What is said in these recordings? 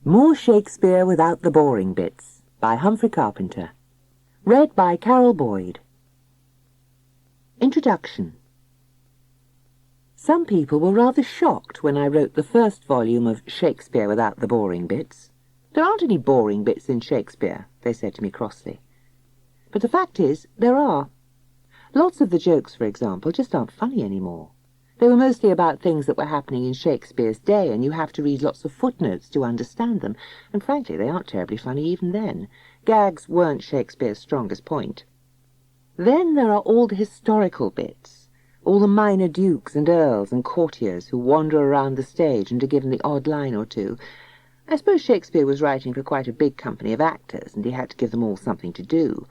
More Shakespeare Without the Boring Bits by Humphrey Carpenter. Read by Carole Boyd. Introduction. Some people were rather shocked when I wrote the first volume of Shakespeare Without the Boring Bits. There aren't any boring bits in Shakespeare, they said to me crossly. But the fact is, there are. Lots of the jokes, for example, just aren't funny anymore. They were mostly about things that were happening in Shakespeare's day, and you have to read lots of footnotes to understand them, and frankly, they aren't terribly funny even then. Gags weren't Shakespeare's strongest point. Then there are all the historical bits, all the minor dukes and earls and courtiers who wander around the stage and are given the odd line or two. I suppose Shakespeare was writing for quite a big company of actors, and he had to give them all something to do.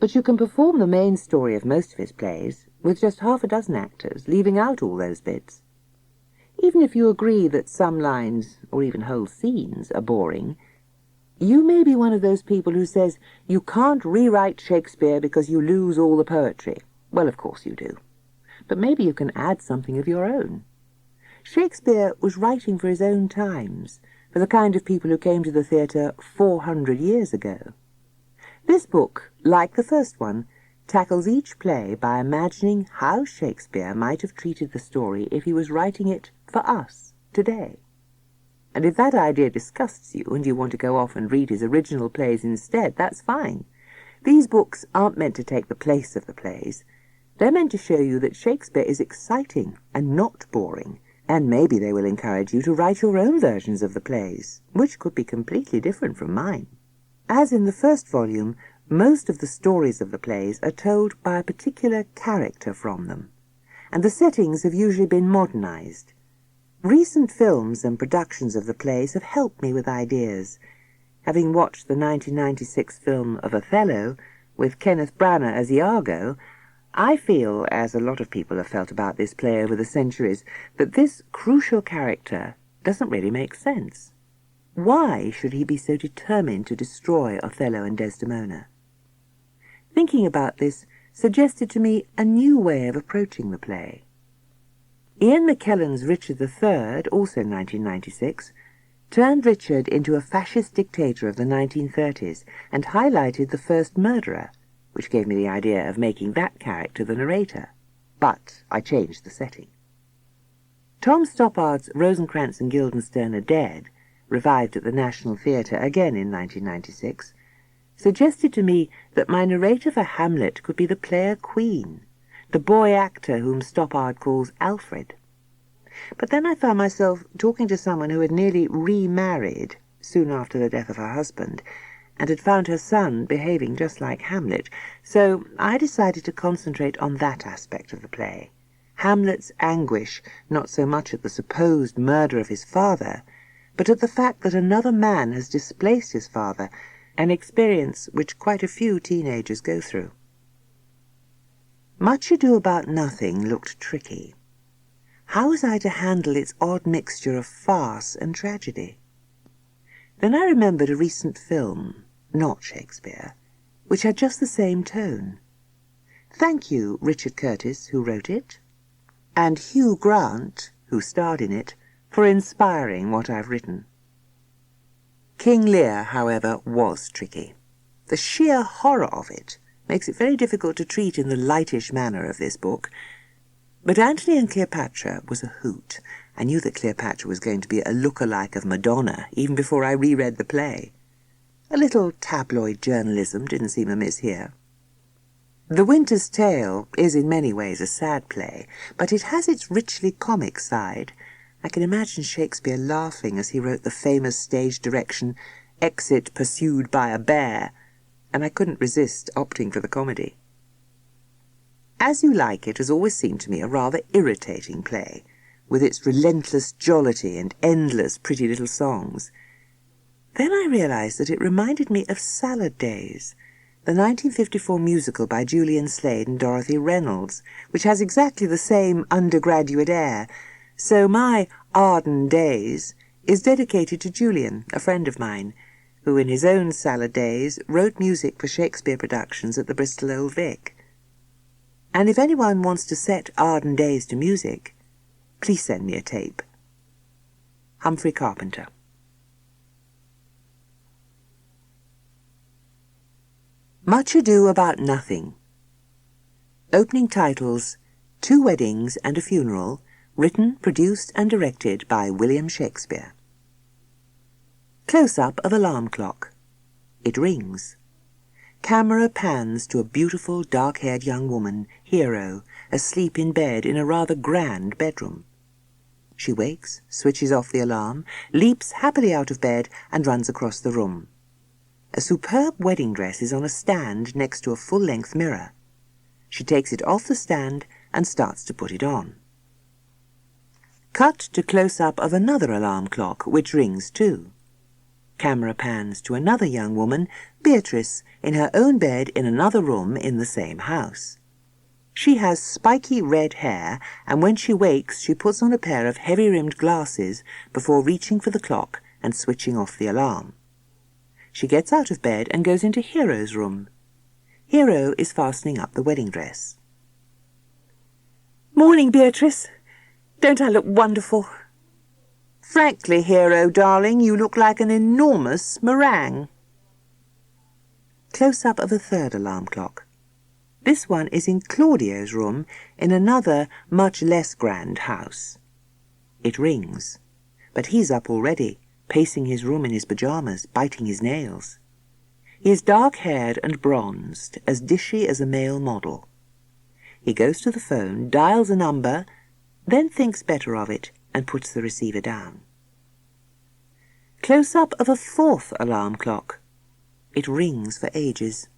But you can perform the main story of most of his plays with just half a dozen actors, leaving out all those bits. Even if you agree that some lines, or even whole scenes, are boring, you may be one of those people who says you can't rewrite Shakespeare because you lose all the poetry. Well, of course you do. But maybe you can add something of your own. Shakespeare was writing for his own times, for the kind of people who came to the theatre 400 years ago. This book, like the first one, tackles each play by imagining how Shakespeare might have treated the story if he was writing it for us today. And if that idea disgusts you and you want to go off and read his original plays instead, that's fine. These books aren't meant to take the place of the plays. They're meant to show you that Shakespeare is exciting and not boring, and maybe they will encourage you to write your own versions of the plays, which could be completely different from mine. As in the first volume, most of the stories of the plays are told by a particular character from them, and the settings have usually been modernized. Recent films and productions of the plays have helped me with ideas. Having watched the 1996 film of Othello, with Kenneth Branagh as Iago, I feel, as a lot of people have felt about this play over the centuries, that this crucial character doesn't really make sense. Why should he be so determined to destroy Othello and Desdemona? Thinking about this suggested to me a new way of approaching the play. Ian McKellen's Richard III, also 1996, turned Richard into a fascist dictator of the 1930s and highlighted the first murderer, which gave me the idea of making that character the narrator. But I changed the setting. Tom Stoppard's Rosencrantz and Guildenstern Are Dead, revived at the National Theatre again in 1996, suggested to me that my narrator for Hamlet could be the player Queen, the boy actor whom Stoppard calls Alfred. But then I found myself talking to someone who had nearly remarried soon after the death of her husband, and had found her son behaving just like Hamlet, so I decided to concentrate on that aspect of the play. Hamlet's anguish, not so much at the supposed murder of his father, but at the fact that another man has displaced his father, an experience which quite a few teenagers go through. Much Ado About Nothing looked tricky. How was I to handle its odd mixture of farce and tragedy? Then I remembered a recent film, not Shakespeare, which had just the same tone. Thank you, Richard Curtis, who wrote it, and Hugh Grant, who starred in it, for inspiring what I've written. King Lear, however, was tricky. The sheer horror of it makes it very difficult to treat in the lightish manner of this book. But Anthony and Cleopatra was a hoot. I knew that Cleopatra was going to be a look-alike of Madonna even before I reread the play. A little tabloid journalism didn't seem amiss here. The Winter's Tale is in many ways a sad play, but it has its richly comic side. I can imagine Shakespeare laughing as he wrote the famous stage direction, "Exit pursued by a bear," and I couldn't resist opting for the comedy. As You Like It has always seemed to me a rather irritating play, with its relentless jollity and endless pretty little songs. Then I realized that it reminded me of Salad Days, the 1954 musical by Julian Slade and Dorothy Reynolds, which has exactly the same undergraduate air. So my Arden Days is dedicated to Julian, a friend of mine, who in his own salad days wrote music for Shakespeare productions at the Bristol Old Vic. And if anyone wants to set Arden Days to music, please send me a tape. Humphrey Carpenter. Much Ado About Nothing. Opening titles, Two Weddings and a Funeral, written, produced and directed by William Shakespeare. Close-up of alarm clock. It rings. Camera pans to a beautiful dark-haired young woman, Hero, asleep in bed in a rather grand bedroom. She wakes, switches off the alarm, leaps happily out of bed and runs across the room. A superb wedding dress is on a stand next to a full-length mirror. She takes it off the stand and starts to put it on. Cut to close-up of another alarm clock, which rings too. Camera pans to another young woman, Beatrice, in her own bed in another room in the same house. She has spiky red hair, and when she wakes she puts on a pair of heavy-rimmed glasses before reaching for the clock and switching off the alarm. She gets out of bed and goes into Hero's room. Hero is fastening up the wedding dress. "Morning, Beatrice. Don't I look wonderful?" "Frankly, Hero, darling, you look like an enormous meringue." Close-up of a third alarm clock. This one is in Claudio's room in another, much less grand house. It rings, but he's up already, pacing his room in his pyjamas, biting his nails. He is dark-haired and bronzed, as dishy as a male model. He goes to the phone, dials a number, then thinks better of it and puts the receiver down. Close-up of a fourth alarm clock. It rings for ages.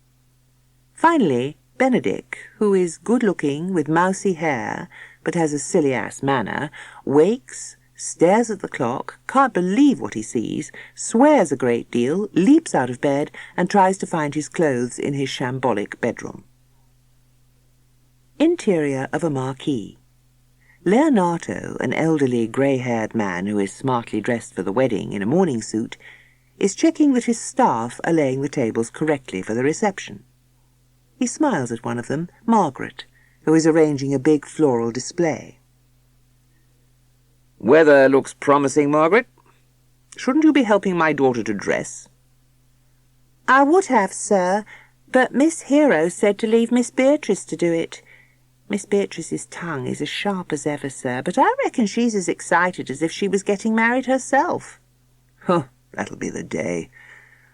Finally, Benedick, who is good-looking with mousy hair but has a silly-ass manner, wakes, stares at the clock, can't believe what he sees, swears a great deal, leaps out of bed and tries to find his clothes in his shambolic bedroom. Interior of a marquee. Leonardo, an elderly grey-haired man who is smartly dressed for the wedding in a morning suit, is checking that his staff are laying the tables correctly for the reception. He smiles at one of them, Margaret, who is arranging a big floral display. "Weather looks promising, Margaret. Shouldn't you be helping my daughter to dress?" "I would have, sir, but Miss Hero said to leave Miss Beatrice to do it. Miss Beatrice's tongue is as sharp as ever, sir, but I reckon she's as excited as if she was getting married herself." "Huh, that'll be the day.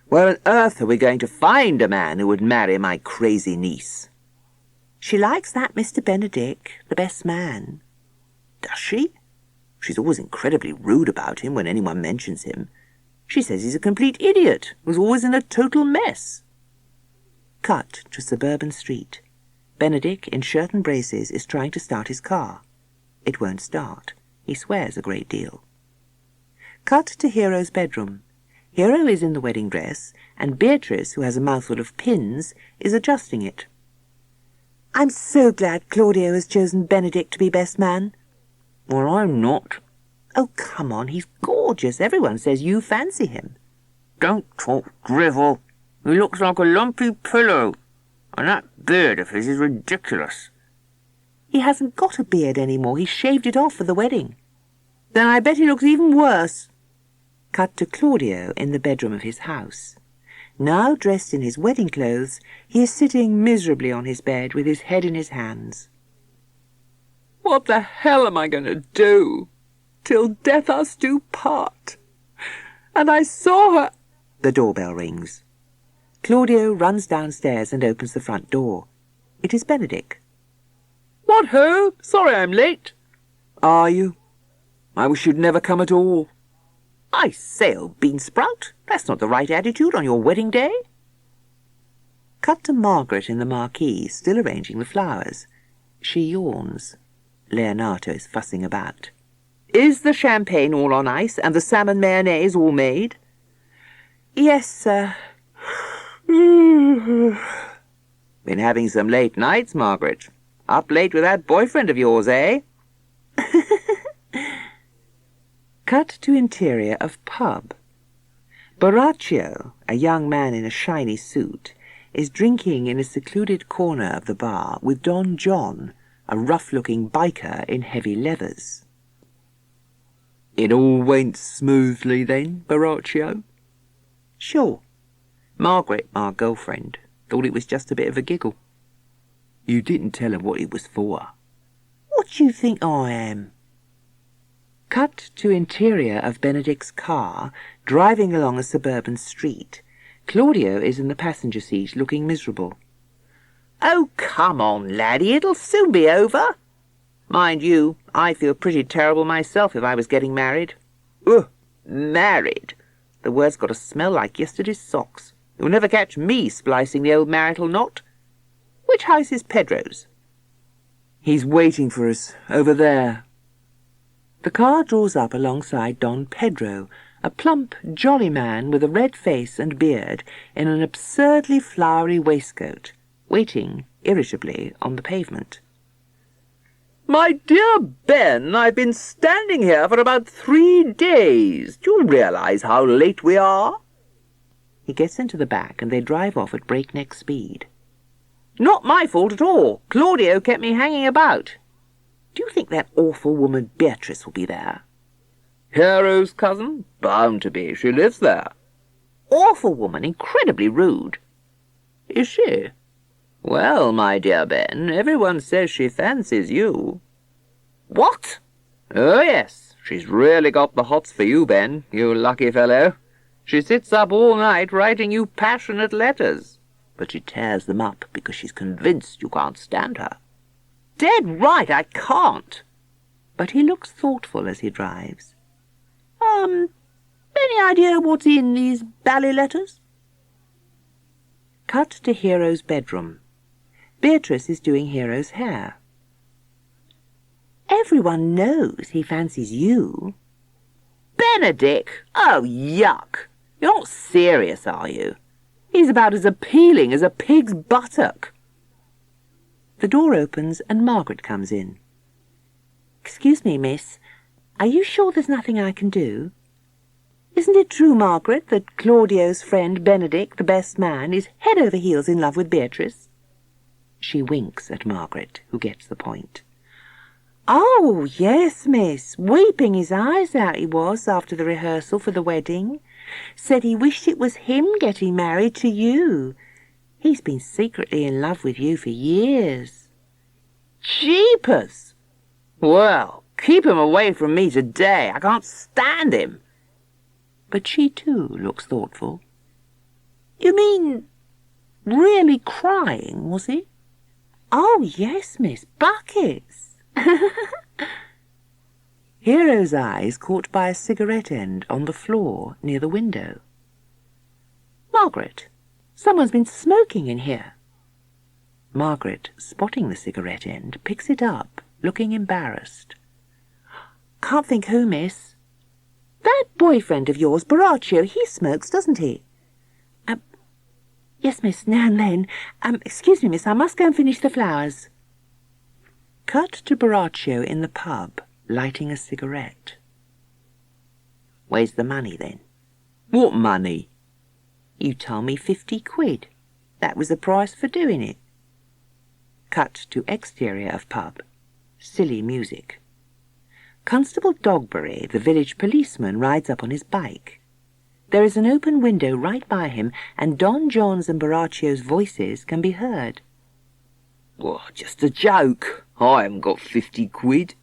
Where on earth are we going to find a man who would marry my crazy niece?" "She likes that Mr. Benedick, the best man." "Does she? She's always incredibly rude about him when anyone mentions him. She says he's a complete idiot, who's always in a total mess." Cut to suburban street. Benedick, in shirt and braces, is trying to start his car. It won't start. He swears a great deal. Cut to Hero's bedroom. Hero is in the wedding dress, and Beatrice, who has a mouthful of pins, is adjusting it. "I'm so glad Claudio has chosen Benedick to be best man." "Well, I'm not." "Oh, come on, he's gorgeous. Everyone says you fancy him." "Don't talk drivel. He looks like a lumpy pillow. And that beard of his is ridiculous." "He hasn't got a beard anymore. He shaved it off for the wedding." "Then I bet he looks even worse." Cut to Claudio in the bedroom of his house. Now dressed in his wedding clothes, he is sitting miserably on his bed with his head in his hands. "What the hell am I going to do? Till death us do part. And I saw her—" The doorbell rings. Claudio runs downstairs and opens the front door. It is Benedick. "What ho! Sorry I'm late." "Are you? I wish you'd never come at all." "I say, old beansprout, that's not the right attitude on your wedding day." Cut to Margaret in the marquee, still arranging the flowers. She yawns. Leonardo is fussing about. "Is the champagne all on ice and the salmon mayonnaise all made?" "Yes, sir." "Been having some late nights, Margaret? Up late with that boyfriend of yours, eh?" Cut to interior of pub. Borachio, a young man in a shiny suit, is drinking in a secluded corner of the bar with Don John, a rough-looking biker in heavy leathers. "It all went smoothly then, Borachio?" "Sure. Margaret, our girlfriend, Thought it was just a bit of a giggle. You didn't tell her what it was for. What do you think I am? Cut to interior of Benedict's car, driving along a suburban street. Claudio is in the passenger seat, looking miserable. Oh, come on, laddie, it'll soon be over. Mind you, I feel pretty terrible myself if I was getting married. Ugh, married. The word's got a smell like yesterday's socks. You'll never catch me splicing the old marital knot. Which house is Pedro's? He's waiting for us, over there. The car draws up alongside Don Pedro, a plump, jolly man with a red face and beard in an absurdly flowery waistcoat, waiting irritably on the pavement. My dear Ben, I've been standing here for about 3 days. Do you realize how late we are? He gets into the back and they drive off at breakneck speed. Not my fault at all. Claudio kept me hanging about. Do you think that awful woman Beatrice will be there? Hero's cousin? Bound to be. She lives there. Awful woman, incredibly rude. Is she? Well, my dear Ben, everyone says she fancies you. What? Oh, yes. She's really got the hots for you, Ben, you lucky fellow. She sits up all night writing you passionate letters. But she tears them up because she's convinced you can't stand her. Dead right, I can't. But he looks thoughtful as he drives. Any idea what's in these bally letters? Cut to Hero's bedroom. Beatrice is doing Hero's hair. Everyone knows he fancies you. Benedict? Oh, yuck. You're not serious, are you? He's about as appealing as a pig's buttock. The door opens and Margaret comes in. Excuse me, miss. Are you sure there's nothing I can do? Isn't it true, Margaret, that Claudio's friend Benedict, the best man, is head over heels in love with Beatrice? She winks at Margaret, who gets the point. Oh, yes, miss. Weeping his eyes out he was after the rehearsal for the wedding. Said he wished it was him getting married to you. He's been secretly in love with you for years. Jeepers! Well, keep him away from me today. I can't stand him. But she, too, looks thoughtful. You mean really crying, was he? Oh, yes, miss, buckets. Hero's eyes caught by a cigarette end on the floor near the window. Margaret, someone's been smoking in here. Margaret, spotting the cigarette end, picks it up, looking embarrassed. Can't think who, miss. That boyfriend of yours, Borachio, he smokes, doesn't he? Yes, miss, now and then. Excuse me, miss, I must go and finish the flowers. Cut to Borachio in the pub, lighting a cigarette. Where's the money, then? What money? You told me 50 quid. That was the price for doing it. Cut to exterior of pub. Silly music. Constable Dogberry, the village policeman, rides up on his bike. There is an open window right by him, and Don John's and Borachio's voices can be heard. Oh, just a joke. I haven't got 50 quid.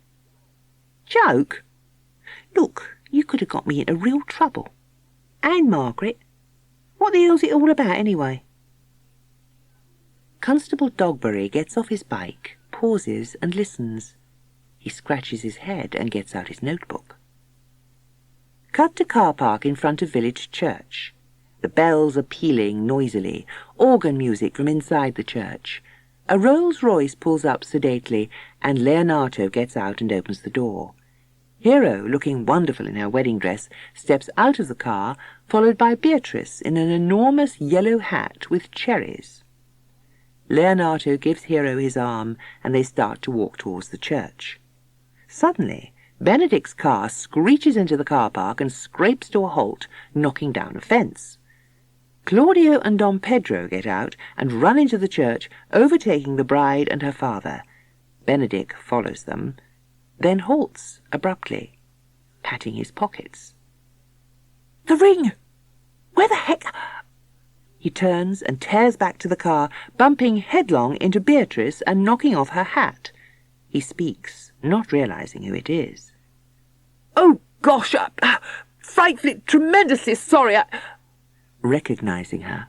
Joke? Look, you could have got me into real trouble. And Margaret. What the hell's it all about, anyway? Constable Dogberry gets off his bike, pauses and listens. He scratches his head and gets out his notebook. Cut to car park in front of village church. The bells are pealing noisily, organ music from inside the church. A Rolls-Royce pulls up sedately, and Leonardo gets out and opens the door. Hero, looking wonderful in her wedding dress, steps out of the car, followed by Beatrice in an enormous yellow hat with cherries. Leonardo gives Hero his arm, and they start to walk towards the church. Suddenly, Benedict's car screeches into the car park and scrapes to a halt, knocking down a fence. Claudio and Don Pedro get out and run into the church, overtaking the bride and her father. Benedict follows them, then halts abruptly, patting his pockets. The ring! Where the heck... He turns and tears back to the car, bumping headlong into Beatrice and knocking off her hat. He speaks, not realizing who it is. "Oh, gosh, frightfully, tremendously sorry, Recognizing her.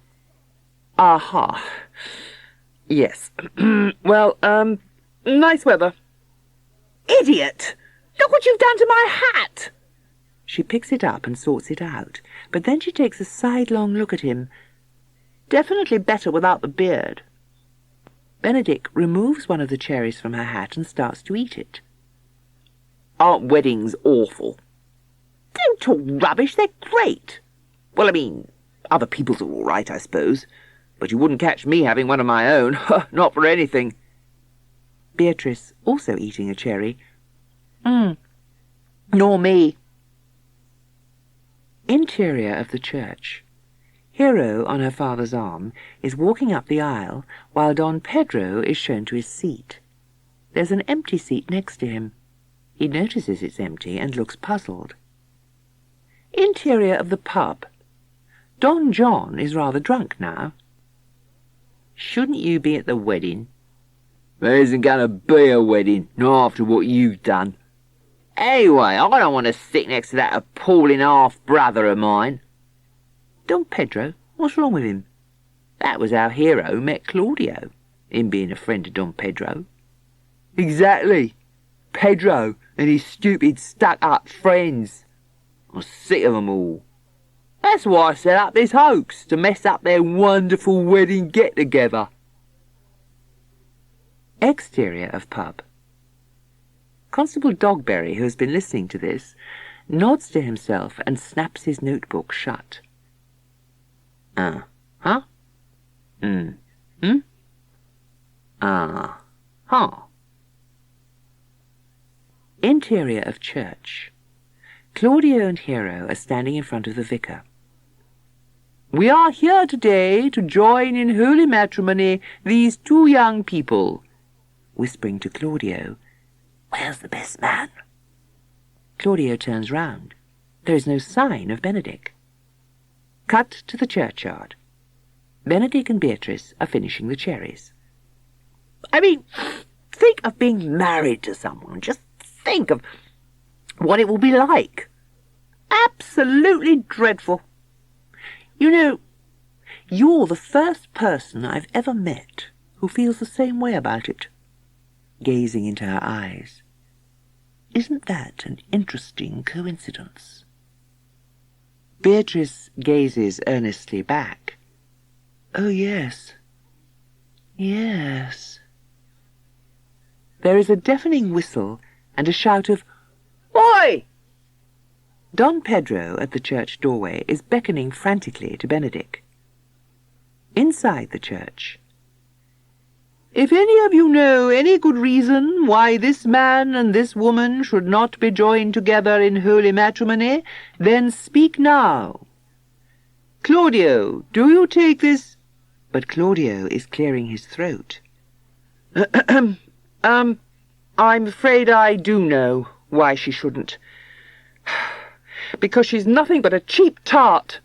Aha. Yes. Well, nice weather. Idiot! Look what you've done to my hat! She picks it up and sorts it out, but then she takes a sidelong look at him. Definitely better without the beard. Benedict removes one of the cherries from her hat and starts to eat it. Aren't weddings awful? Don't talk rubbish, they're great. Well, I mean, other people's are all right, I suppose. But you wouldn't catch me having one of my own. Not for anything. Beatrice, also eating a cherry. Nor me. Interior of the church. Hero, on her father's arm, is walking up the aisle, while Don Pedro is shown to his seat. There's an empty seat next to him. He notices it's empty and looks puzzled. Interior of the pub. Don John is rather drunk now. Shouldn't you be at the wedding? There isn't going to be a wedding, not after what you've done. Anyway, I don't want to sit next to that appalling half-brother of mine. Don Pedro, what's wrong with him? That was how Hero met Claudio, him being a friend of Don Pedro. Exactly. Pedro and his stupid stuck-up friends. I'm sick of them all. That's why I set up this hoax, to mess up their wonderful wedding get-together. Exterior of pub. Constable Dogberry, who has been listening to this, nods to himself and snaps his notebook shut. Huh? Huh. Interior of church. Claudio and Hero are standing in front of the vicar. We are here today to join in holy matrimony these two young people. Whispering to Claudio, "Where's the best man?" Claudio turns round. There is no sign of Benedict. Cut to the churchyard. Benedict and Beatrice are finishing the cherries. I mean, think of being married to someone. Just think of what it will be like. Absolutely dreadful. You know, you're the first person I've ever met who feels the same way about it. Gazing into her eyes. Isn't that an interesting coincidence? Beatrice gazes earnestly back. Oh, yes. Yes. There is a deafening whistle and a shout of, "Oi!" Don Pedro at the church doorway is beckoning frantically to Benedict. Inside the church. If any of you know any good reason why this man and this woman should not be joined together in holy matrimony, then speak now. Claudio, do you take this? But Claudio is clearing his throat. I'm afraid I do know why she shouldn't. Because she's nothing but a cheap tart.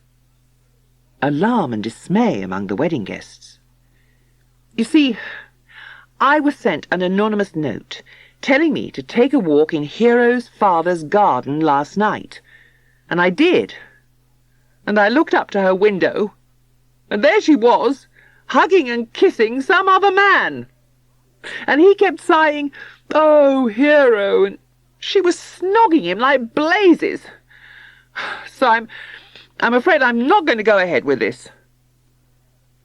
Alarm and dismay among the wedding guests. You see, I was sent an anonymous note telling me to take a walk in Hero's father's garden last night. And I did. And I looked up to her window, and there she was, hugging and kissing some other man. And he kept sighing, "Oh, Hero," and she was snogging him like blazes. So I'm afraid I'm not going to go ahead with this.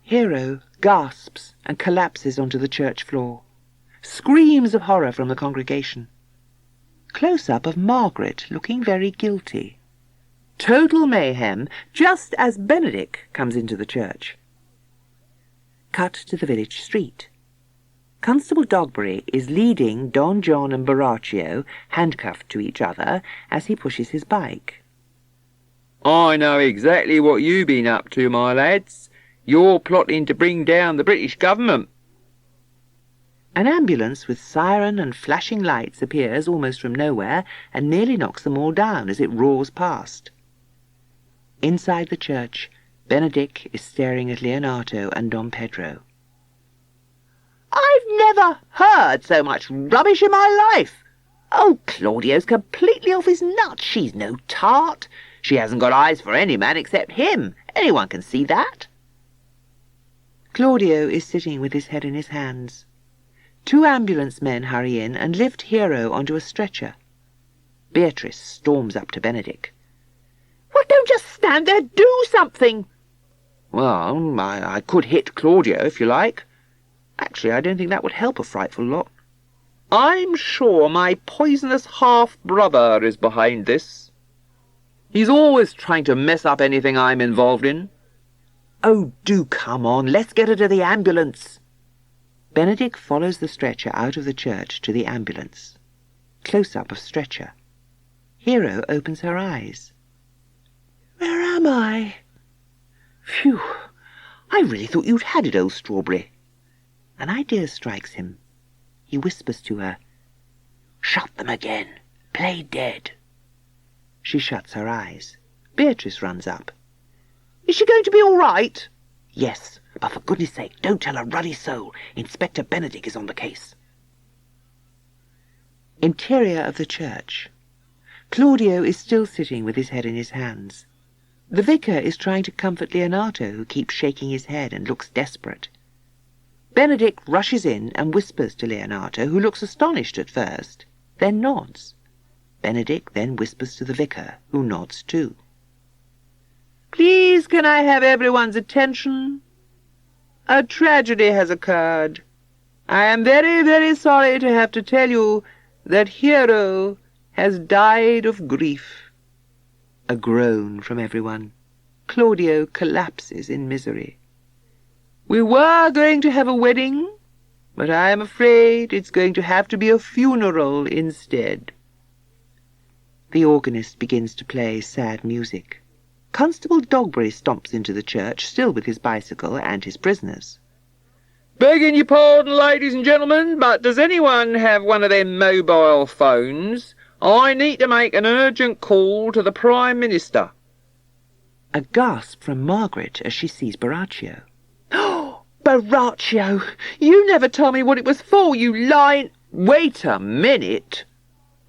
Hero gasps and collapses onto the church floor. Screams of horror from the congregation. Close-up of Margaret looking very guilty. Total mayhem just as Benedict comes into the church. Cut to the village street. Constable Dogberry is leading Don John and Borachio, handcuffed to each other, as he pushes his bike. I know exactly what you've been up to, my lads. You're plotting to bring down the British government. An ambulance with siren and flashing lights appears almost from nowhere and nearly knocks them all down as it roars past. Inside the church, Benedick is staring at Leonato and Don Pedro. I've never heard so much rubbish in my life. Oh, Claudio's completely off his nut. She's no tart. She hasn't got eyes for any man except him. Anyone can see that. Claudio is sitting with his head in his hands. 2 ambulance men hurry in and lift Hero onto a stretcher. Beatrice storms up to Benedick. Well, don't just stand there. Do something. Well, I could hit Claudio, if you like. Actually, I don't think that would help a frightful lot. I'm sure my poisonous half-brother is behind this. He's always trying to mess up anything I'm involved in. Oh, do come on, let's get her to the ambulance. Benedick follows the stretcher out of the church to the ambulance. Close-up of stretcher. Hero opens her eyes. Where am I? Phew, I really thought you'd had it, old Strawberry. An idea strikes him. He whispers to her, Shut them again. Play dead. She shuts her eyes. Beatrice runs up. Is she going to be all right? Yes, but for goodness sake, don't tell a ruddy soul. Inspector Benedick is on the case. Interior of the church. Claudio is still sitting with his head in his hands. The vicar is trying to comfort Leonato, who keeps shaking his head and looks desperate. Benedick rushes in and whispers to Leonato, who looks astonished at first, then nods. Benedick then whispers to the vicar, who nods too. Please, can I have everyone's attention? A tragedy has occurred. I am very, very sorry to have to tell you that Hero has died of grief. A groan from everyone. Claudio collapses in misery. We were going to have a wedding, but I am afraid it's going to have to be a funeral instead. The organist begins to play sad music. Constable Dogberry stomps into the church, still with his bicycle and his prisoners. Begging your pardon, ladies and gentlemen, but does anyone have one of them mobile phones? I need to make an urgent call to the Prime Minister. A gasp from Margaret as she sees Baraccio. Oh, Baraccio! You never told me what it was for, you lying... Wait a minute.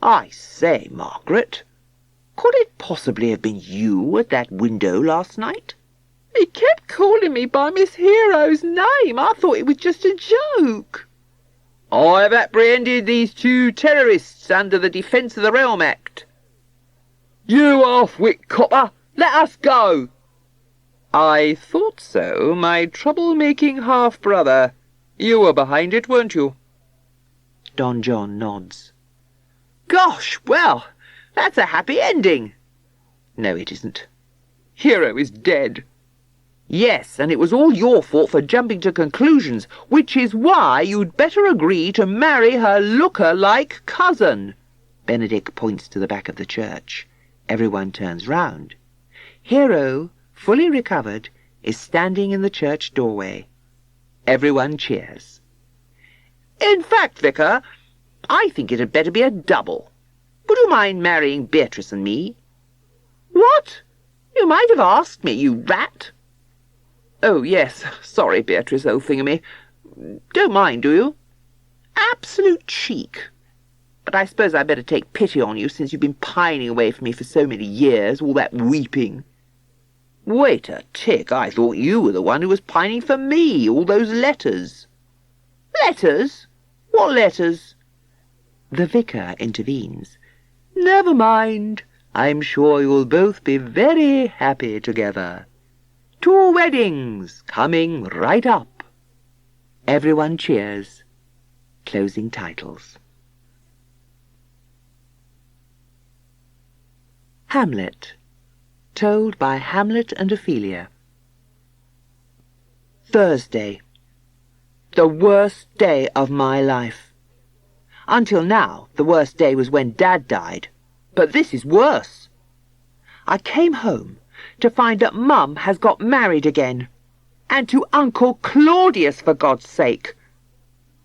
I say, Margaret, could it possibly have been you at that window last night? He kept calling me by Miss Hero's name. I thought it was just a joke. I have apprehended these 2 terrorists under the Defence of the Realm Act. You half-wit copper, let us go. I thought so, my trouble-making half-brother. You were behind it, weren't you? Don John nods. Gosh, well, that's a happy ending. No, it isn't. Hero is dead. Yes, and it was all your fault for jumping to conclusions, which is why you'd better agree to marry her looker-like cousin. Benedick points to the back of the church. Everyone turns round. Hero, fully recovered, is standing in the church doorway. Everyone cheers. In fact, Vicar, I think it had better be a double. Would you mind marrying Beatrice and me? What? You might have asked me, you rat. Oh, yes, sorry, Beatrice, old thingamy. Don't mind, do you? Absolute cheek. But I suppose I'd better take pity on you, since you've been pining away from me for so many years, all that weeping. Wait a tick, I thought you were the one who was pining for me, all those letters. Letters? What letters? The vicar intervenes. Never mind. I'm sure you'll both be very happy together. 2 weddings coming right up. Everyone cheers. Closing titles. Hamlet. Told by Hamlet and Ophelia. Thursday. The worst day of my life. Until now, the worst day was when Dad died. But this is worse. I came home to find that Mum has got married again. And to Uncle Claudius, for God's sake.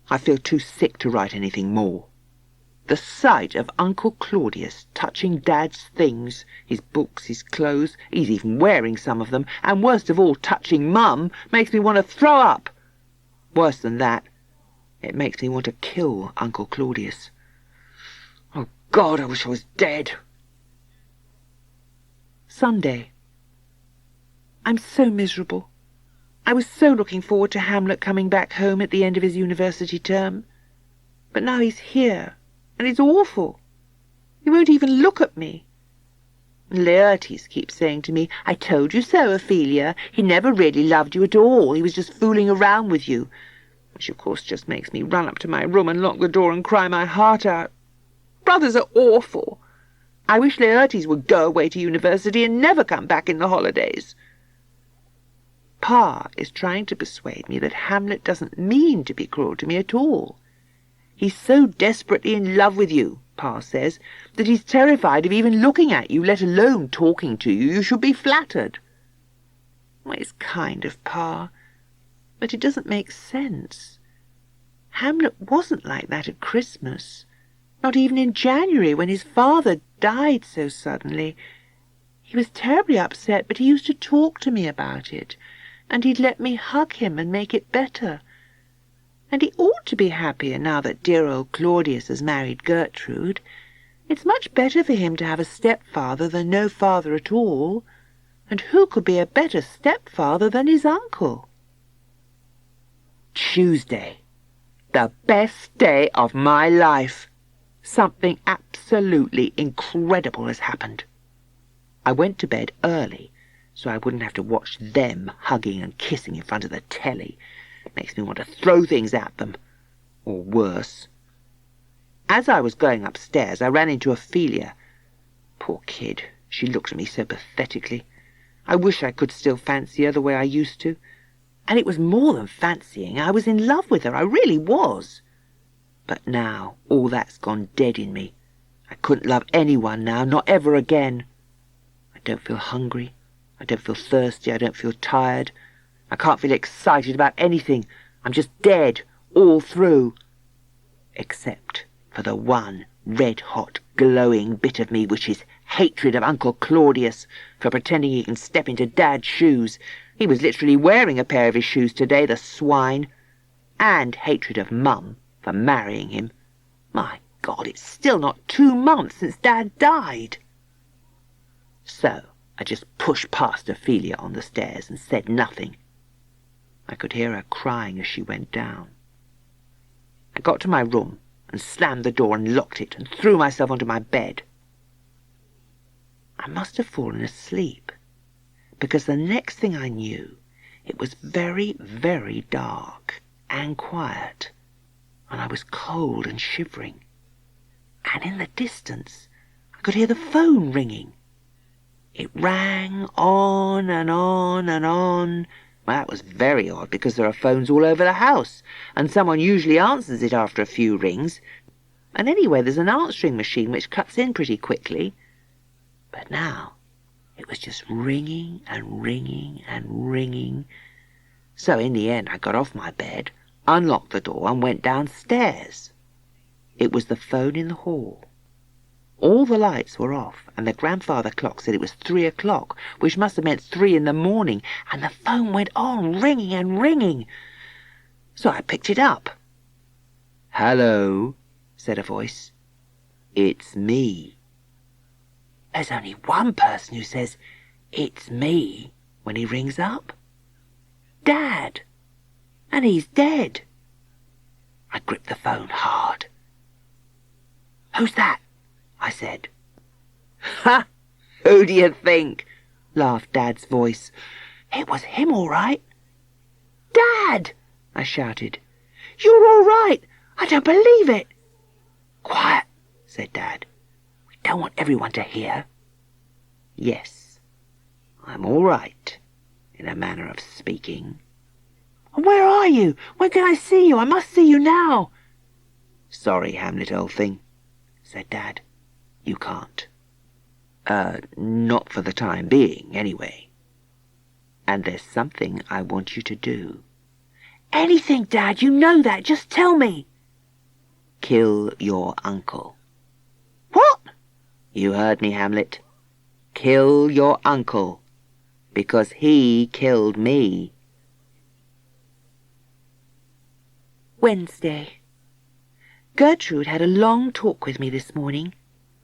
I feel too sick to write anything more. The sight of Uncle Claudius touching Dad's things, his books, his clothes, he's even wearing some of them, and worst of all, touching Mum, makes me want to throw up. Worse than that, it makes me want to kill Uncle Claudius. Oh, God, I wish I was dead. Sunday. I'm so miserable. I was so looking forward to Hamlet coming back home at the end of his university term. But now he's here, and it's awful. He won't even look at me. And Laertes keeps saying to me, "I told you so, Ophelia. He never really loved you at all. He was just fooling around with you," which of course just makes me run up to my room and lock the door and cry my heart out. Brothers are awful. I wish Laertes would go away to university and never come back in the holidays. Pa is trying to persuade me that Hamlet doesn't mean to be cruel to me at all. He's so desperately in love with you, Pa says, that he's terrified of even looking at you, let alone talking to you. You should be flattered. Well, it's kind of Pa, but it doesn't make sense. Hamlet wasn't like that at Christmas, not even in January when his father died so suddenly. He was terribly upset, but he used to talk to me about it, and he'd let me hug him and make it better. And he ought to be happier now that dear old Claudius has married Gertrude. It's much better for him to have a stepfather than no father at all. And who could be a better stepfather than his uncle? Tuesday. The best day of my life. Something absolutely incredible has happened. I went to bed early, so I wouldn't have to watch them hugging and kissing in front of the telly. It makes me want to throw things at them, or worse. As I was going upstairs, I ran into Ophelia. Poor kid, she looked at me so pathetically. I wish I could still fancy her the way I used to. And it was more than fancying. I was in love with her, I really was. But now all that's gone dead in me. I couldn't love anyone now, not ever again. I don't feel hungry. I don't feel thirsty. I don't feel tired. I can't feel excited about anything. I'm just dead all through. Except for the one red-hot, glowing bit of me which is hatred of Uncle Claudius for pretending he can step into Dad's shoes. He was literally wearing a pair of his shoes today, the swine. And hatred of Mum for marrying him. My God, it's still not 2 months since Dad died. So I just pushed past Ophelia on the stairs and said nothing. I could hear her crying as she went down. I got to my room and slammed the door and locked it and threw myself onto my bed. I must have fallen asleep, because the next thing I knew, it was very, very dark and quiet, and I was cold and shivering. And in the distance, I could hear the phone ringing. It rang on and on and on. Well, that was very odd, because there are phones all over the house, and someone usually answers it after a few rings. And anyway, there's an answering machine which cuts in pretty quickly. But now it was just ringing and ringing and ringing. So in the end I got off my bed, unlocked the door and went downstairs. It was the phone in the hall. All the lights were off, and the grandfather clock said it was 3 o'clock, which must have meant 3 in the morning, and the phone went on ringing and ringing. So I picked it up. "Hello," said a voice. "It's me." There's only one person who says, "It's me," when he rings up. Dad. And he's dead. I gripped the phone hard. "Who's that?" I said. "Ha! Who do you think?" laughed Dad's voice. It was him, all right. "Dad!" I shouted. "You're all right! I don't believe it!" "Quiet," said Dad. "We don't want everyone to hear." "Yes, I'm all right, in a manner of speaking." "Where are you? When can I see you? I must see you now." "Sorry, Hamlet, old thing," said Dad. "You can't. Not for the time being, anyway. And there's something I want you to do." "Anything, Dad, you know that. Just tell me." "Kill your uncle." You heard me, Hamlet. Kill your uncle, because he killed me. Wednesday. Gertrude had a long talk with me this morning.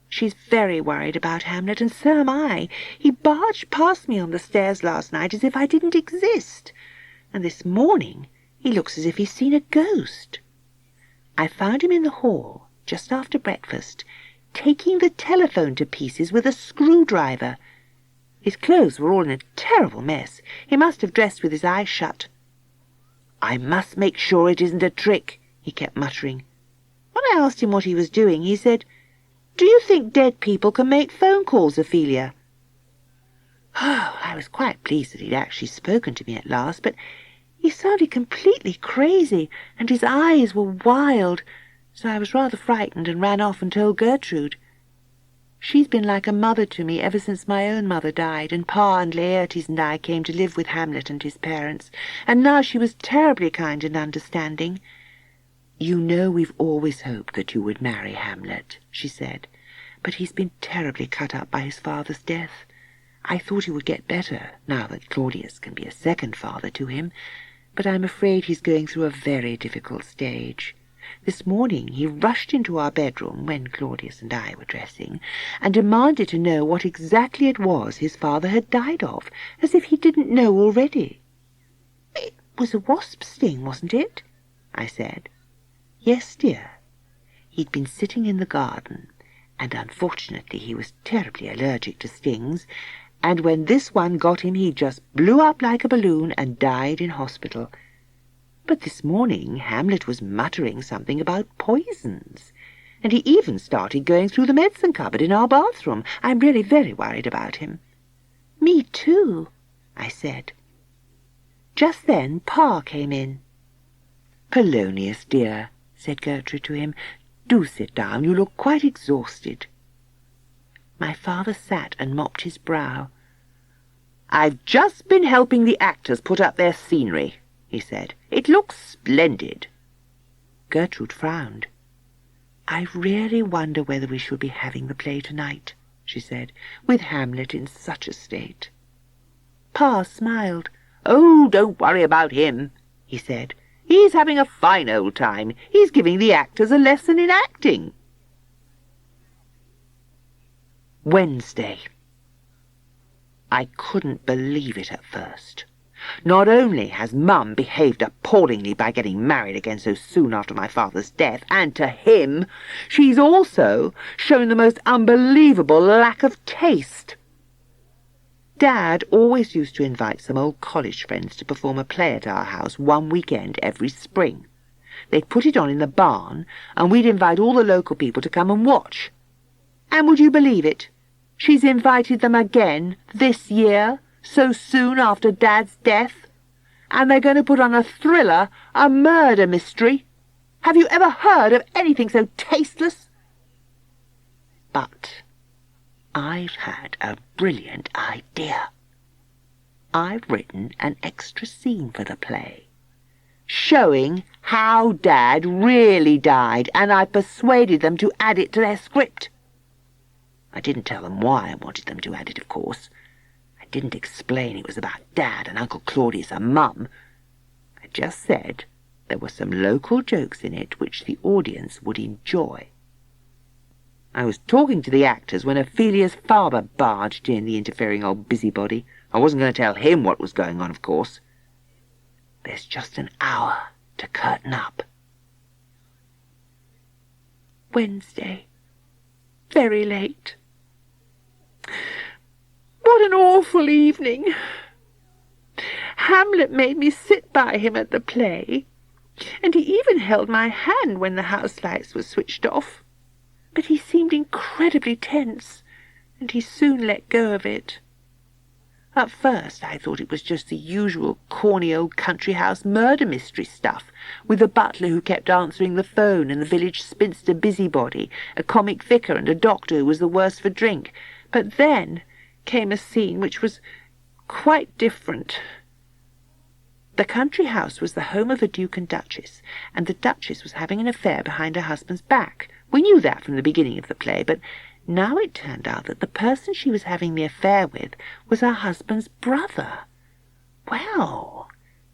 She's very worried about Hamlet, and so am I. He barged past me on the stairs last night as if I didn't exist, and this morning he looks as if he's seen a ghost. I found him in the hall, just after breakfast, taking the telephone to pieces with a screwdriver. His clothes were all in a terrible mess. He must have dressed with his eyes shut. "I must make sure it isn't a trick," he kept muttering. When I asked him what he was doing, he said, "Do you think dead people can make phone calls, Ophelia?" Oh, I was quite pleased that he'd actually spoken to me at last, but he sounded completely crazy, and his eyes were wild, so I was rather frightened and ran off and told Gertrude. She's been like a mother to me ever since my own mother died, and Pa and Laertes and I came to live with Hamlet and his parents, and now she was terribly kind and understanding. "You know we've always hoped that you would marry Hamlet," she said, "but he's been terribly cut up by his father's death. I thought he would get better, now that Claudius can be a second father to him, but I'm afraid he's going through a very difficult stage. This morning he rushed into our bedroom when Claudius and I were dressing, and demanded to know what exactly it was his father had died of, as if he didn't know already." "It was a wasp sting, wasn't it?" I said. "Yes, dear. He'd been sitting in the garden, and unfortunately he was terribly allergic to stings, and when this one got him he just blew up like a balloon and died in hospital. But this morning Hamlet was muttering something about poisons, and he even started going through the medicine cupboard in our bathroom. I'm really very worried about him." "Me too," I said. Just then Pa came in. "Polonius, dear," said Gertrude to him, "do sit down. You look quite exhausted." My father sat and mopped his brow. "I've just been helping the actors put up their scenery," he said. "It looks splendid." Gertrude frowned. "I really wonder whether we shall be having the play tonight," she said, "with Hamlet in such a state." Pa smiled. "Oh, don't worry about him," he said. "He's having a fine old time. He's giving the actors a lesson in acting." Wednesday. I couldn't believe it at first. Not only has Mum behaved appallingly by getting married again so soon after my father's death, and to him, she's also shown the most unbelievable lack of taste. Dad always used to invite some old college friends to perform a play at our house one weekend every spring. They'd put it on in the barn, and we'd invite all the local people to come and watch. And would you believe it? She's invited them again this year, so soon after Dad's death. And they're going to put on a thriller, a murder mystery. Have you ever heard of anything so tasteless? But I've had a brilliant idea. I've written an extra scene for the play, showing how Dad really died, and I persuaded them to add it to their script. I didn't tell them why I wanted them to add it, of course. I didn't explain it was about Dad and Uncle Claudius and Mum. I just said there were some local jokes in it which the audience would enjoy. I was talking to the actors when Ophelia's father barged in, the interfering old busybody. I wasn't going to tell him what was going on, of course. There's just an hour to curtain up. Wednesday. Very late. What an awful evening. Hamlet made me sit by him at the play, and he even held my hand when the house lights were switched off. But he seemed incredibly tense, and he soon let go of it. At first I thought it was just the usual corny old country house murder mystery stuff, with the butler who kept answering the phone and the village spinster busybody, a comic vicar and a doctor who was the worse for drink. But then came a scene which was quite different. The country house was the home of a duke and duchess, and the duchess was having an affair behind her husband's back. We knew that from the beginning of the play, but Now it turned out that the person she was having the affair with was her husband's brother. Well,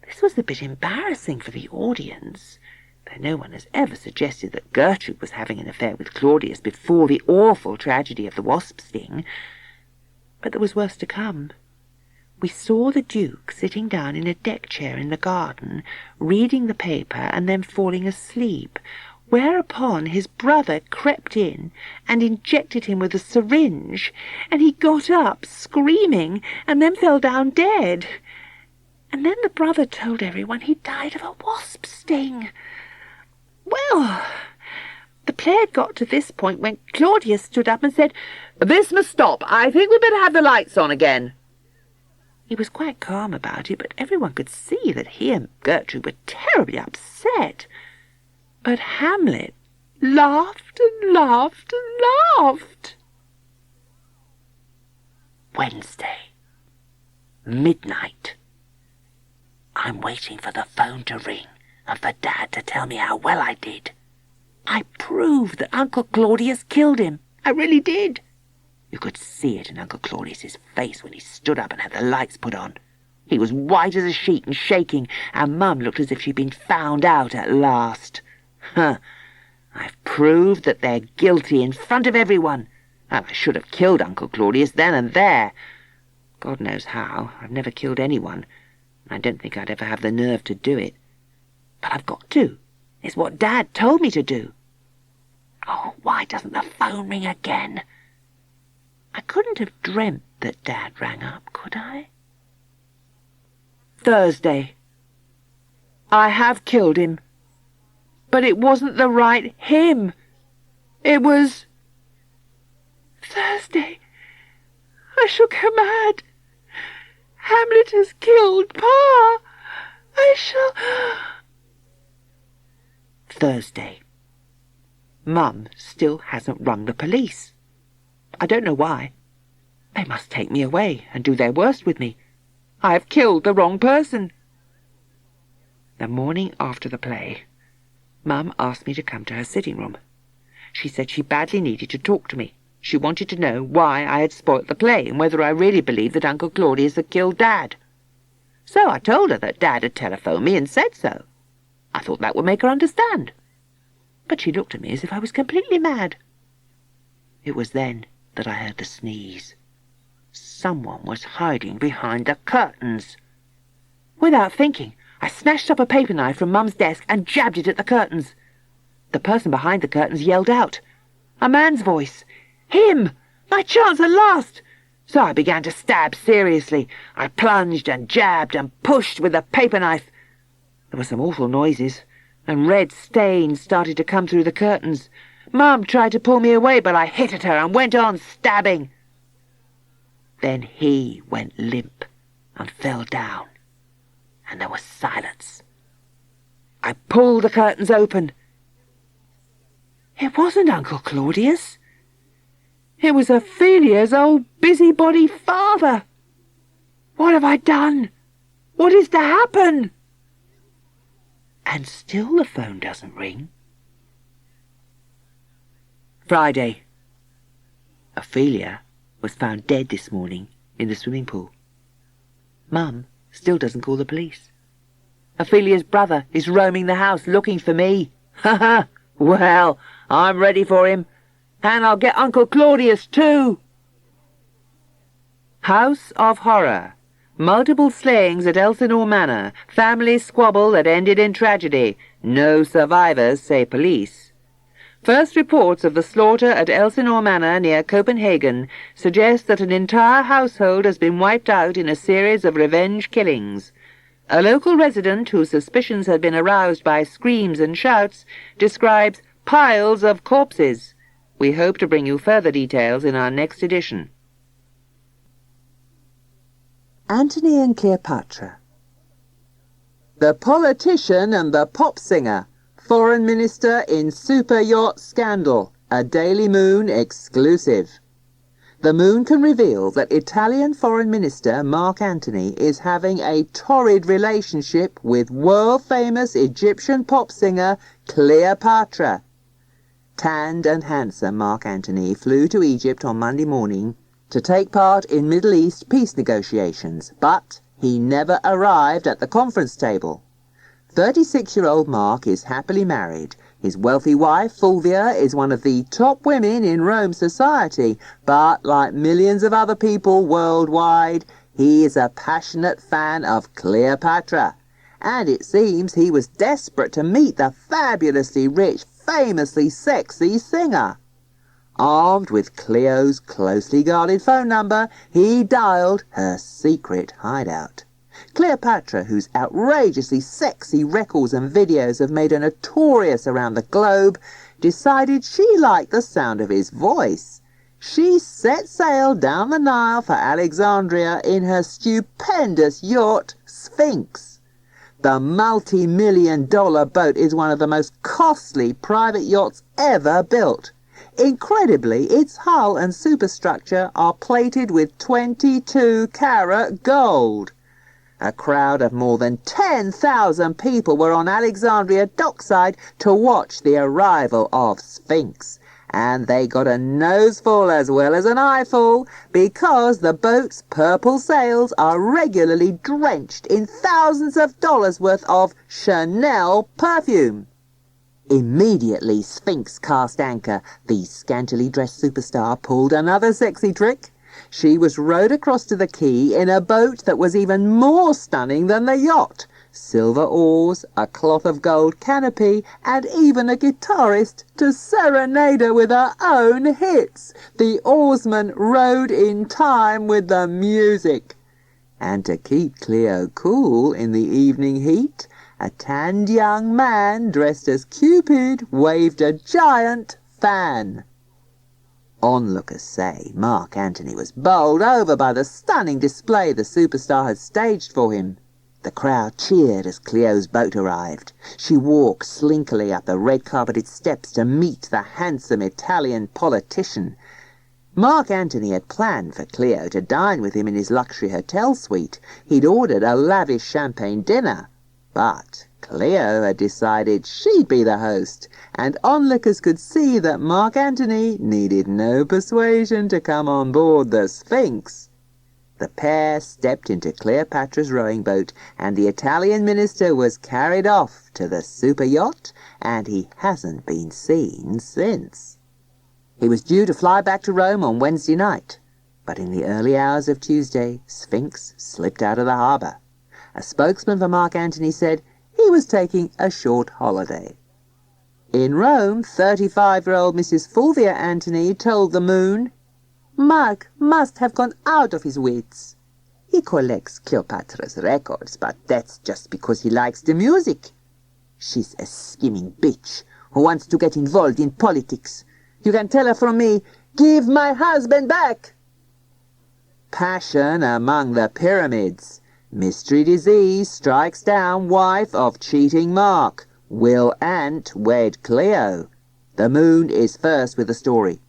this was a bit embarrassing for the audience, though no one has ever suggested that Gertrude was having an affair with Claudius before the awful tragedy of the wasp sting. But there was worse to come. We saw the Duke sitting down in a deck chair in the garden, reading the paper and then falling asleep, whereupon his brother crept in and injected him with a syringe, and he got up, screaming, and then fell down dead. And then the brother told everyone he died of a wasp sting. Well, the play had got to this point when Claudius stood up and said, "This must stop. I think we'd better have the lights on again." He was quite calm about it, but everyone could see that he and Gertrude were terribly upset. But Hamlet laughed and laughed and laughed. Wednesday, midnight. I'm waiting for the phone to ring and for Dad to tell me how well I did. I proved that Uncle Claudius killed him. I really did. You could see it in Uncle Claudius's face when he stood up and had the lights put on. He was white as a sheet and shaking, and Mum looked as if she'd been found out at last. I've proved that they're guilty in front of everyone, and I should have killed Uncle Claudius then and there. God knows how. I've never killed anyone. I don't think I'd ever have the nerve to do it. But I've got to. It's what Dad told me to do. Oh, why doesn't the phone ring again? I couldn't have dreamt that Dad rang up, could I? Thursday. I have killed him. But it wasn't the right him. It was... Thursday. I shall go mad. Hamlet has killed Pa. I shall... Thursday. Mum still hasn't rung the police. I don't know why. They must take me away and do their worst with me. I have killed the wrong person. The morning after the play, Mum asked me to come to her sitting room. She said she badly needed to talk to me. She wanted to know why I had spoilt the play and whether I really believed that Uncle Claudius had killed Dad. So I told her that Dad had telephoned me and said so. I thought that would make her understand. But she looked at me as if I was completely mad. It was then that I heard the sneeze. Someone was hiding behind the curtains. Without thinking, I snatched up a paper knife from Mum's desk and jabbed it at the curtains. The person behind the curtains yelled out. A man's voice. Him! My chance at last! So I began to stab seriously. I plunged and jabbed and pushed with the paper knife. There were some awful noises, and red stains started to come through the curtains. Mum tried to pull me away, but I hit at her and went on stabbing. Then he went limp and fell down, and there was silence. I pulled the curtains open. It wasn't Uncle Claudius. It was Ophelia's old busybody father. What have I done? What is to happen? And still the phone doesn't ring. Friday. Ophelia was found dead this morning in the swimming pool. Mum still doesn't call the police. Ophelia's brother is roaming the house looking for me. Ha ha! Well, I'm ready for him. And I'll get Uncle Claudius too. House of Horror. Multiple slayings at Elsinore Manor. Family squabble that ended in tragedy. No survivors, say police. First reports of the slaughter at Elsinore Manor near Copenhagen suggest that an entire household has been wiped out in a series of revenge killings. A local resident whose suspicions had been aroused by screams and shouts describes piles of corpses. We hope to bring you further details in our next edition. Anthony and Cleopatra. The politician and the pop singer. Foreign Minister in Super Yacht Scandal. A Daily Moon exclusive. The Moon can reveal that Italian Foreign Minister Mark Antony is having a torrid relationship with world-famous Egyptian pop singer Cleopatra. tanned and handsome Mark Antony flew to Egypt on Monday morning to take part in Middle East peace negotiations, but he never arrived at the conference table. 36-year-old Mark is happily married. His wealthy wife, Fulvia, is one of the top women in Rome society, but like millions of other people worldwide, he is a passionate fan of Cleopatra, and it seems he was desperate to meet the fabulously rich, famously sexy singer. Armed with Cleo's closely guarded phone number, he dialed her secret hideout. Cleopatra, whose outrageously sexy records and videos have made her notorious around the globe, decided she liked the sound of his voice. She set sail down the Nile for Alexandria in her stupendous yacht, Sphinx. The multi-million-dollar boat is one of the most costly private yachts ever built. Incredibly, its hull and superstructure are plated with 22-carat gold. A crowd of more than 10,000 people were on Alexandria dockside to watch the arrival of Sphinx, and they got a noseful as well as an eyeful, because the boat's purple sails are regularly drenched in thousands of dollars worth of Chanel perfume. Immediately Sphinx cast anchor. The scantily dressed superstar pulled another sexy trick. She was rowed across to the quay in a boat that was even more stunning than the yacht. Silver oars, a cloth of gold canopy, and even a guitarist to serenade her with her own hits. The oarsman rowed in time with the music. And to keep Cleo cool in the evening heat, a tanned young man dressed as Cupid waved a giant fan. Onlookers say Mark Antony was bowled over by the stunning display the superstar had staged for him. The crowd cheered as Cleo's boat arrived. She walked slinkily up the red-carpeted steps to meet the handsome Italian politician. Mark Antony had planned for Cleo to dine with him in his luxury hotel suite. He'd ordered a lavish champagne dinner. But Cleo had decided she'd be the host, and onlookers could see that Mark Antony needed no persuasion to come on board the Sphinx. The pair stepped into Cleopatra's rowing boat, and the Italian minister was carried off to the super yacht, and he hasn't been seen since. He was due to fly back to Rome on Wednesday night, but in the early hours of Tuesday, Sphinx slipped out of the harbour. A spokesman for Mark Antony said he was taking a short holiday. In Rome, 35-year-old Mrs. Fulvia Antony told the Moon, "Mark must have gone out of his wits. He collects Cleopatra's records, but that's just because he likes the music. She's a scheming bitch who wants to get involved in politics. You can tell her from me, give my husband back." Passion among the pyramids. Mystery disease strikes down wife of cheating Mark. Will Ant wed Cleo? The Moon is first with the story.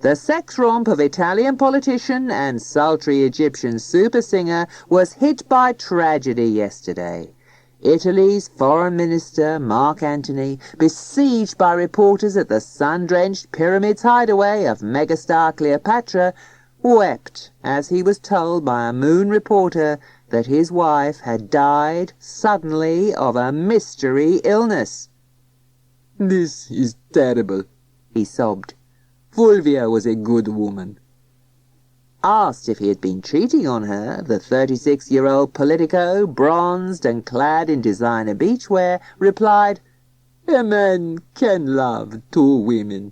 The sex romp of Italian politician and sultry Egyptian super singer was hit by tragedy yesterday. Italy's foreign minister, Mark Antony, besieged by reporters at the sun-drenched pyramids hideaway of megastar Cleopatra, wept as he was told by a Moon reporter that his wife had died suddenly of a mystery illness. "This is terrible," he sobbed. "Fulvia was a good woman." Asked if he had been cheating on her, the 36-year-old politico, bronzed and clad in designer beachwear, replied, "A man can love two women."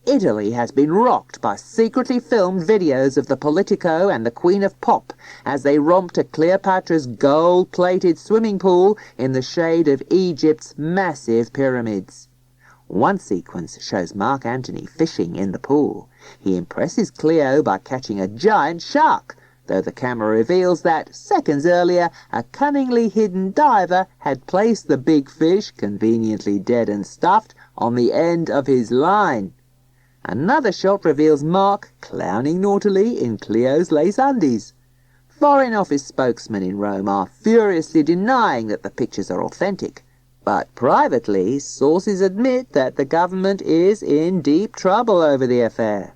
Italy has been rocked by secretly filmed videos of the Politico and the Queen of Pop as they romp to Cleopatra's gold-plated swimming pool in the shade of Egypt's massive pyramids. One sequence shows Mark Antony fishing in the pool. He impresses Cleo by catching a giant shark, though the camera reveals that, seconds earlier, a cunningly hidden diver had placed the big fish, conveniently dead and stuffed, on the end of his line. Another shot reveals Mark clowning naughtily in Cleo's lace undies. Foreign Office spokesmen in Rome are furiously denying that the pictures are authentic, But privately, sources admit that the government is in deep trouble over the affair.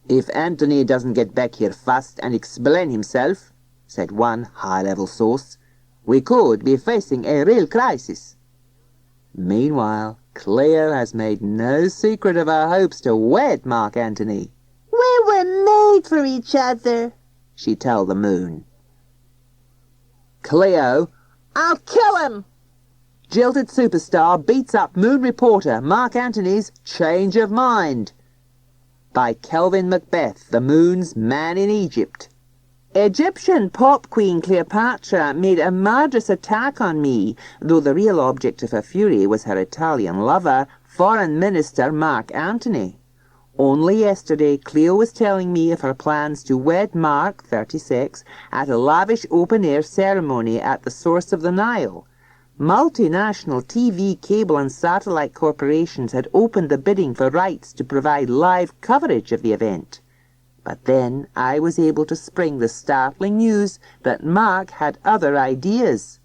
"If Anthony doesn't get back here fast and explain himself," said one high-level source, "we could be facing a real crisis." Meanwhile, Cleo has made no secret of her hopes to wed Mark Antony. "We were made for each other," she told the moon. Cleo, "I'll kill him!" jilted superstar beats up moon reporter Mark Antony's change of mind. By Kelvin Macbeth, the moon's man in Egypt. Egyptian pop queen Cleopatra made a murderous attack on me, though the real object of her fury was her Italian lover, Foreign Minister Mark Antony. Only yesterday, Cleo was telling me of her plans to wed Mark, 36, at a lavish open-air ceremony at the source of the Nile. Multinational TV, cable and satellite corporations had opened the bidding for rights to provide live coverage of the event. But then I was able to spring the startling news that Mark had other ideas.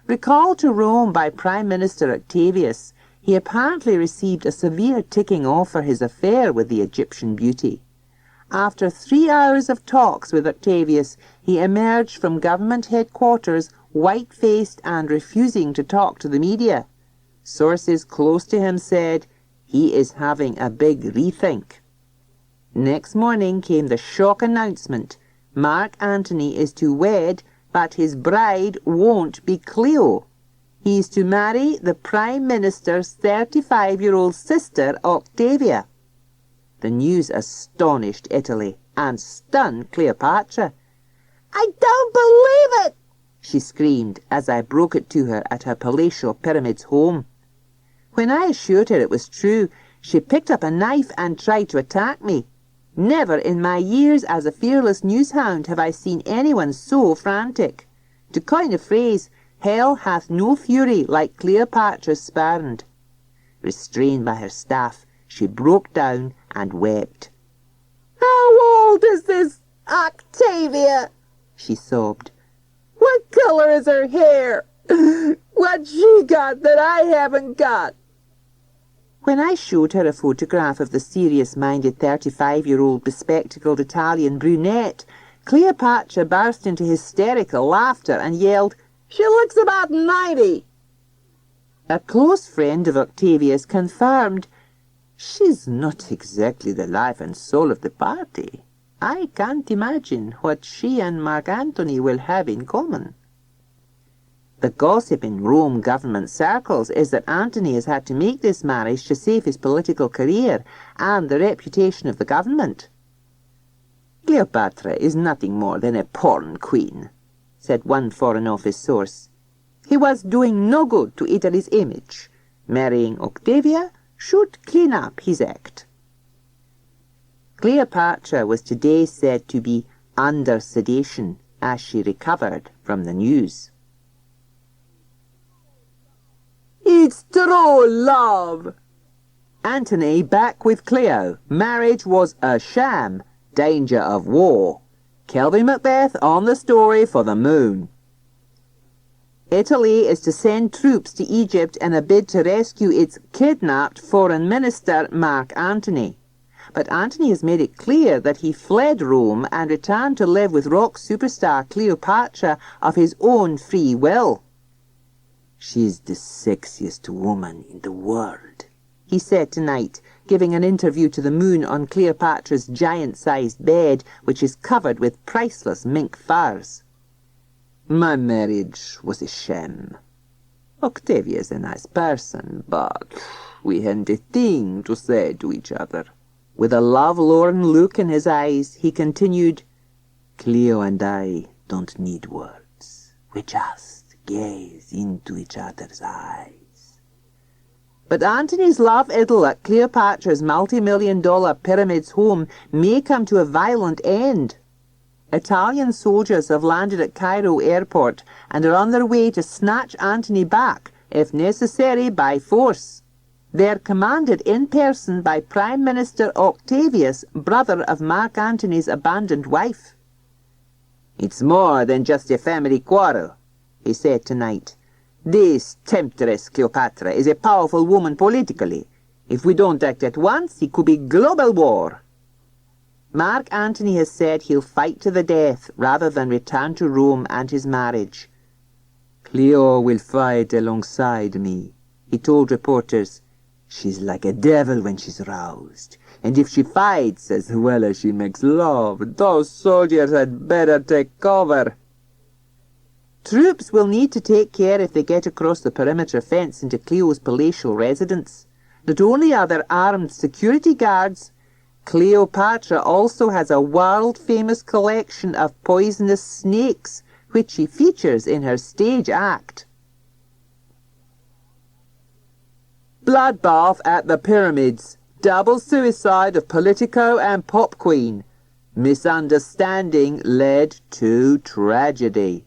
Recalled to Rome by Prime Minister Octavius, he apparently received a severe ticking off for his affair with the Egyptian beauty. After 3 hours of talks with Octavius, he emerged from government headquarters white-faced and refusing to talk to the media. Sources close to him said he is having a big rethink. Next morning came the shock announcement. Mark Antony is to wed, but his bride won't be Cleo. He is to marry the Prime Minister's 35-year-old sister, Octavia. The news astonished Italy and stunned Cleopatra. "I don't believe it!" she screamed as I broke it to her at her palatial Pyramids home. When I assured her it was true, she picked up a knife and tried to attack me. Never in my years as a fearless newshound have I seen anyone so frantic. To coin a phrase, hell hath no fury like Cleopatra's spurned. Restrained by her staff, she broke down and wept. "How old is this Octavia?" she sobbed. "What color is her hair? What's she got that I haven't got?" When I showed her a photograph of the serious-minded 35-year-old bespectacled Italian brunette, Cleopatra burst into hysterical laughter and yelled, "She looks about 90. A close friend of Octavia's confirmed, "She's not exactly the life and soul of the party. I can't imagine what she and Mark Antony will have in common." The gossip in Rome government circles is that Antony has had to make this marriage to save his political career and the reputation of the government. "Cleopatra is nothing more than a porn queen," said one Foreign Office source. "He was doing no good to Italy's image. Marrying Octavia should clean up his act." Cleopatra was today said to be under sedation as she recovered from the news. "It's true love." Antony back with Cleo. Marriage was a sham. Danger of war. Kelvin Macbeth on the story for the Moon. Italy is to send troops to Egypt in a bid to rescue its kidnapped Foreign Minister Mark Antony. But Antony has made it clear that he fled Rome and returned to live with rock superstar Cleopatra of his own free will. "She's the sexiest woman in the world," he said tonight, giving an interview to the Moon on Cleopatra's giant-sized bed, which is covered with priceless mink furs. "My marriage was a sham. Octavia's a nice person, but we hadn't a thing to say to each other." With a love-lorn look in his eyes, he continued, "Cleo and I don't need words. We just gaze into each other's eyes." But Antony's love idyll at Cleopatra's multi-million-dollar Pyramids home may come to a violent end. Italian soldiers have landed at Cairo airport and are on their way to snatch Antony back, if necessary by force. They're commanded in person by Prime Minister Octavius, brother of Mark Antony's abandoned wife. "It's more than just a family quarrel," he said tonight. This temptress Cleopatra is a powerful woman politically. If we don't act at once, it could be global war. Mark Antony has said he'll fight to the death rather than return to Rome and his marriage. Cleo will fight alongside me, he told reporters. She's like a devil when she's roused, and if she fights as well as she makes love, those soldiers had better take cover. Troops will need to take care if they get across the perimeter fence into Cleo's palatial residence. Not only are there armed security guards, Cleopatra also has a world-famous collection of poisonous snakes, which she features in her stage act. Bloodbath at the pyramids. Double suicide of Politico and Pop Queen. Misunderstanding led to tragedy.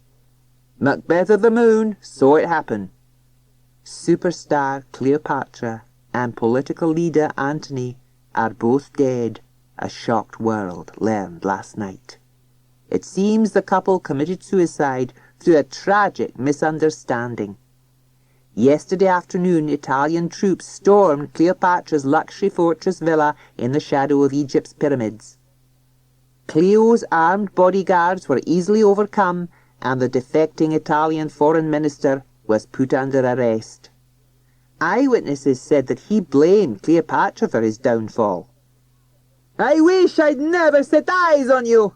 Macbeth of the Moon saw it happen. Superstar Cleopatra and political leader Antony are both dead, a shocked world learned last night. It seems the couple committed suicide through a tragic misunderstanding. Yesterday afternoon, Italian troops stormed Cleopatra's luxury fortress villa in the shadow of Egypt's pyramids. Cleo's armed bodyguards were easily overcome, and the defecting Italian foreign minister was put under arrest. Eyewitnesses said that he blamed Cleopatra for his downfall. "I wish I'd never set eyes on you!"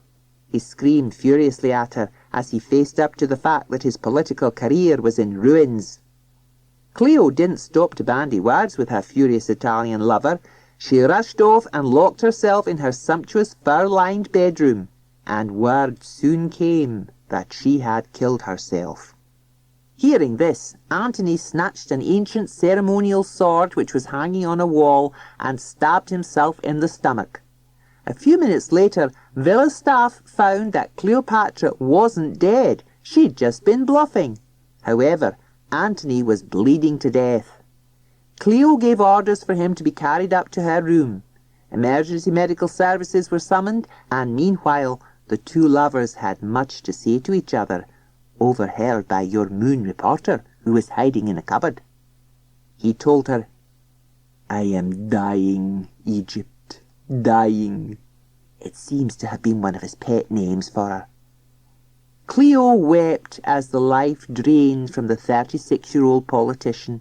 he screamed furiously at her as he faced up to the fact that his political career was in ruins. Cleo didn't stop to bandy words with her furious Italian lover. She rushed off and locked herself in her sumptuous fur-lined bedroom, and word soon came that she had killed herself. Hearing this, Antony snatched an ancient ceremonial sword which was hanging on a wall and stabbed himself in the stomach. A few minutes later, villa staff found that Cleopatra wasn't dead. She'd just been bluffing. However, Antony was bleeding to death. Cleo gave orders for him to be carried up to her room. Emergency medical services were summoned, and meanwhile the two lovers had much to say to each other, overheard by your Moon reporter, who was hiding in a cupboard. He told her, "I am dying, Egypt, dying." It seems to have been one of his pet names for her. Cleo wept as the life drained from the 36-year-old politician,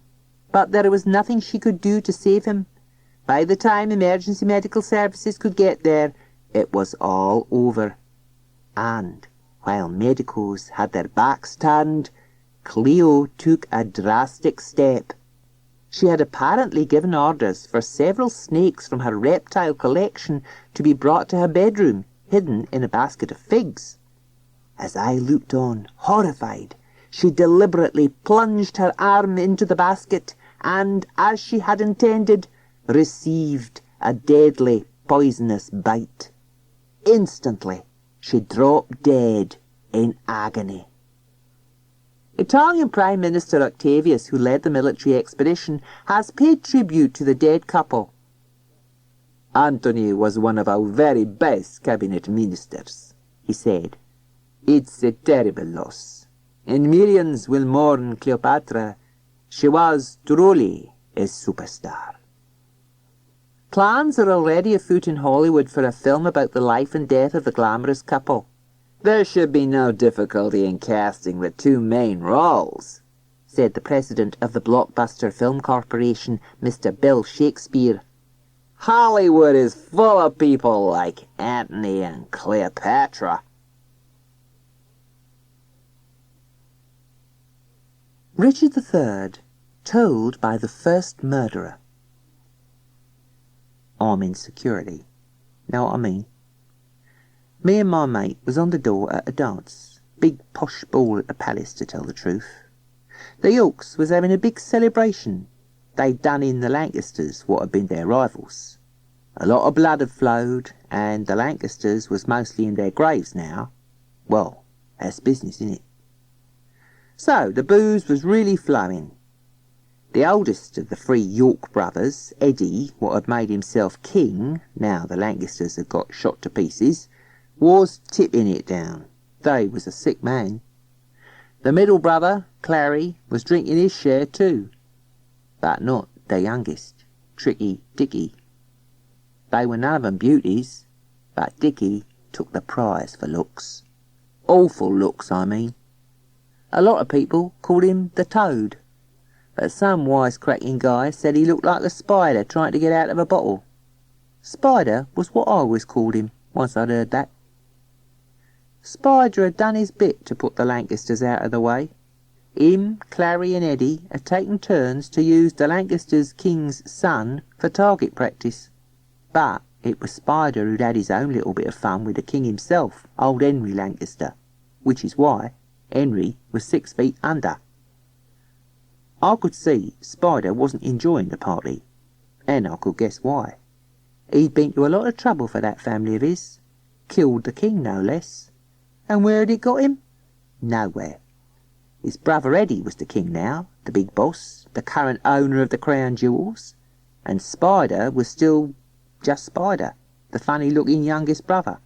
but there was nothing she could do to save him. By the time emergency medical services could get there, it was all over. And while medicos had their backs turned, Cleo took a drastic step. She had apparently given orders for several snakes from her reptile collection to be brought to her bedroom, hidden in a basket of figs. As I looked on, horrified, she deliberately plunged her arm into the basket and, as she had intended, received a deadly, poisonous bite. Instantly, she dropped dead in agony. Italian Prime Minister Octavius, who led the military expedition, has paid tribute to the dead couple. "Antony was one of our very best cabinet ministers," he said. "It's a terrible loss, and millions will mourn Cleopatra. She was truly a superstar." Plans are already afoot in Hollywood for a film about the life and death of the glamorous couple. "There should be no difficulty in casting the two main roles," said the president of the Blockbuster Film Corporation, Mr. Bill Shakespeare. "Hollywood is full of people like Anthony and Cleopatra." Richard III, told by the first murderer. I'm in security. Know what I mean? Me and my mate was on the door at a dance. Big posh ball at the palace, to tell the truth. The Yorks was having a big celebration. They'd done in the Lancasters, what had been their rivals. A lot of blood had flowed, and the Lancasters was mostly in their graves now. Well, that's business, innit? So, the booze was really flowing. The oldest of the three York brothers, Eddie, what had made himself king, now the Lancasters had got shot to pieces, was tipping it down, though he was a sick man. The middle brother, Clary, was drinking his share too, but not the youngest, Tricky Dicky. They were none of 'em beauties, but Dicky took the prize for looks. Awful looks, I mean. A lot of people called him the Toad, but some wisecracking guy said he looked like a spider trying to get out of a bottle. Spider was what I always called him, once I'd heard that. Spider had done his bit to put the Lancasters out of the way. Him, Clary and Eddie had taken turns to use the Lancasters' king's son for target practice. But it was Spider who'd had his own little bit of fun with the king himself, old Henry Lancaster, which is why Henry was 6 feet under. I could see Spider wasn't enjoying the party, and I could guess why. He'd been to a lot of trouble for that family of his, killed the king no less, and where had it got him? Nowhere. His brother Eddie was the king now, the big boss, the current owner of the crown jewels, and Spider was still just Spider, the funny-looking youngest brother.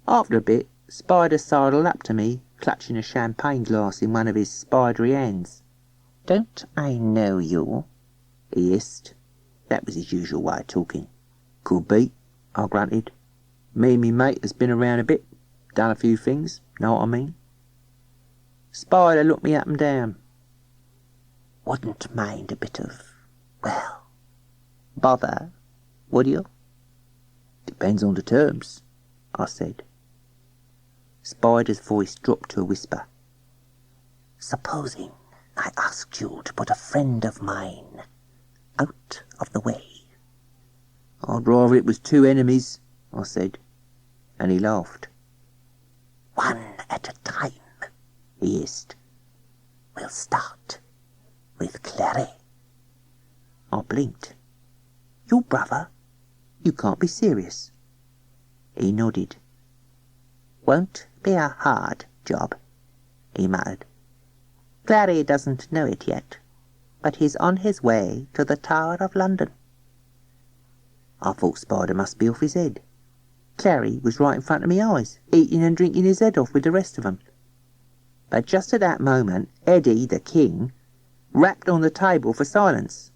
After a bit, Spider sidled up to me, clutching a champagne glass in one of his spidery hands. "Don't I know you?" he hissed. That was his usual way of talking. "Could be," I grunted. "Me and me mate has been around a bit, done a few things, know what I mean?" Spider looked me up and down. "Wouldn't mind a bit of, well, bother, would you?" "Depends on the terms," I said. Spider's voice dropped to a whisper. "Supposing I asked you to put a friend of mine out of the way?" "I'd rather it was 2 enemies," I said, and he laughed. "One at a time," he hissed. "We'll start with Clary." I blinked. "Your brother? You can't be serious." He nodded. "Won't be a hard job," he muttered. "Clary doesn't know it yet, but he's on his way to the Tower of London." I thought Spider must be off his head. Clary was right in front of me eyes, eating and drinking his head off with the rest of 'em. But just at that moment, Eddie, the king, rapped on the table for silence.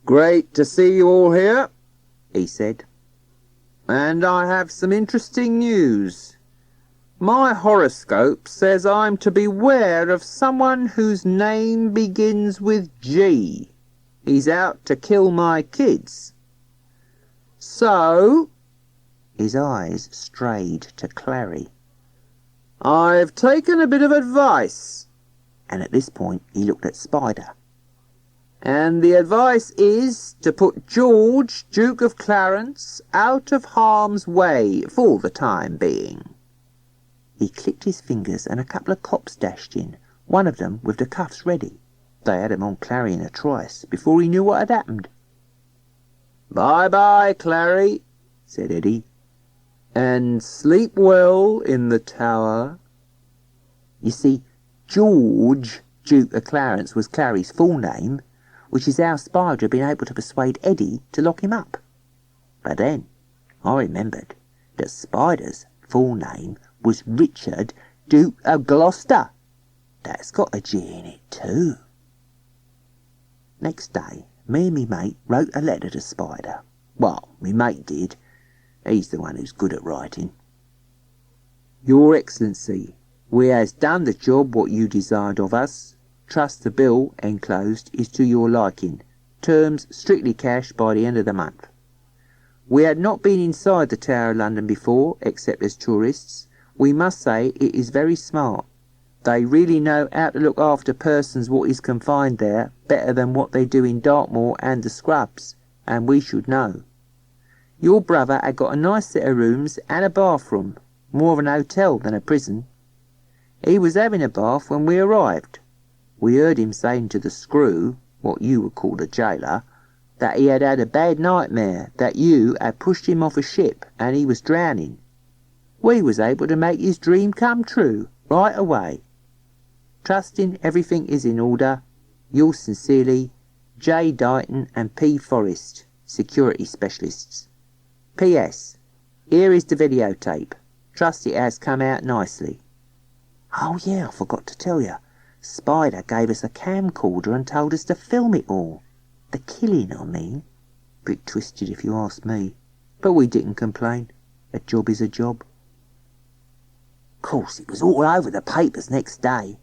"Great to see you all here," he said. "And I have some interesting news. My horoscope says I'm to beware of someone whose name begins with G. He's out to kill my kids. So," his eyes strayed to Clary, "I've taken a bit of advice," and at this point he looked at Spider. "And the advice is to put George, Duke of Clarence, out of harm's way for the time being." He clicked his fingers and a couple of cops dashed in, one of them with the cuffs ready. They had him on Clary in a trice before he knew what had happened. "Bye-bye, Clary," said Eddie, "and sleep well in the tower." You see, George, Duke of Clarence, was Clary's full name, which is how Spider had been able to persuade Eddie to lock him up. But then I remembered that Spider's full name was Richard, Duke of Gloucester. That's got a G in it too. Next day, me and me mate wrote a letter to Spider. Well, me mate did. He's the one who's good at writing. "Your Excellency, we has done the job what you desired of us. Trust the bill enclosed is to your liking. Terms strictly cash by the end of the month. We had not been inside the Tower of London before, except as tourists. We must say it is very smart. They really know how to look after persons what is confined there better than what they do in Dartmoor and the Scrubs, and we should know. Your brother had got a nice set of rooms and a bathroom, more of an hotel than a prison. He was having a bath when we arrived. We heard him saying to the screw, what you would call the jailer, that he had had a bad nightmare, that you had pushed him off a ship and he was drowning. We was able to make his dream come true right away. Trusting everything is in order, yours sincerely, J. Dighton and P. Forrest, security specialists. P.S. Here is the videotape. Trust it has come out nicely. Oh yeah, I forgot to tell you. Spider gave us a camcorder and told us to film it all. The killing, I mean. Bit twisted if you ask me. But we didn't complain. A job is a job. Course, it was all over the papers next day.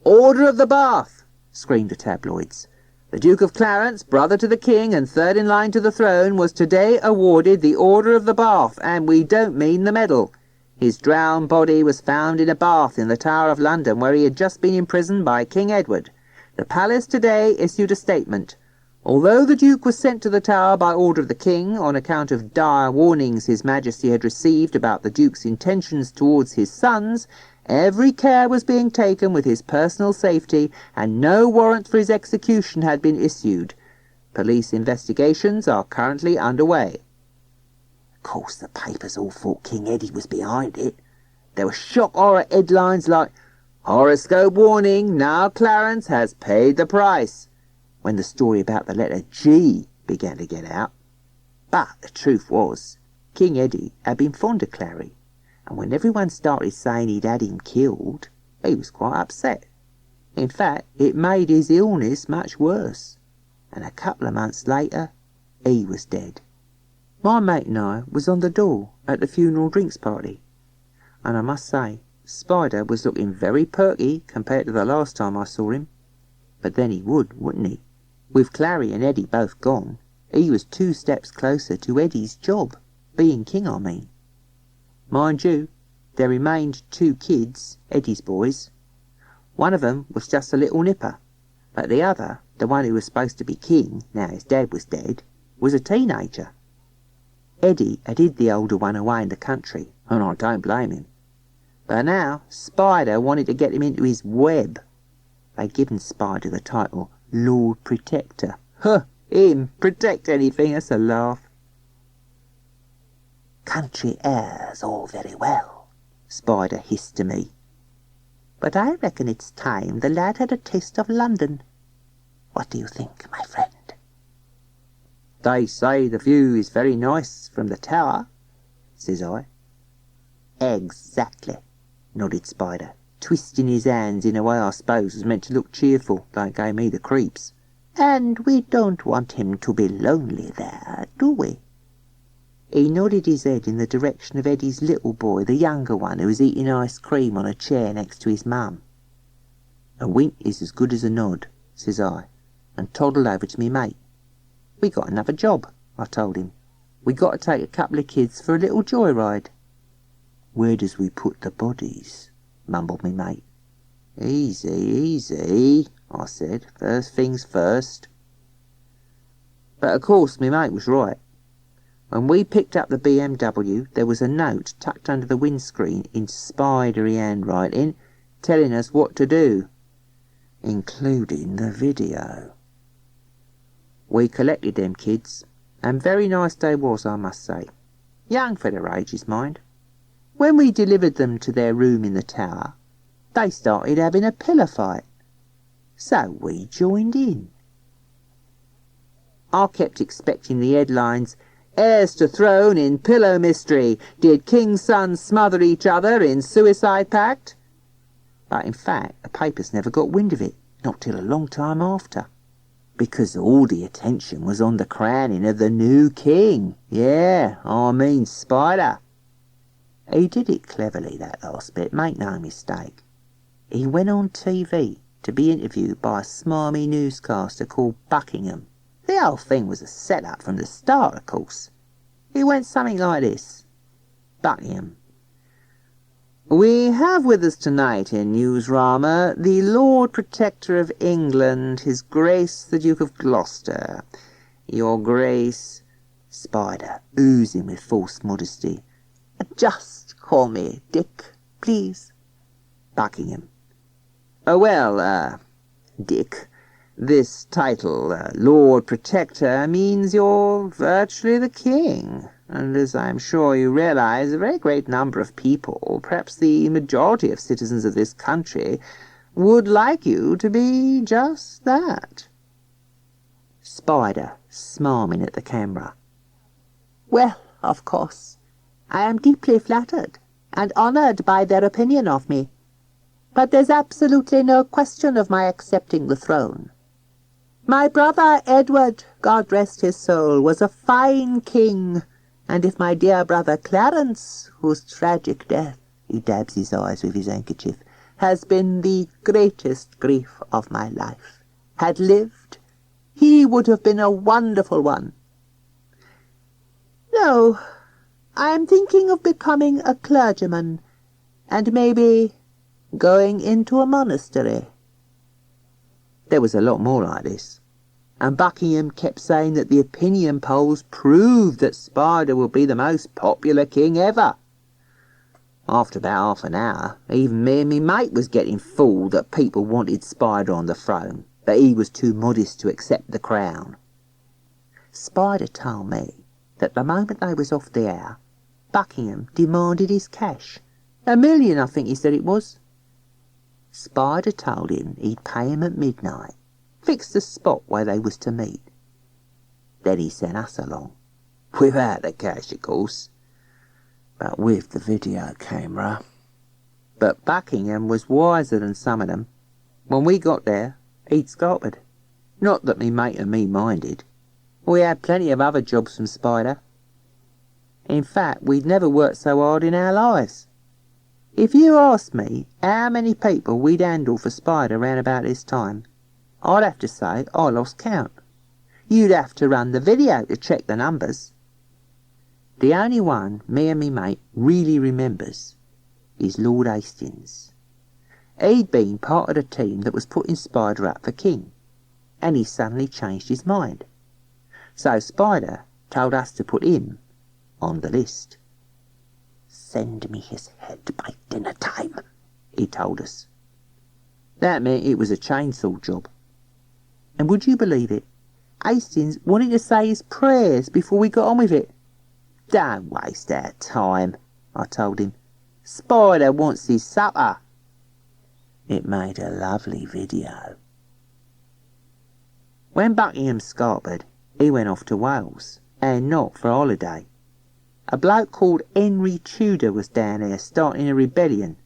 "Order of the Bath!" screamed the tabloids. "The Duke of Clarence, brother to the King and third in line to the throne, was today awarded the Order of the Bath, and we don't mean the medal. His drowned body was found in a bath in the Tower of London, where he had just been imprisoned by King Edward. The palace today issued a statement. Although the Duke was sent to the Tower by order of the King on account of dire warnings His Majesty had received about the Duke's intentions towards his sons, every care was being taken with his personal safety, and no warrant for his execution had been issued. Police investigations are currently underway." Of course, the papers all thought King Eddie was behind it. There were shock horror headlines like, "Horoscope warning, now Clarence has paid the price," when the story about the letter G began to get out. But the truth was, King Eddie had been fond of Clary, and when everyone started saying he'd had him killed, he was quite upset. In fact, it made his illness much worse, and a couple of months later, he was dead. My mate and I was on the door at the funeral drinks party, and I must say, Spider was looking very perky compared to the last time I saw him. But then he would, wouldn't he? With Clary and Eddie both gone, he was 2 steps closer to Eddie's job, being king, I mean. Mind you, there remained 2 kids, Eddie's boys. One of them was just a little nipper, but the other, the one who was supposed to be king, now his dad was dead, was a teenager. Eddie had hid the older one away in the country, and I don't blame him. But now Spider wanted to get him into his web. They'd given Spider the title Lord Protector. Huh, him protect anything, that's a laugh. "Country air's all very well," Spider hissed to me. "But I reckon it's time the lad had a taste of London. What do you think, my friend?" "They say the view is very nice from the tower," says I. "Exactly," nodded Spider, twisting his hands in a way I suppose was meant to look cheerful, though it gave me the creeps. "And we don't want him to be lonely there, do we?" He nodded his head in the direction of Eddie's little boy, the younger one, who was eating ice cream on a chair next to his mum. "A wink is as good as a nod," says I, and toddled over to me mate. "We got another job," I told him. "We got to take a couple of kids for a little joyride." "Where does we put the bodies?" mumbled me mate. "Easy, easy," I said. "First things first." But of course me mate was right. When we picked up the BMW, there was a note tucked under the windscreen in spidery handwriting telling us what to do, including the video. We collected them kids, and very nice they was, I must say. Young for their ages, mind. When we delivered them to their room in the tower, they started having a pillow fight. So we joined in. I kept expecting the headlines, "Heirs to throne in pillow mystery. Did king's sons smother each other in suicide pact?" But in fact, the papers never got wind of it, not till a long time after. Because all the attention was on the crowning of the new king. Yeah, I mean Spider. He did it cleverly, that last bit, make no mistake. He went on TV to be interviewed by a smarmy newscaster called Buckingham. The whole thing was a set-up from the start, of course. It went something like this. Buckingham: "We have with us tonight in Newsrama the Lord Protector of England, His Grace the Duke of Gloucester. Your Grace..." Spider, oozing with false modesty: "Just call me Dick, please." Buckingham: Dick, this title, Lord Protector, means you're virtually the king. And as I'm sure you realize, a very great number of people, perhaps the majority of citizens of this country, would like you to be just that." Spider, smarming at the camera: "Well, of course, I am deeply flattered and honoured by their opinion of me. but there's absolutely no question of my accepting the throne. My brother Edward, God rest his soul, was a fine king, and if my dear brother Clarence, whose tragic death," he dabs his eyes with his handkerchief, "has been the greatest grief of my life, had lived, he would have been a wonderful one. No, I am thinking of becoming a clergyman, and maybe going into a monastery." There was a lot more like this, and Buckingham kept saying that the opinion polls proved that Spider would be the most popular king ever. After about half an hour, even me and me mate was getting fooled that people wanted Spider on the throne, that he was too modest to accept the crown. Spider told me that the moment they was off the air, Buckingham demanded his cash. $1 million, I think he said it was. Spider told him he'd pay him at midnight, fix the spot where they was to meet. Then he sent us along, without the cash, of course, but with the video camera. But Buckingham was wiser than some of them. When we got there, he'd scarpered. Not that me mate and me minded. We had plenty of other jobs from Spider. In fact, we'd never worked so hard in our lives. If you asked me how many people we'd handled for Spider round about this time, I'd have to say I lost count. You'd have to run the video to check the numbers. The only one me and me mate really remembers is Lord Hastings. He'd been part of the team that was putting Spider up for king, and he suddenly changed his mind. So Spider told us to put him on the list. "Send me his head by dinner time," he told us. That meant it was a chainsaw job. And would you believe it? Hastings wanted to say his prayers before we got on with it. "Don't waste our time," I told him. "Spider wants his supper." It made a lovely video. When Buckingham scarpered, he went off to Wales, and not for a holiday. A bloke called Henry Tudor was down there starting a rebellion.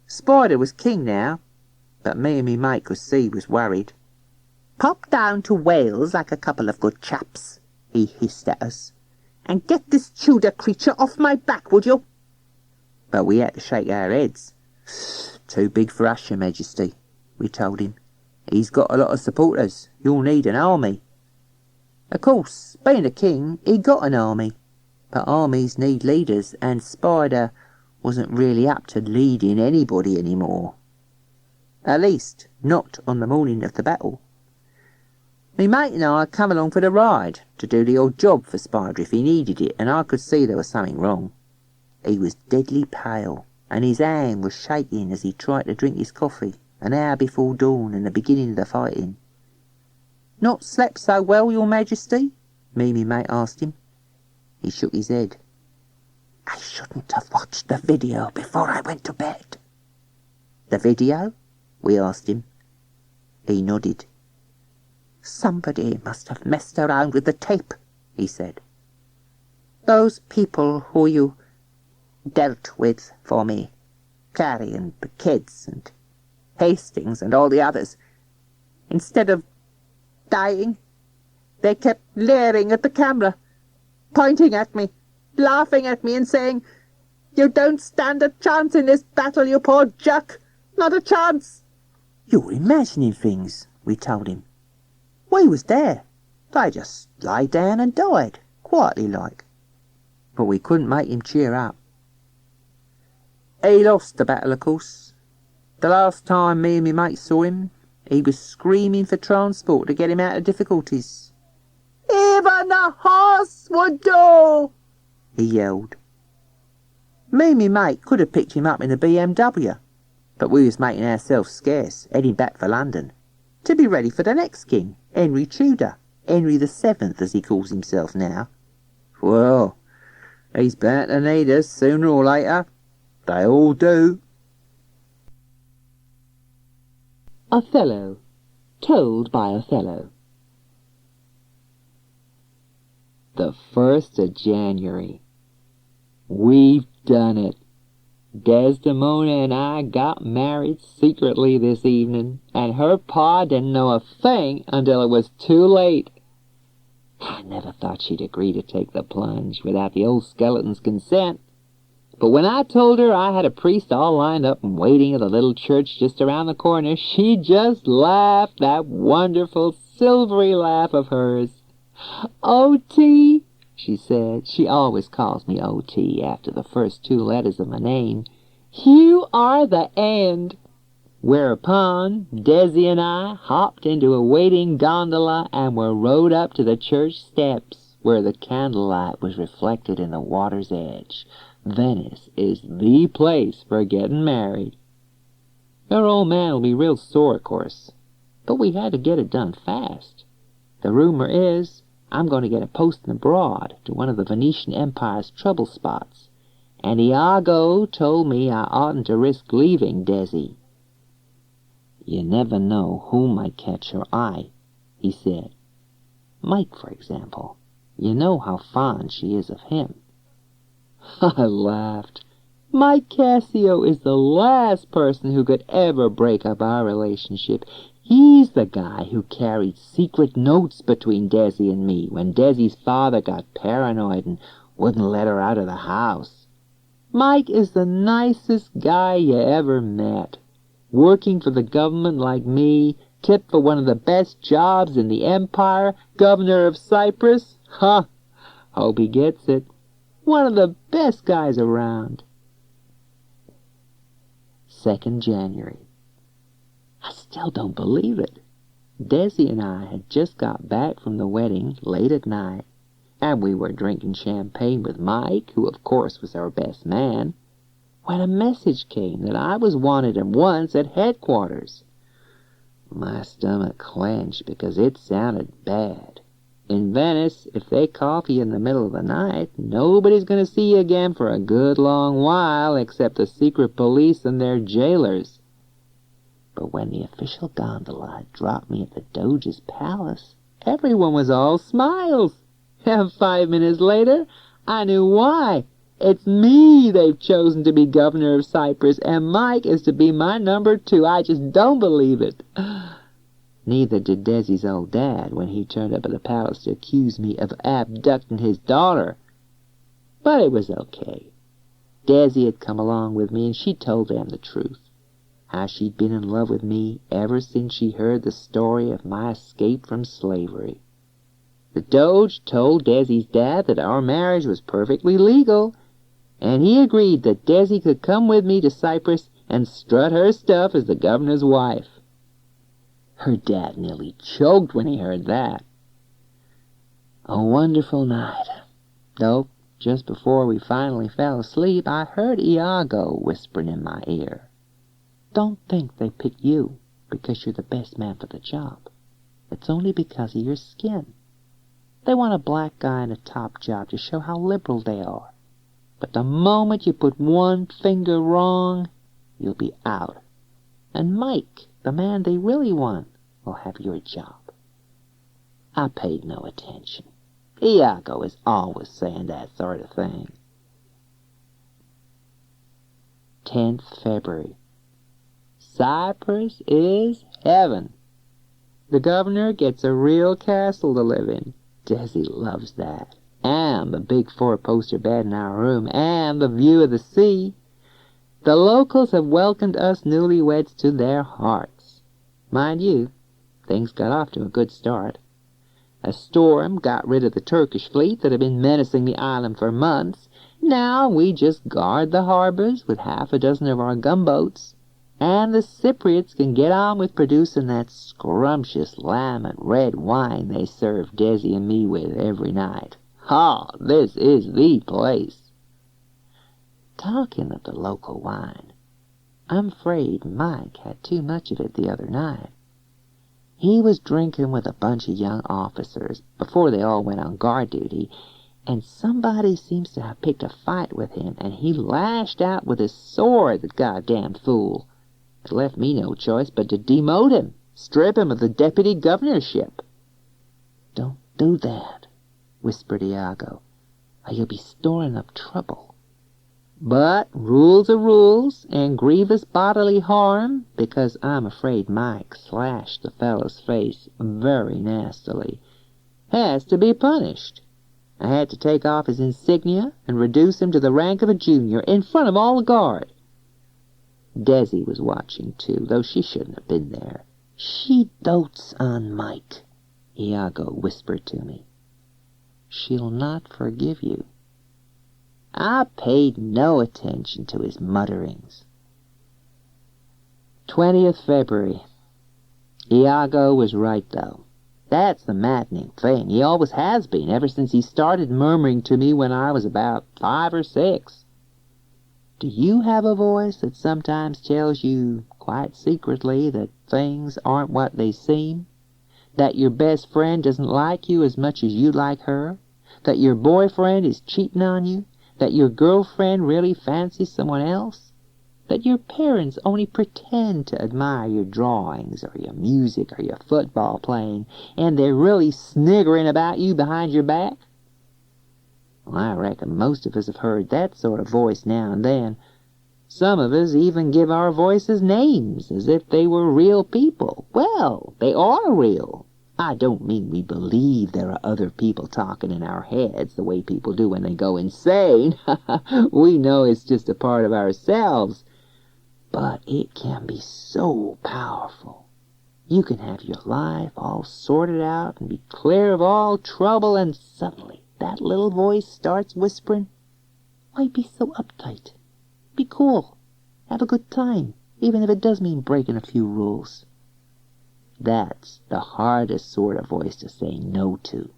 Spider was king now, but me and me mate could see he was worried. "Pop down to Wales like a couple of good chaps," he hissed at us, "and get this Tudor creature off my back, would you?" But we had to shake our heads. "Too big for us, Your Majesty," we told him. "He's got a lot of supporters. You'll need an army." Of course, being a king, he got an army. But armies need leaders, and Spider wasn't really up to leading anybody anymore. At least, not on the morning of the battle. Me mate and I had come along for the ride, to do the odd job for Spider if he needed it, and I could see there was something wrong. He was deadly pale, and his hand was shaking as he tried to drink his coffee, an hour before dawn and the beginning of the fighting. "Not slept so well, Your Majesty?" me mate asked him. He shook his head. "I shouldn't have watched the video before I went to bed." "The video?" we asked him. He nodded. "Somebody must have messed around with the tape," he said. "Those people who you dealt with for me, Clary and the kids and Hastings and all the others, instead of dying, they kept leering at the camera, pointing at me, laughing at me and saying, 'You don't stand a chance in this battle, you poor Jack, not a chance.'" "You're imagining things," we told him. "We was there. They just lay down and died, quietly like." But we couldn't make him cheer up. He lost the battle, of course. The last time me and me mate saw him, he was screaming for transport to get him out of difficulties. "Even a horse would do," he yelled. Me and me mate could have picked him up in a BMW, but we was making ourselves scarce, heading back for London, to be ready for the next king, Henry Tudor, Henry the Seventh as he calls himself now. Well, he's bound to need us sooner or later. They all do. Othello, told by Othello. The 1st of January. We've done it. Desdemona and I got married secretly this evening, and her pa didn't know a thing until it was too late. I never thought she'd agree to take the plunge without the old skeleton's consent. But when I told her I had a priest all lined up and waiting at the little church just around the corner, she just laughed, that wonderful silvery laugh of hers. "O.T.," she said. She always calls me O.T. after the first two letters of my name. "You are the end." Whereupon Desi and I hopped into a waiting gondola and were rowed up to the church steps, where the candlelight was reflected in the water's edge. Venice is the place for getting married. Our old man will be real sore, of course, but we had to get it done fast. The rumor is I'm going to get a posting abroad to one of the Venetian Empire's trouble spots, and Iago told me I oughtn't to risk leaving Desi. "You never know who might catch her eye," he said. "Mike, for example. You know how fond she is of him." I laughed. Mike Cassio is the last person who could ever break up our relationship. He's the guy who carried secret notes between Desi and me when Desi's father got paranoid and wouldn't let her out of the house. Mike is the nicest guy you ever met. Working for the government like me, tipped for one of the best jobs in the empire, governor of Cyprus. Ha! Hope he gets it. One of the best guys around. 2nd January. I still don't believe it. Desi and I had just got back from the wedding late at night, and we were drinking champagne with Mike, who of course was our best man, when a message came that I was wanted at once at headquarters. My stomach clenched because it sounded bad. In Venice, if they call you in the middle of the night, nobody's going to see you again for a good long while except the secret police and their jailers. But when the official gondola dropped me at the Doge's palace, everyone was all smiles. And 5 minutes later, I knew why. It's me they've chosen to be governor of Cyprus, and Mike is to be my number 2. I just don't believe it. Neither did Desi's old dad when he turned up at the palace to accuse me of abducting his daughter. But it was okay. Desi had come along with me, and she told them the truth. How she'd been in love with me ever since she heard the story of my escape from slavery. The Doge told Desi's dad that our marriage was perfectly legal, and he agreed that Desi could come with me to Cyprus and strut her stuff as the governor's wife. Her dad nearly choked when he heard that. A wonderful night. Though, just before we finally fell asleep, I heard Iago whispering in my ear, "Don't think they picked you because you're the best man for the job. It's only because of your skin. They want a black guy in a top job to show how liberal they are. But the moment you put one finger wrong, you'll be out. And Mike, the man they really want, will have your job." I paid no attention. Iago is always saying that sort of thing. 10th February. Cyprus is heaven. The governor gets a real castle to live in. Desi loves that. And the big 4-poster bed in our room, and the view of the sea. The locals have welcomed us newlyweds to their hearts. Mind you, things got off to a good start. A storm got rid of the Turkish fleet that had been menacing the island for months. Now we just guard the harbors with 6 of our gunboats, and the Cypriots can get on with producing that scrumptious lamb and red wine they serve Desi and me with every night. This is the place. Talking of the local wine, I'm afraid Mike had too much of it the other night. He was drinking with a bunch of young officers before they all went on guard duty, and somebody seems to have picked a fight with him, and he lashed out with his sword, the goddamn fool. It left me no choice but to demote him, strip him of the deputy governorship. "Don't do that," whispered Iago, "or you'll be storing up trouble." But rules are rules, and grievous bodily harm, because I'm afraid Mike slashed the fellow's face very nastily, has to be punished. I had to take off his insignia and reduce him to the rank of a junior in front of all the guard. Desi was watching, too, though she shouldn't have been there. She dotes on Mike, Iago whispered to me. She'll not forgive you. I paid no attention to his mutterings. 20th February. Iago was right, though. That's the maddening thing. He always has been, ever since he started murmuring to me when I was about 5 or 6. Do you have a voice that sometimes tells you, quite secretly, that things aren't what they seem? That your best friend doesn't like you as much as you like her? That your boyfriend is cheating on you? That your girlfriend really fancies someone else? That your parents only pretend to admire your drawings or your music or your football playing, and they're really sniggering about you behind your back? Well, I reckon most of us have heard that sort of voice now and then. Some of us even give our voices names, as if they were real people. Well, they are real. I don't mean we believe there are other people talking in our heads the way people do when they go insane. We know it's just a part of ourselves. But it can be so powerful. You can have your life all sorted out and be clear of all trouble, and suddenly that little voice starts whispering, "Why be so uptight? Be cool. Have a good time, even if it does mean breaking a few rules." That's the hardest sort of voice to say no to.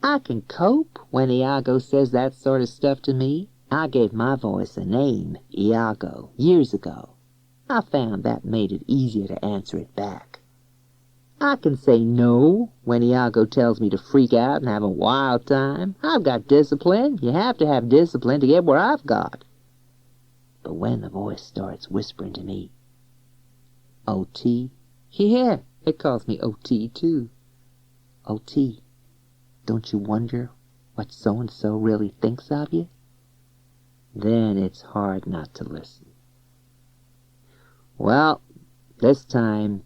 I can cope when Iago says that sort of stuff to me. I gave my voice a name, Iago, years ago. I found that made it easier to answer it back. I can say no when Iago tells me to freak out and have a wild time. I've got discipline. You have to have discipline to get where I've got. But when the voice starts whispering to me, "OT," yeah, it calls me OT too. "OT, don't you wonder what so-and-so really thinks of you?" Then it's hard not to listen. Well, this time,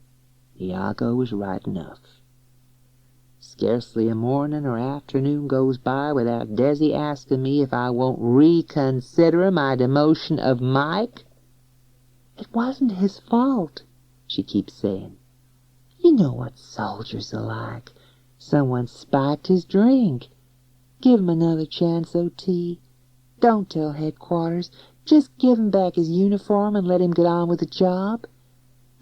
Iago was right enough. Scarcely a morning or afternoon goes by without Desi asking me if I won't reconsider my demotion of Mike. "It wasn't his fault," she keeps saying. "You know what soldiers are like. Someone spiked his drink. Give him another chance, OT. Don't tell headquarters. Just give him back his uniform and let him get on with the job.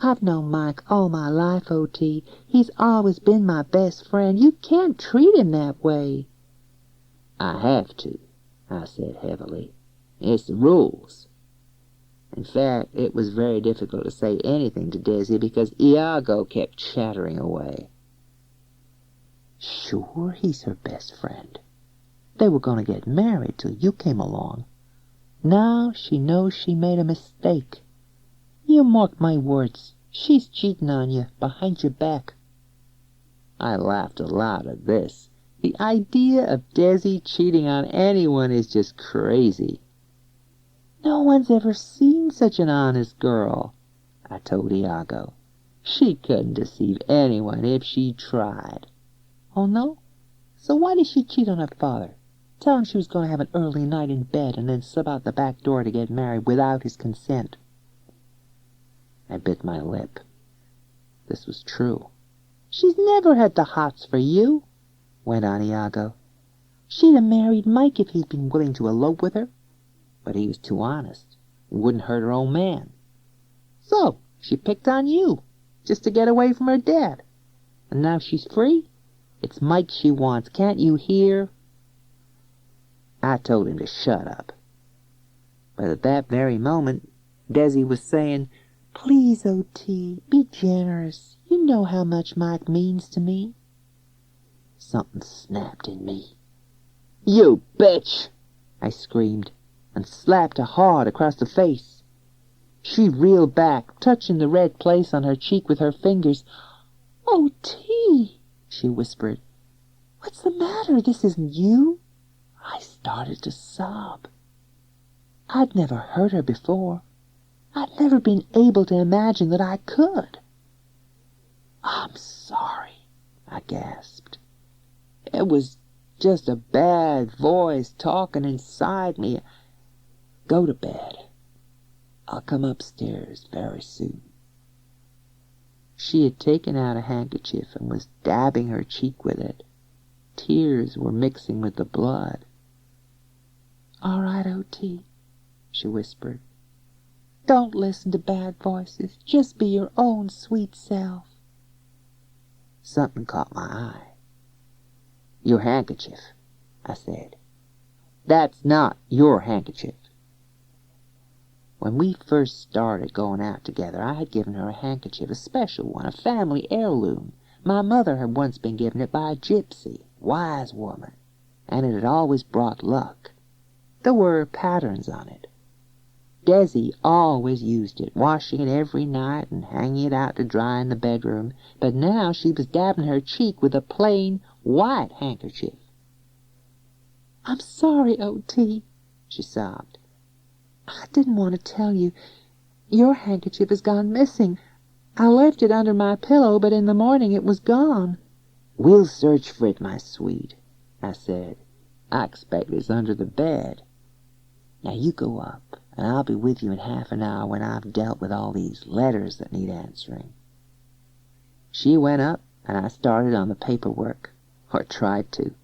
I've known Mike all my life, OT. He's always been my best friend. You can't treat him that way." "I have to," I said heavily. "It's the rules." In fact, it was very difficult to say anything to Desi because Iago kept chattering away. Sure, he's her best friend. They were going to get married till you came along. Now she knows she made a mistake. You mark my words, she's cheating on you behind your back. I laughed aloud at this. The idea of Desi cheating on anyone is just crazy. "No one's ever seen such an honest girl," I told Iago. "She couldn't deceive anyone if she tried." "Oh, no? So why did she cheat on her father? Tell him she was going to have an early night in bed and then slip out the back door to get married without his consent." I bit my lip. This was true. "She's never had the hots for you," went on Iago. "She'd have married Mike if he'd been willing to elope with her. But he was too honest. Wouldn't hurt her own man. So she picked on you, just to get away from her dad. And now she's free. It's Mike she wants. Can't you hear?" I told him to shut up. But at that very moment, Desi was saying, "Please, OT, be generous. You know how much Mike means to me." Something snapped in me. "You bitch!" I screamed, and slapped her hard across the face. She reeled back, touching the red place on her cheek with her fingers. "OT," she whispered. "What's the matter? This isn't you." I started to sob. I'd never hurt her before. I'd never been able to imagine that I could. I'm sorry, I gasped. It was just a bad voice talking inside me. Go to bed. I'll come upstairs very soon. She had taken out a handkerchief and was dabbing her cheek with it. Tears were mixing with the blood. All right, O.T., she whispered. Don't listen to bad voices. Just be your own sweet self. Something caught my eye. Your handkerchief, I said. That's not your handkerchief. When we first started going out together, I had given her a handkerchief, a special one, a family heirloom. My mother had once been given it by a gypsy, wise woman, and it had always brought luck. There were patterns on it. Desi always used it, washing it every night and hanging it out to dry in the bedroom, but now she was dabbing her cheek with a plain white handkerchief. I'm sorry, O.T., she sobbed. I didn't want to tell you. Your handkerchief has gone missing. I left it under my pillow, but in the morning it was gone. We'll search for it, my sweet, I said. I expect it's under the bed. Now you go up, and I'll be with you in half an hour when I've dealt with all these letters that need answering. She went up, and I started on the paperwork, or tried to.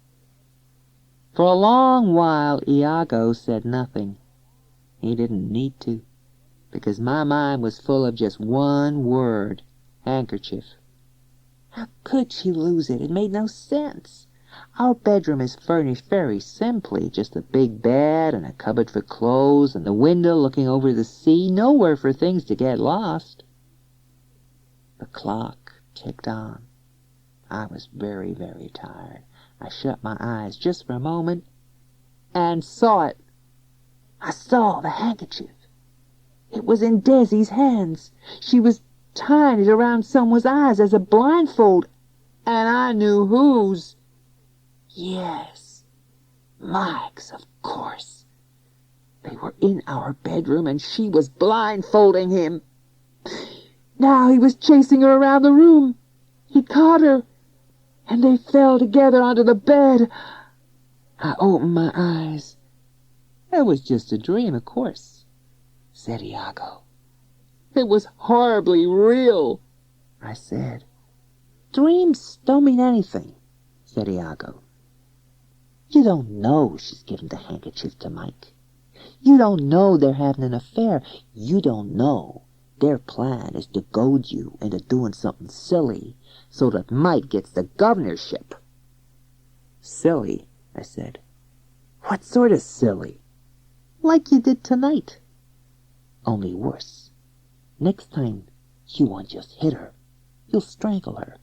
For a long while, Iago said nothing. He didn't need to, because my mind was full of just one word, handkerchief. How could she lose it? It made no sense. Our bedroom is furnished very simply, just a big bed and a cupboard for clothes and the window looking over the sea, nowhere for things to get lost. The clock ticked on. I was very, very tired. I shut my eyes just for a moment and saw it. I saw the handkerchief. It was in Desi's hands. She was tying it around someone's eyes as a blindfold, and I knew whose. Yes, Mike's, of course. They were in our bedroom, and she was blindfolding him. Now he was chasing her around the room. He caught her, and they fell together onto the bed. I opened my eyes. It was just a dream, of course, said Iago. It was horribly real, I said. Dreams don't mean anything, said Iago. You don't know she's given the handkerchief to Mike. You don't know they're having an affair. You don't know their plan is to goad you into doing something silly so that Mike gets the governorship. Silly, I said. What sort of silly? Like you did tonight. Only worse. Next time, you won't just hit her. You'll strangle her.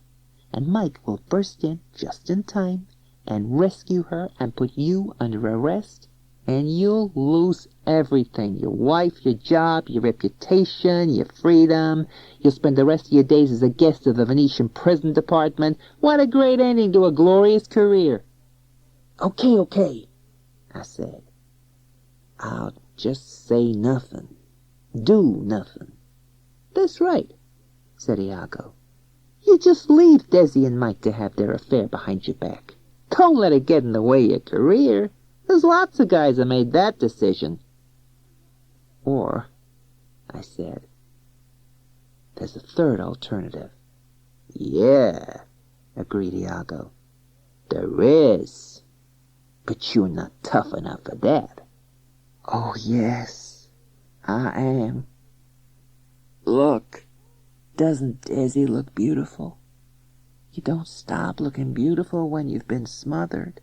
And Mike will burst in just in time and rescue her and put you under arrest, and you'll lose everything. Your wife, your job, your reputation, your freedom. You'll spend the rest of your days as a guest of the Venetian prison department. What a great ending to a glorious career. Okay, I said. I'll just say nothing. Do nothing. That's right, said Iago. You just leave Desi and Mike to have their affair behind your back. Don't let it get in the way of your career. There's lots of guys that made that decision. Or, I said, there's a third alternative. Yeah, agreed Iago. There is. But you're not tough enough for that. Oh, yes, I am. Look, doesn't Desi look beautiful? You don't stop looking beautiful when you've been smothered.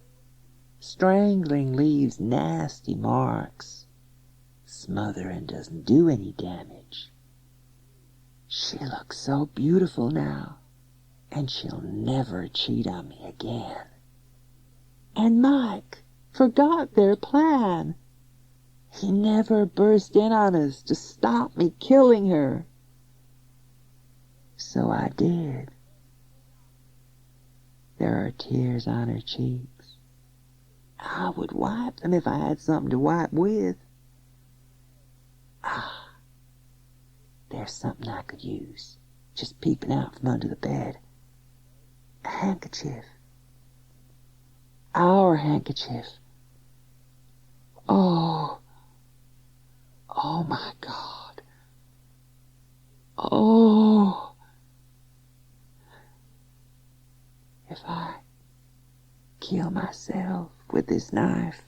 Strangling leaves nasty marks. Smothering doesn't do any damage. She looks so beautiful now, and she'll never cheat on me again. And Mike forgot their plan. He never burst in on us to stop me killing her. So I did. There are tears on her cheeks. I would wipe them if I had something to wipe with. There's something I could use, just peeping out from under the bed. A handkerchief. Our handkerchief. Oh my God. Oh. If I kill myself with this knife,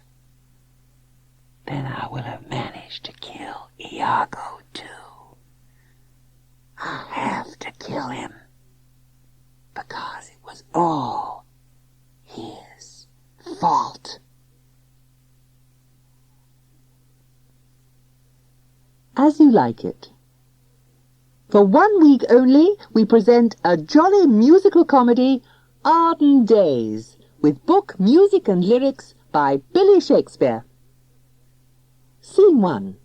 then I will have managed to kill Iago too. I have to kill him, because it was all his fault. As You Like It. For 1 week only, we present a jolly musical comedy, Arden Days, with book, music and lyrics by Billy Shakespeare. Scene 1.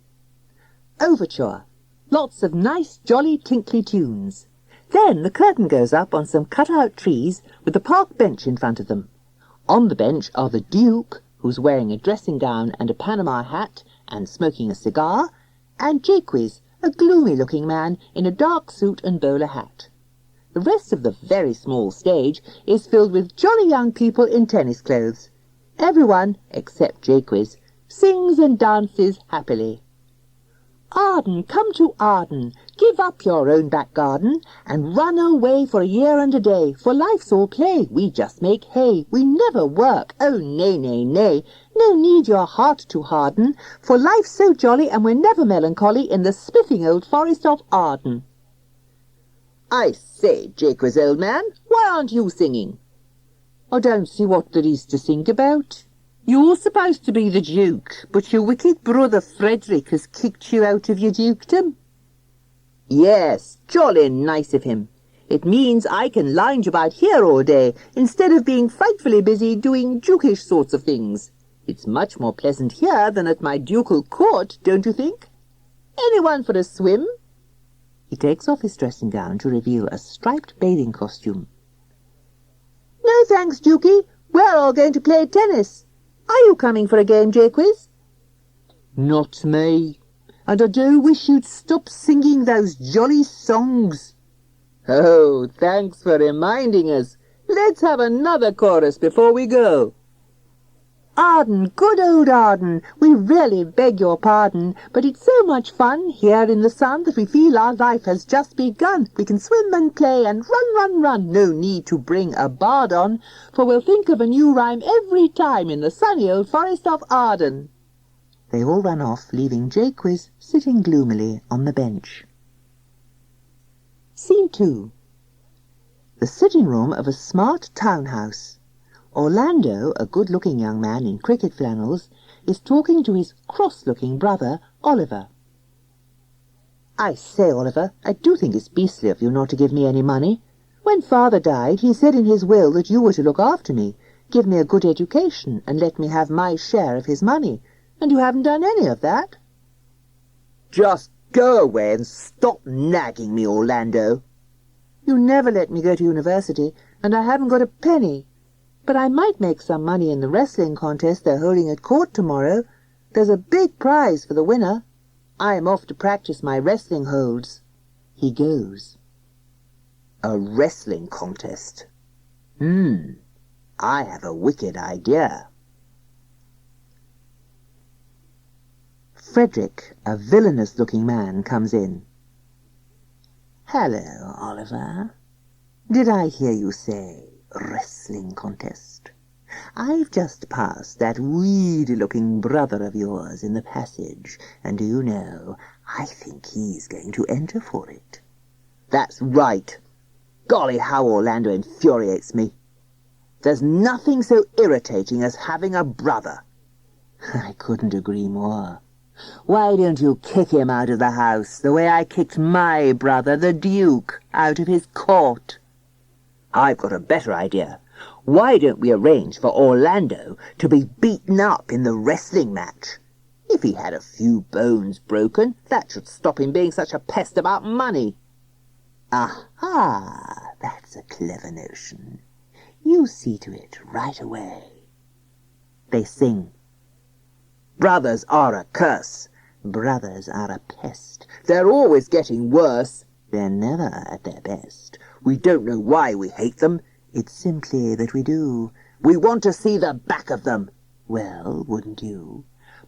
Overture. Lots of nice, jolly, tinkly tunes. Then the curtain goes up on some cut-out trees with a park bench in front of them. On the bench are the Duke, who's wearing a dressing gown and a Panama hat and smoking a cigar, and Jaques, a gloomy-looking man in a dark suit and bowler hat. The rest of the very small stage is filled with jolly young people in tennis clothes. Everyone, except Jaques, sings and dances happily. Arden, come to Arden, give up your own back garden, and run away for a year and a day, for life's all play, we just make hay, we never work, oh nay, nay, nay, no need your heart to harden, for life's so jolly and we're never melancholy in the spiffing old forest of Arden. I say, Jaques, old man, why aren't you singing? I don't see what there is to sing about. You're supposed to be the Duke, but your wicked brother Frederick has kicked you out of your dukedom. Yes, jolly nice of him. It means I can lounge about here all day, instead of being frightfully busy doing dukish sorts of things. It's much more pleasant here than at my ducal court, don't you think? Anyone for a swim? He takes off his dressing gown to reveal a striped bathing costume. No thanks, Dukey. We're all going to play tennis. Are you coming for a game, Jaques? Not me. And I do wish you'd stop singing those jolly songs. Oh, thanks for reminding us. Let's have another chorus before we go. Arden, good old Arden, we really beg your pardon, but it's so much fun here in the sun that we feel our life has just begun. We can swim and play and run, run, run. No need to bring a bard on, for we'll think of a new rhyme every time in the sunny old forest of Arden. They all run off, leaving Jaques sitting gloomily on the bench. Scene 2. The sitting-room of a smart townhouse. Orlando, a good-looking young man in cricket flannels, is talking to his cross-looking brother, Oliver. I say, Oliver, I do think it's beastly of you not to give me any money. When father died, he said in his will that you were to look after me, give me a good education, and let me have my share of his money, and you haven't done any of that. Just go away and stop nagging me, Orlando. You never let me go to university, and I haven't got a penny. But I might make some money in the wrestling contest they're holding at court tomorrow. There's a big prize for the winner. I am off to practice my wrestling holds. He goes. A wrestling contest? I have a wicked idea. Frederick, a villainous-looking man, comes in. Hello, Oliver. Did I hear you say wrestling contest? I've just passed that weedy-looking brother of yours in the passage, and do you know, I think he's going to enter for it. That's right. Golly, how Orlando infuriates me. There's nothing so irritating as having a brother. I couldn't agree more. Why don't you kick him out of the house, the way I kicked my brother, the Duke, out of his court? I've got a better idea. Why don't we arrange for Orlando to be beaten up in the wrestling match? If he had a few bones broken, that should stop him being such a pest about money. Aha, that's a clever notion. You see to it right away. They sing. Brothers are a curse. Brothers are a pest. They're always getting worse. They're never at their best. We don't know why we hate them. It's simply that we do. We want to see the back of them. Well, wouldn't you?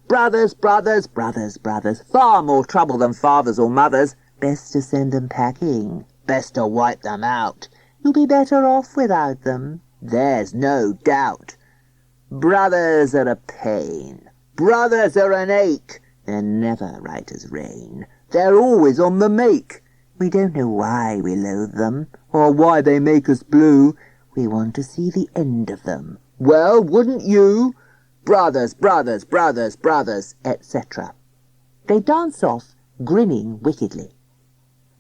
Brothers, brothers, brothers, brothers. Far more trouble than fathers or mothers. Best to send them packing. Best to wipe them out. You'll be better off without them. There's no doubt. Brothers are a pain. Brothers are an ache. They're never right as rain. They're always on the make. We don't know why we loathe them, or why they make us blue. We want to see the end of them. Well, wouldn't you? Brothers, brothers, brothers, brothers, etc. They dance off, grinning wickedly.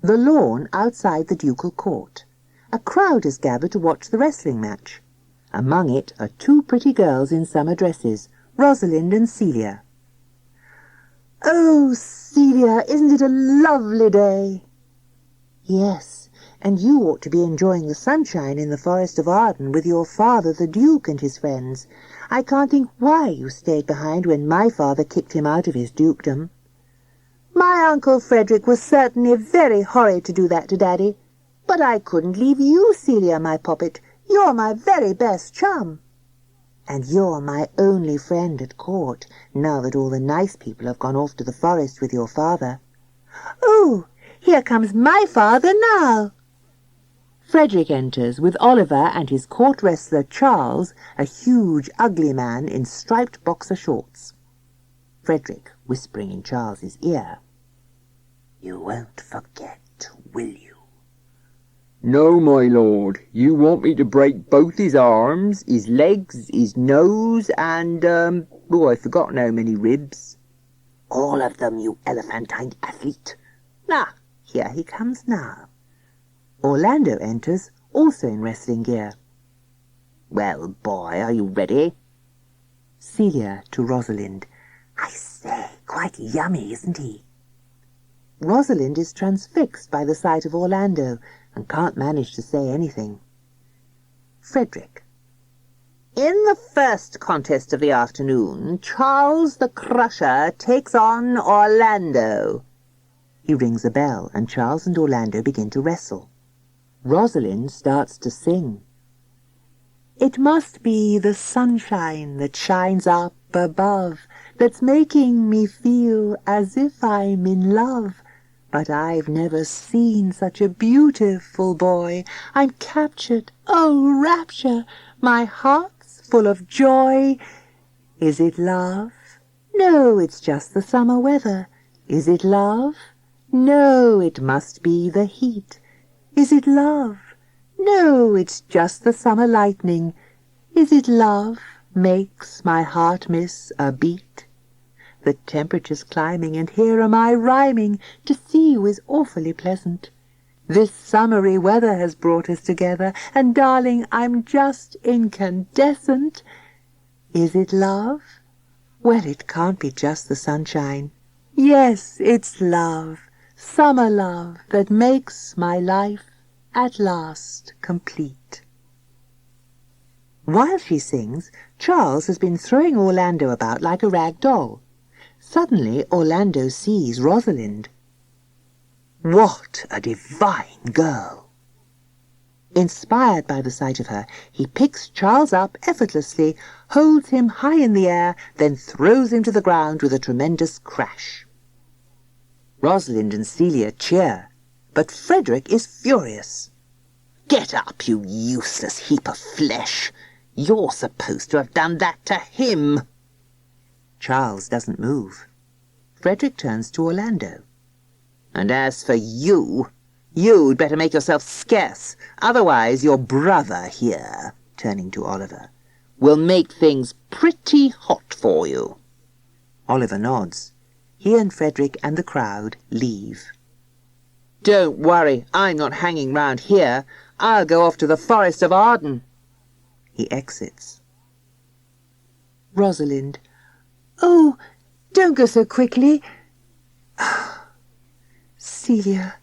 The lawn outside the ducal court. A crowd has gathered to watch the wrestling match. Among it are two pretty girls in summer dresses, Rosalind and Celia. "Oh, Celia, isn't it a lovely day?" "Yes, and you ought to be enjoying the sunshine in the Forest of Arden with your father, the Duke, and his friends. I can't think why you stayed behind when my father kicked him out of his dukedom." "My Uncle Frederick was certainly very horrid to do that to Daddy. But I couldn't leave you, Celia, my poppet. You're my very best chum. And you're my only friend at court, now that all the nice people have gone off to the forest with your father." "Oh, here comes my father now." Frederick enters with Oliver and his court wrestler Charles, a huge, ugly man in striped boxer shorts. Frederick, whispering in Charles's ear, "You won't forget, will you?" "No, my lord. You want me to break both his arms, his legs, his nose, and, I've forgotten how many ribs." "All of them, you elephantine athlete. Ah, here he comes now." Orlando enters, also in wrestling gear. "Well, boy, are you ready?" Celia to Rosalind. "I say, quite yummy, isn't he?" Rosalind is transfixed by the sight of Orlando and can't manage to say anything. Frederick. "In the first contest of the afternoon, Charles the Crusher takes on Orlando." He rings a bell, and Charles and Orlando begin to wrestle. Rosalind starts to sing. "It must be the sunshine that shines up above that's making me feel as if I'm in love. But I've never seen such a beautiful boy. I'm captured, oh rapture, my heart's full of joy. Is it love? No, it's just the summer weather. Is it love? No, it must be the heat. Is it love? No, it's just the summer lightning. Is it love makes my heart miss a beat? The temperature's climbing, and here am I rhyming. To see you is awfully pleasant. This summery weather has brought us together, and darling, I'm just incandescent. Is it love? Well, it can't be just the sunshine. Yes, it's love, summer love, that makes my life at last complete." While she sings, Charles has been throwing Orlando about like a rag doll. Suddenly, Orlando sees Rosalind. "What a divine girl!" Inspired by the sight of her, he picks Charles up effortlessly, holds him high in the air, then throws him to the ground with a tremendous crash. Rosalind and Celia cheer, but Frederick is furious. "Get up, you useless heap of flesh! You're supposed to have done that to him!" Charles doesn't move. Frederick turns to Orlando. "And as for you, you'd better make yourself scarce, otherwise your brother here," turning to Oliver, "will make things pretty hot for you." Oliver nods. He and Frederick and the crowd leave. "Don't worry, I'm not hanging round here. I'll go off to the Forest of Arden." He exits. Rosalind. "Oh, don't go so quickly. Celia,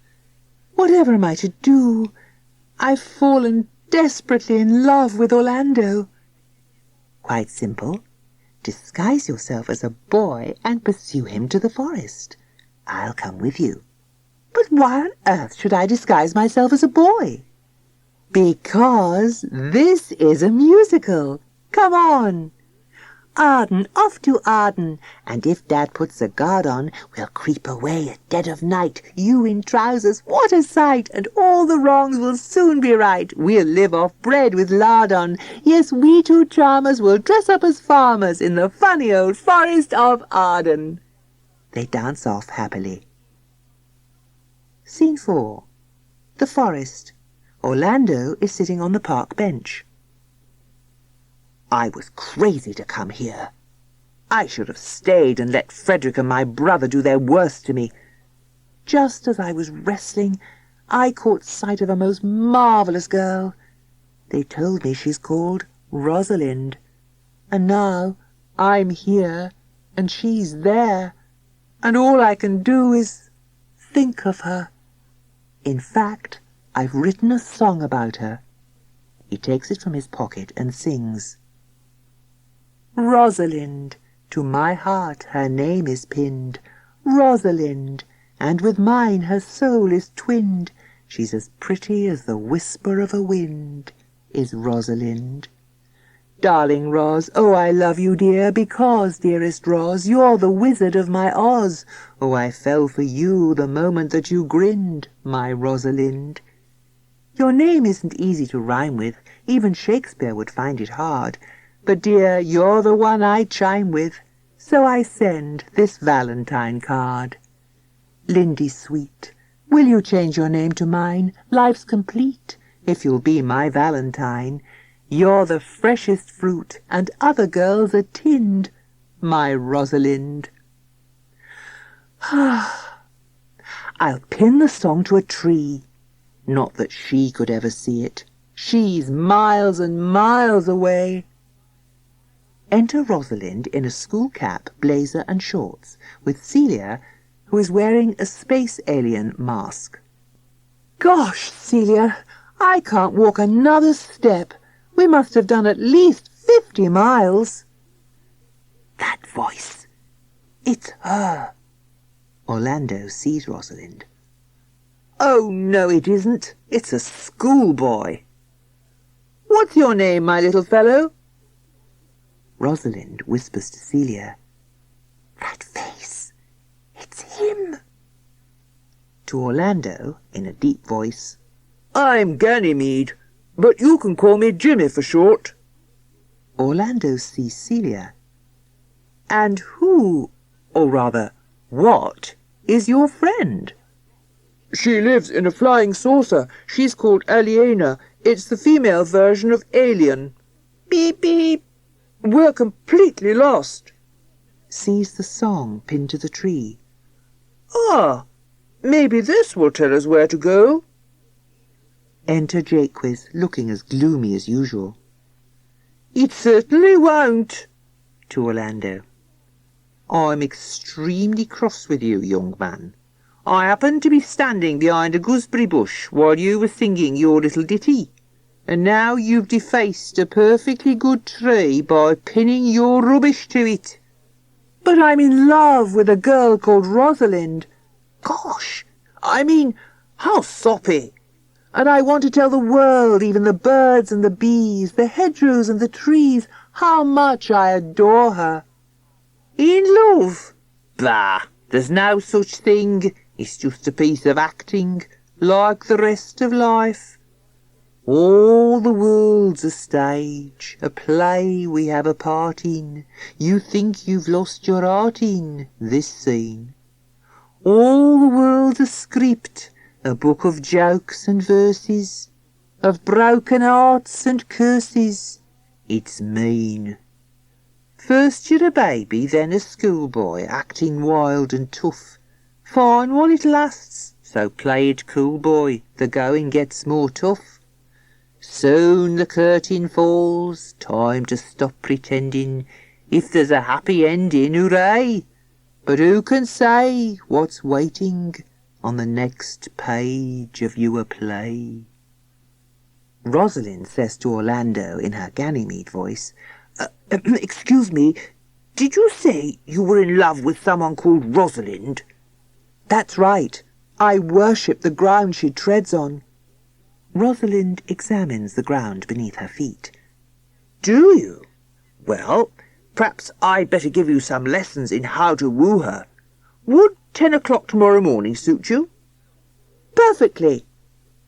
whatever am I to do? I've fallen desperately in love with Orlando." "Quite simple. Disguise yourself as a boy and pursue him to the forest. I'll come with you." "But why on earth should I disguise myself as a boy?" "Because this is a musical. Come on." "Arden, off to Arden, and if Dad puts a guard on, we'll creep away at dead of night, you in trousers, what a sight, and all the wrongs will soon be right. We'll live off bread with lard on. Yes, we two charmers will dress up as farmers in the funny old forest of Arden." They dance off happily. Scene 4. The forest. Orlando is sitting on the park bench. "I was crazy to come here. I should have stayed and let Frederick and my brother do their worst to me. Just as I was wrestling, I caught sight of a most marvellous girl. They told me she's called Rosalind. And now I'm here and she's there, and all I can do is think of her. In fact, I've written a song about her." He takes it from his pocket and sings. "Rosalind, to my heart her name is pinned, Rosalind, and with mine her soul is twinned. She's as pretty as the whisper of a wind, is Rosalind. Darling Ros, oh I love you dear, because, dearest Ros, you're the wizard of my Oz. Oh I fell for you the moment that you grinned, my Rosalind. Your name isn't easy to rhyme with, even Shakespeare would find it hard. But dear, you're the one I chime with, so I send this Valentine card. Lindy sweet, will you change your name to mine? Life's complete, if you'll be my Valentine. You're the freshest fruit, and other girls are tinned, my Rosalind." I'll pin the song to a tree. Not that she could ever see it. She's miles and miles away. Enter Rosalind in a school cap, blazer and shorts, with Celia, who is wearing a space alien mask. "Gosh, Celia, I can't walk another step. We must have done at least 50 miles. That voice, it's her." Orlando sees Rosalind. "Oh, no, it isn't. It's a schoolboy. What's your name, my little fellow?" Rosalind whispers to Celia, "That face, it's him." To Orlando, in a deep voice, "I'm Ganymede, but you can call me Jimmy for short." Orlando sees Celia. "And who, or rather, what, is your friend?" "She lives in a flying saucer. She's called Aliena. It's the female version of alien. Beep, beep. We're completely lost." Sees the song pinned to the tree. "Ah, maybe this will tell us where to go." Enter Jaques, looking as gloomy as usual. "It certainly won't." To Orlando. "I'm extremely cross with you, young man. I happened to be standing behind a gooseberry bush while you were singing your little ditty, and now you've defaced a perfectly good tree by pinning your rubbish to it." "But I'm in love with a girl called Rosalind." "Gosh, I mean, how soppy. And I want to tell the world, even the birds and the bees, the hedgerows and the trees, how much I adore her." "In love? Bah, there's no such thing. It's just a piece of acting, like the rest of life. All the world's a stage, a play we have a part in. You think you've lost your heart in this scene. All the world's a script, a book of jokes and verses, of broken hearts and curses. It's mean. First you're a baby, then a schoolboy, acting wild and tough. Fine while it lasts, so play it cool, boy, the going gets more tough. Soon the curtain falls, time to stop pretending. If there's a happy ending, hooray! But who can say what's waiting on the next page of your play?" Rosalind says to Orlando in her Ganymede voice, "Excuse me, Did you say you were in love with someone called Rosalind? That's right. I worship the ground she treads on. Rosalind examines the ground beneath her feet. Do you? Well, perhaps I'd better give you some lessons in how to woo her. Would 10 o'clock tomorrow morning suit you? Perfectly.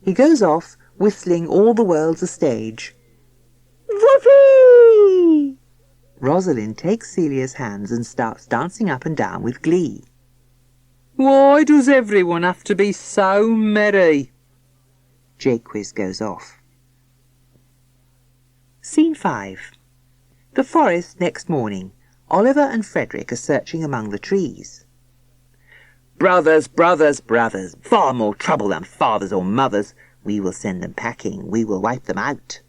He goes off, whistling All the World's a Stage. Whoopee! Rosalind takes Celia's hands and starts dancing up and down with glee. Why does everyone have to be so merry? Jaques goes off. Scene 5. The forest next morning. Oliver and Frederick are searching among the trees. Brothers, brothers, brothers, far more trouble than fathers or mothers. We will send them packing, we will wipe them out.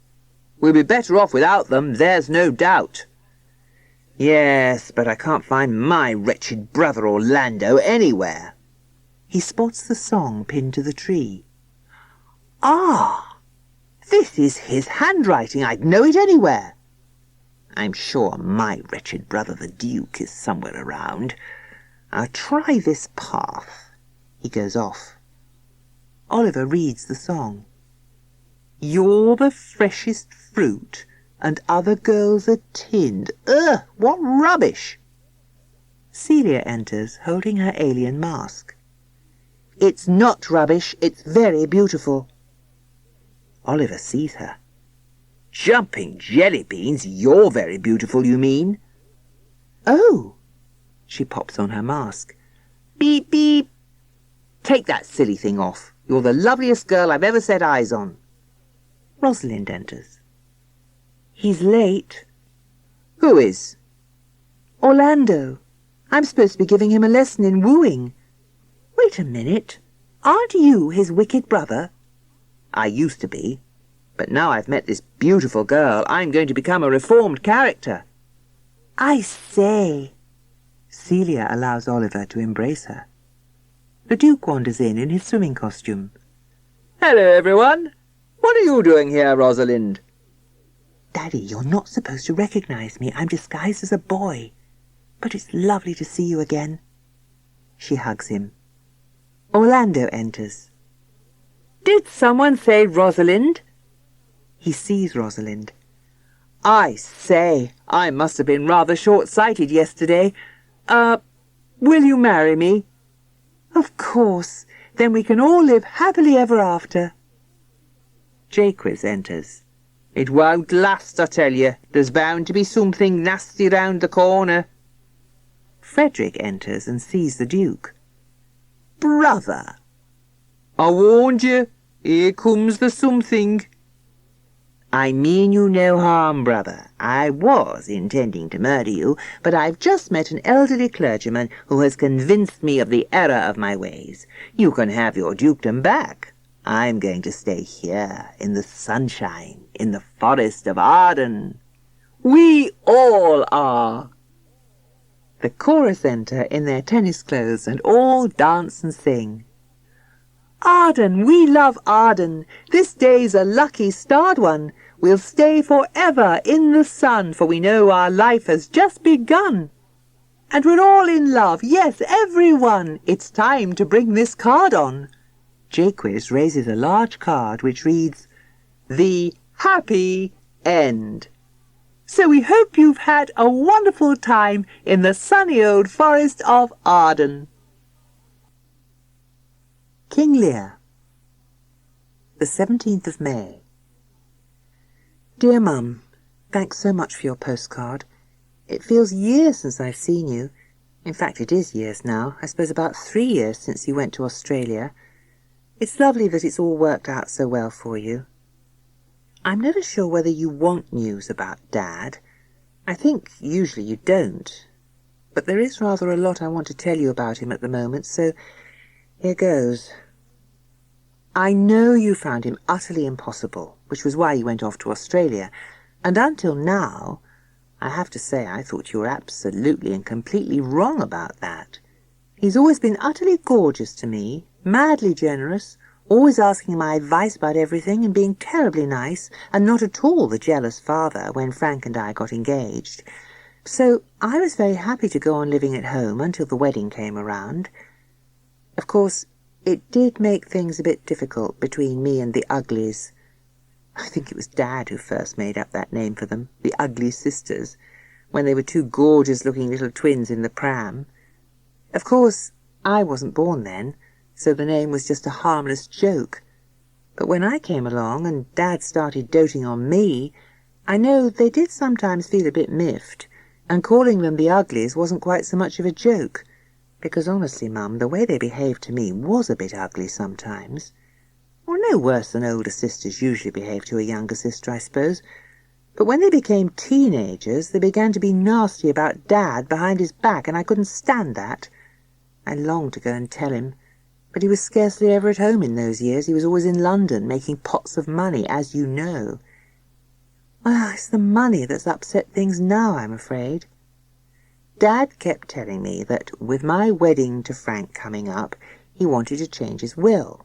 We'll be better off without them, there's no doubt. Yes, but I can't find my wretched brother Orlando anywhere. He spots the song pinned to the tree. Ah, this is his handwriting. I'd know it anywhere. I'm sure my wretched brother the Duke is somewhere around. I'll try this path. He goes off. Oliver reads the song. You're the freshest fruit, and other girls are tinned. Ugh, what rubbish! Celia enters, holding her alien mask. It's not rubbish, it's very beautiful. Oliver sees her. Jumping jelly beans, you're very beautiful, you mean? Oh! She pops on her mask. Beep, beep. Take that silly thing off. You're the loveliest girl I've ever set eyes on. Rosalind enters. He's late. Who is? Orlando. I'm supposed to be giving him a lesson in wooing. Wait a minute. Aren't you his wicked brother? I used to be, but now I've met this beautiful girl, I'm going to become a reformed character. I say. Celia allows Oliver to embrace her. The Duke wanders in his swimming costume. Hello, everyone. What are you doing here, Rosalind? Daddy, you're not supposed to recognize me. I'm disguised as a boy. But it's lovely to see you again. She hugs him. Orlando enters. Did someone say Rosalind? He sees Rosalind. I say, I must have been rather short-sighted yesterday. Will you marry me? Of course. Then we can all live happily ever after. Jaques enters. It won't last, I tell you. There's bound to be something nasty round the corner. Frederick enters and sees the Duke. Brother! I warned you. Here comes the something. I mean you no harm, brother. I was intending to murder you, but I've just met an elderly clergyman who has convinced me of the error of my ways. You can have your dukedom back. I'm going to stay here, in the sunshine, in the forest of Arden. We all are. The chorus enter in their tennis clothes and all dance and sing. Arden, we love Arden. This day's a lucky starred one. We'll stay forever in the sun, for we know our life has just begun. And we're all in love, yes, everyone. It's time to bring this card on. Jaques raises a large card which reads, The Happy End. So we hope you've had a wonderful time in the sunny old forest of Arden. King Lear. The 17th of May. Dear Mum, thanks so much for your postcard. It feels years since I've seen you. In fact, it is years now. I suppose about 3 years since you went to Australia. It's lovely that it's all worked out so well for you. I'm never sure whether you want news about Dad. I think usually you don't. But there is rather a lot I want to tell you about him at the moment, so here goes. I know you found him utterly impossible, which was why you went off to Australia, and until now, I have to say I thought you were absolutely and completely wrong about that. He's always been utterly gorgeous to me, madly generous, always asking my advice about everything and being terribly nice, and not at all the jealous father when Frank and I got engaged. So I was very happy to go on living at home until the wedding came around. Of course, it did make things a bit difficult between me and the Uglies. I think it was Dad who first made up that name for them, the Ugly Sisters, when they were two gorgeous-looking little twins in the pram. Of course, I wasn't born then, so the name was just a harmless joke. But when I came along and Dad started doting on me, I know they did sometimes feel a bit miffed, and calling them the Uglies wasn't quite so much of a joke, because honestly, Mum, the way they behaved to me was a bit ugly sometimes. Well, no worse than older sisters usually behave to a younger sister, I suppose. But when they became teenagers, they began to be nasty about Dad behind his back, and I couldn't stand that. I longed to go and tell him, but he was scarcely ever at home in those years. He was always in London, making pots of money, as you know. Well, it's the money that's upset things now, I'm afraid. Dad kept telling me that with my wedding to Frank coming up, he wanted to change his will.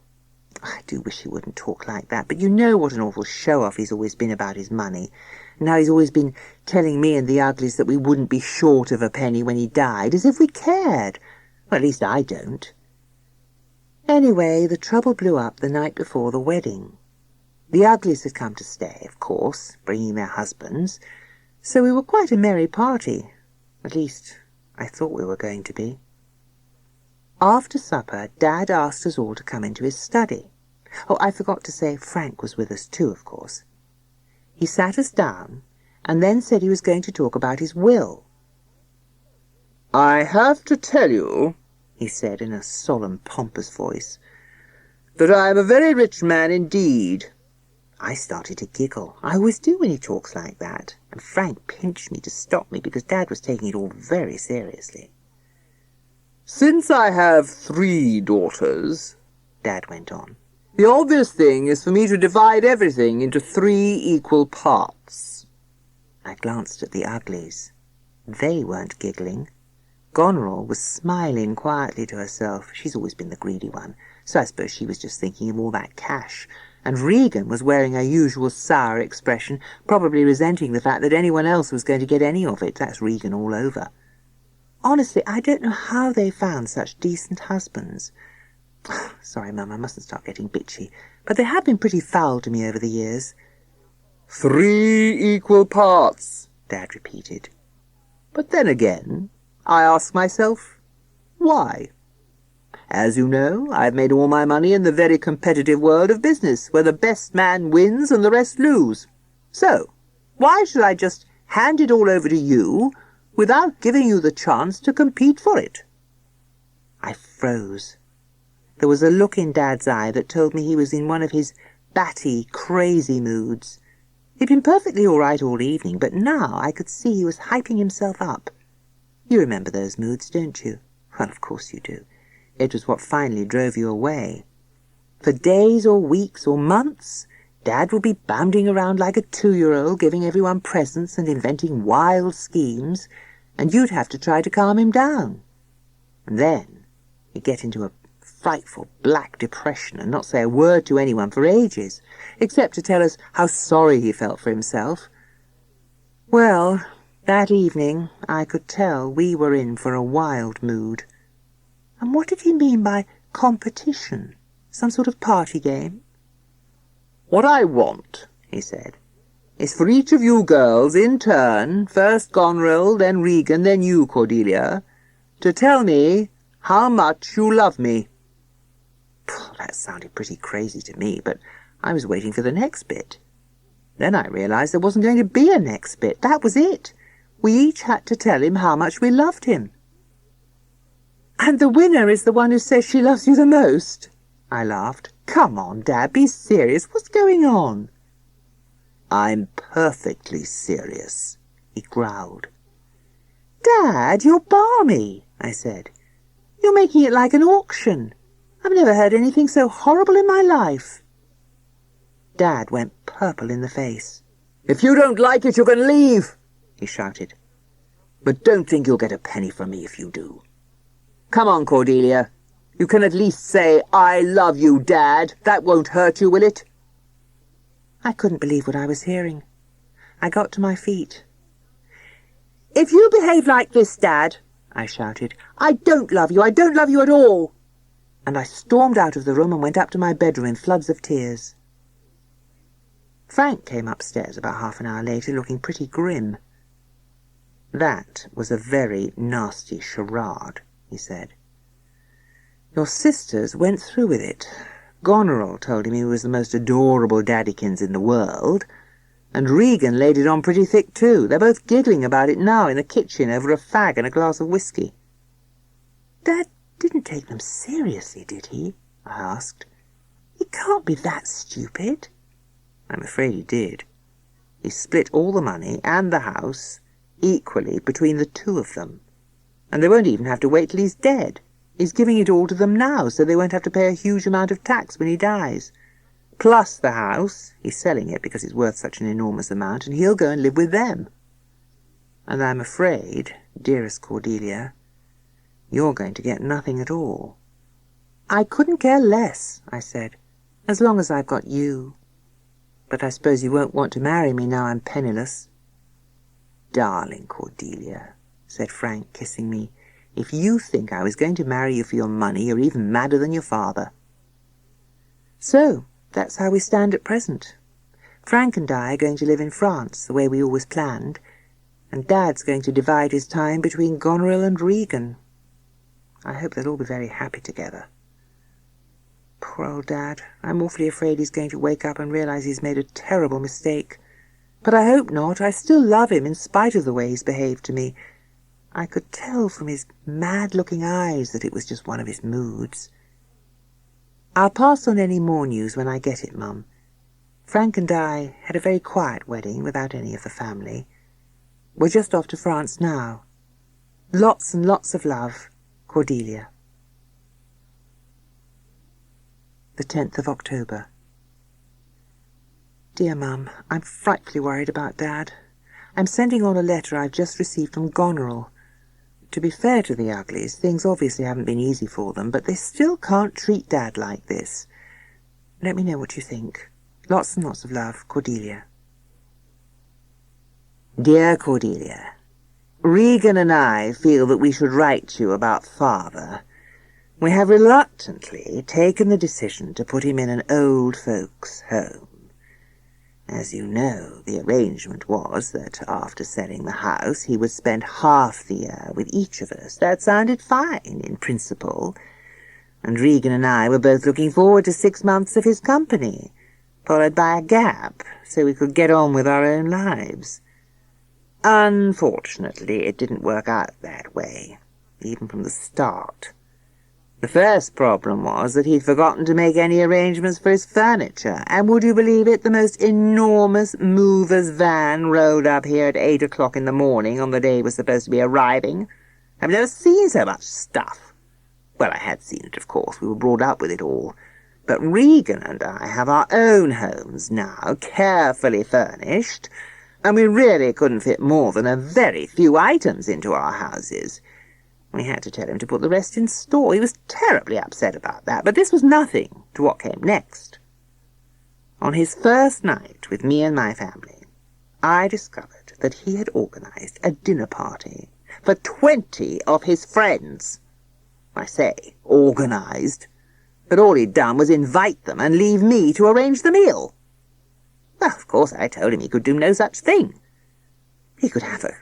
I do wish he wouldn't talk like that, but you know what an awful show-off he's always been about his money. And how he's always been telling me and the Uglies that we wouldn't be short of a penny when he died, as if we cared. Well, at least I don't. Anyway, the trouble blew up the night before the wedding. The Uglies had come to stay, of course, bringing their husbands, so we were quite a merry party. At least, I thought we were going to be. After supper, Dad asked us all to come into his study. Oh, I forgot to say Frank was with us too, of course. He sat us down, and then said he was going to talk about his will. I have to tell you, he said in a solemn, pompous voice, that I am a very rich man indeed. I started to giggle. I always do when he talks like that, and Frank pinched me to stop me because Dad was taking it all very seriously. Since I have 3 daughters, Dad went on, the obvious thing is for me to divide everything into 3 equal parts. I glanced at the Uglies. They weren't giggling. Goneril was smiling quietly to herself. She's always been the greedy one, so I suppose she was just thinking of all that cash. And Regan was wearing her usual sour expression, probably resenting the fact that anyone else was going to get any of it. That's Regan all over. Honestly, I don't know how they found such decent husbands. Sorry, Mum, I mustn't start getting bitchy, but they have been pretty foul to me over the years. 3 equal parts, Dad repeated. But then again, I ask myself, why? As you know, I've made all my money in the very competitive world of business, where the best man wins and the rest lose. So, why should I just hand it all over to you without giving you the chance to compete for it? I froze. There was a look in Dad's eye that told me he was in one of his batty, crazy moods. He'd been perfectly all right all evening, but now I could see he was hyping himself up. You remember those moods, don't you? Well, of course you do. It was what finally drove you away. For days or weeks or months, Dad would be bounding around like a 2-year-old, giving everyone presents and inventing wild schemes, and you'd have to try to calm him down. And then he'd get into a frightful black depression and not say a word to anyone for ages, except to tell us how sorry he felt for himself. Well, that evening I could tell we were in for a wild mood. And what did he mean by competition? Some sort of party game? What I want, he said, is for each of you girls in turn, first Goneril, then Regan, then you, Cordelia, to tell me how much you love me. That sounded pretty crazy to me, but I was waiting for the next bit. Then I realized there wasn't going to be a next bit. That was it. We each had to tell him how much we loved him. And the winner is the one who says she loves you the most? I laughed. Come on, Dad, be serious. What's going on? I'm perfectly serious, he growled. Dad, you're balmy, I said. You're making it like an auction. I've never heard anything so horrible in my life. Dad went purple in the face. If you don't like it, you can leave, he shouted. But don't think you'll get a penny from me if you do. Come on, Cordelia. You can at least say, I love you, Dad. That won't hurt you, will it? I couldn't believe what I was hearing. I got to my feet. "If you behave like this, Dad," I shouted, "I don't love you. I don't love you at all." And I stormed out of the room and went up to my bedroom in floods of tears. Frank came upstairs about half an hour later, looking pretty grim. "That was a very nasty charade," he said. "Your sisters went through with it. Goneril told him he was the most adorable daddykins in the world, and Regan laid it on pretty thick too. They're both giggling about it now in the kitchen over a fag and a glass of whiskey." "Dad didn't take them seriously, did he?" I asked. "He can't be that stupid." "I'm afraid he did. He split all the money and the house equally between the two of them, and they won't even have to wait till he's dead. He's giving it all to them now, so they won't have to pay a huge amount of tax when he dies. Plus the house, he's selling it because it's worth such an enormous amount, and he'll go and live with them. And I'm afraid, dearest Cordelia, you're going to get nothing at all." "I couldn't care less," I said, "as long as I've got you. But I suppose you won't want to marry me now I'm penniless." "Darling Cordelia," said Frank, kissing me, "if you think I was going to marry you for your money, you're even madder than your father." So, that's how we stand at present. Frank and I are going to live in France, the way we always planned, and Dad's going to divide his time between Goneril and Regan. I hope they'll all be very happy together. Poor old Dad. I'm awfully afraid he's going to wake up and realize he's made a terrible mistake. But I hope not. I still love him in spite of the way he's behaved to me. I could tell from his mad-looking eyes that it was just one of his moods. I'll pass on any more news when I get it, Mum. Frank and I had a very quiet wedding without any of the family. We're just off to France now. Lots and lots of love, Cordelia. The 10th of October. Dear Mum, I'm frightfully worried about Dad. I'm sending on a letter I've just received from Goneril. To be fair to the Uglies, things obviously haven't been easy for them, but they still can't treat Dad like this. Let me know what you think. Lots and lots of love, Cordelia. Dear Cordelia, Regan and I feel that we should write to you about Father. We have reluctantly taken the decision to put him in an old folks' home. As you know, the arrangement was that after selling the house he would spend half the year with each of us. That sounded fine in principle, and Regan and I were both looking forward to 6 months of his company, followed by a gap, so we could get on with our own lives. Unfortunately, it didn't work out that way, even from the start. The first problem was that he'd forgotten to make any arrangements for his furniture, and would you believe it, the most enormous mover's van rolled up here at 8 o'clock in the morning on the day he was supposed to be arriving. I've never seen so much stuff. Well, I had seen it, of course. We were brought up with it all. But Regan and I have our own homes now, carefully furnished, and we really couldn't fit more than a very few items into our houses. We had to tell him to put the rest in store. He was terribly upset about that, but this was nothing to what came next. On his first night with me and my family, I discovered that he had organized a dinner party for 20 of his friends. I say organized, but all he'd done was invite them and leave me to arrange the meal. Well, of course, I told him he could do no such thing. He could have a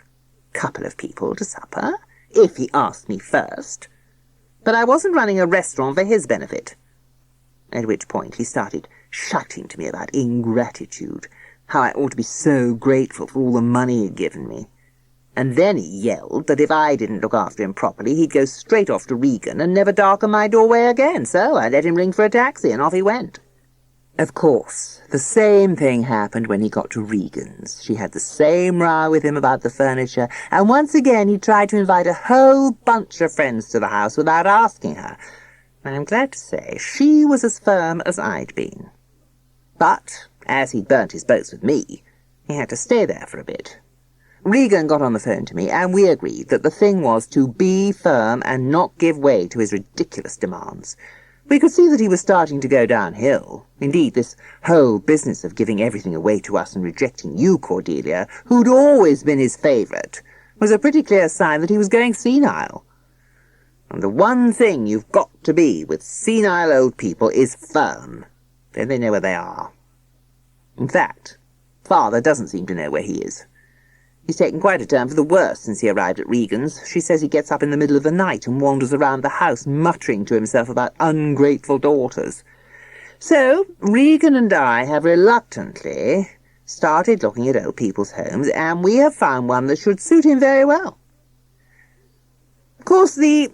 couple of people to supper, if he asked me first, but I wasn't running a restaurant for his benefit. At which point he started shouting to me about ingratitude, how I ought to be so grateful for all the money he'd given me. And then he yelled that if I didn't look after him properly, he'd go straight off to Regan and never darken my doorway again, so I let him ring for a taxi and off he went. Of course, the same thing happened when he got to Regan's. She had the same row with him about the furniture, and once again he tried to invite a whole bunch of friends to the house without asking her. I'm glad to say she was as firm as I'd been. But, as he'd burnt his boats with me, he had to stay there for a bit. Regan got on the phone to me, and we agreed that the thing was to be firm and not give way to his ridiculous demands. We could see that he was starting to go downhill. Indeed, this whole business of giving everything away to us and rejecting you, Cordelia, who'd always been his favourite, was a pretty clear sign that he was going senile. And the one thing you've got to be with senile old people is firm. Then they know where they are. In fact, Father doesn't seem to know where he is. He's taken quite a turn for the worse since he arrived at Regan's. She says he gets up in the middle of the night and wanders around the house muttering to himself about ungrateful daughters. So, Regan and I have reluctantly started looking at old people's homes, and we have found one that should suit him very well. Of course, the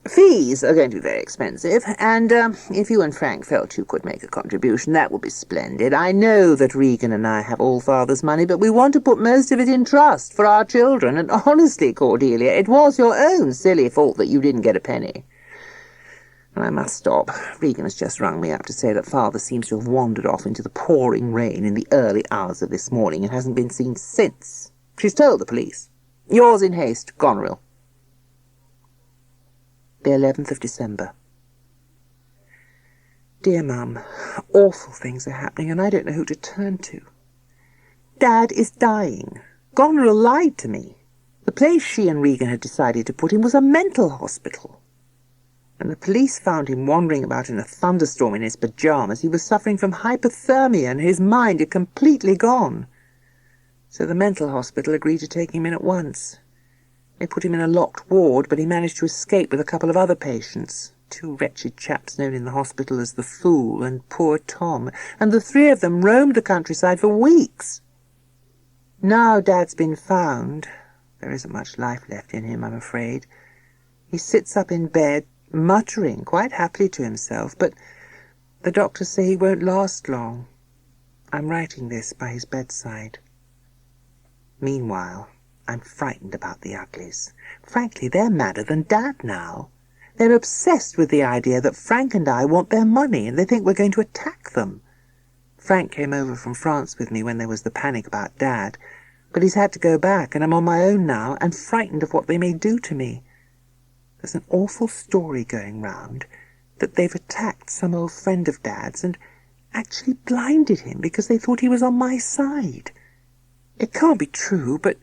fees are going to be very expensive, and if you and Frank felt you could make a contribution, that would be splendid. I know that Regan and I have all Father's money, but we want to put most of it in trust for our children, and honestly, Cordelia, it was your own silly fault that you didn't get a penny. And I must stop. Regan has just rung me up to say that Father seems to have wandered off into the pouring rain in the early hours of this morning and hasn't been seen since. She's told the police. Yours in haste, Goneril. The 11th of December. Dear Mum, awful things are happening and I don't know who to turn to. Dad is dying. Goneril lied to me. The place she and Regan had decided to put him was a mental hospital. And the police found him wandering about in a thunderstorm in his pyjamas. He was suffering from hypothermia and his mind had completely gone. So the mental hospital agreed to take him in at once. They put him in a locked ward, but he managed to escape with a couple of other patients, 2 wretched chaps known in the hospital as the Fool and Poor Tom, and the 3 of them roamed the countryside for weeks. Now Dad's been found, there isn't much life left in him, I'm afraid. He sits up in bed, muttering quite happily to himself, but the doctors say he won't last long. I'm writing this by his bedside. Meanwhile, I'm frightened about the Uglies. Frankly, they're madder than Dad now. They're obsessed with the idea that Frank and I want their money, and they think we're going to attack them. Frank came over from France with me when there was the panic about Dad, but he's had to go back, and I'm on my own now, and frightened of what they may do to me. There's an awful story going round that they've attacked some old friend of Dad's and actually blinded him because they thought he was on my side. It can't be true, but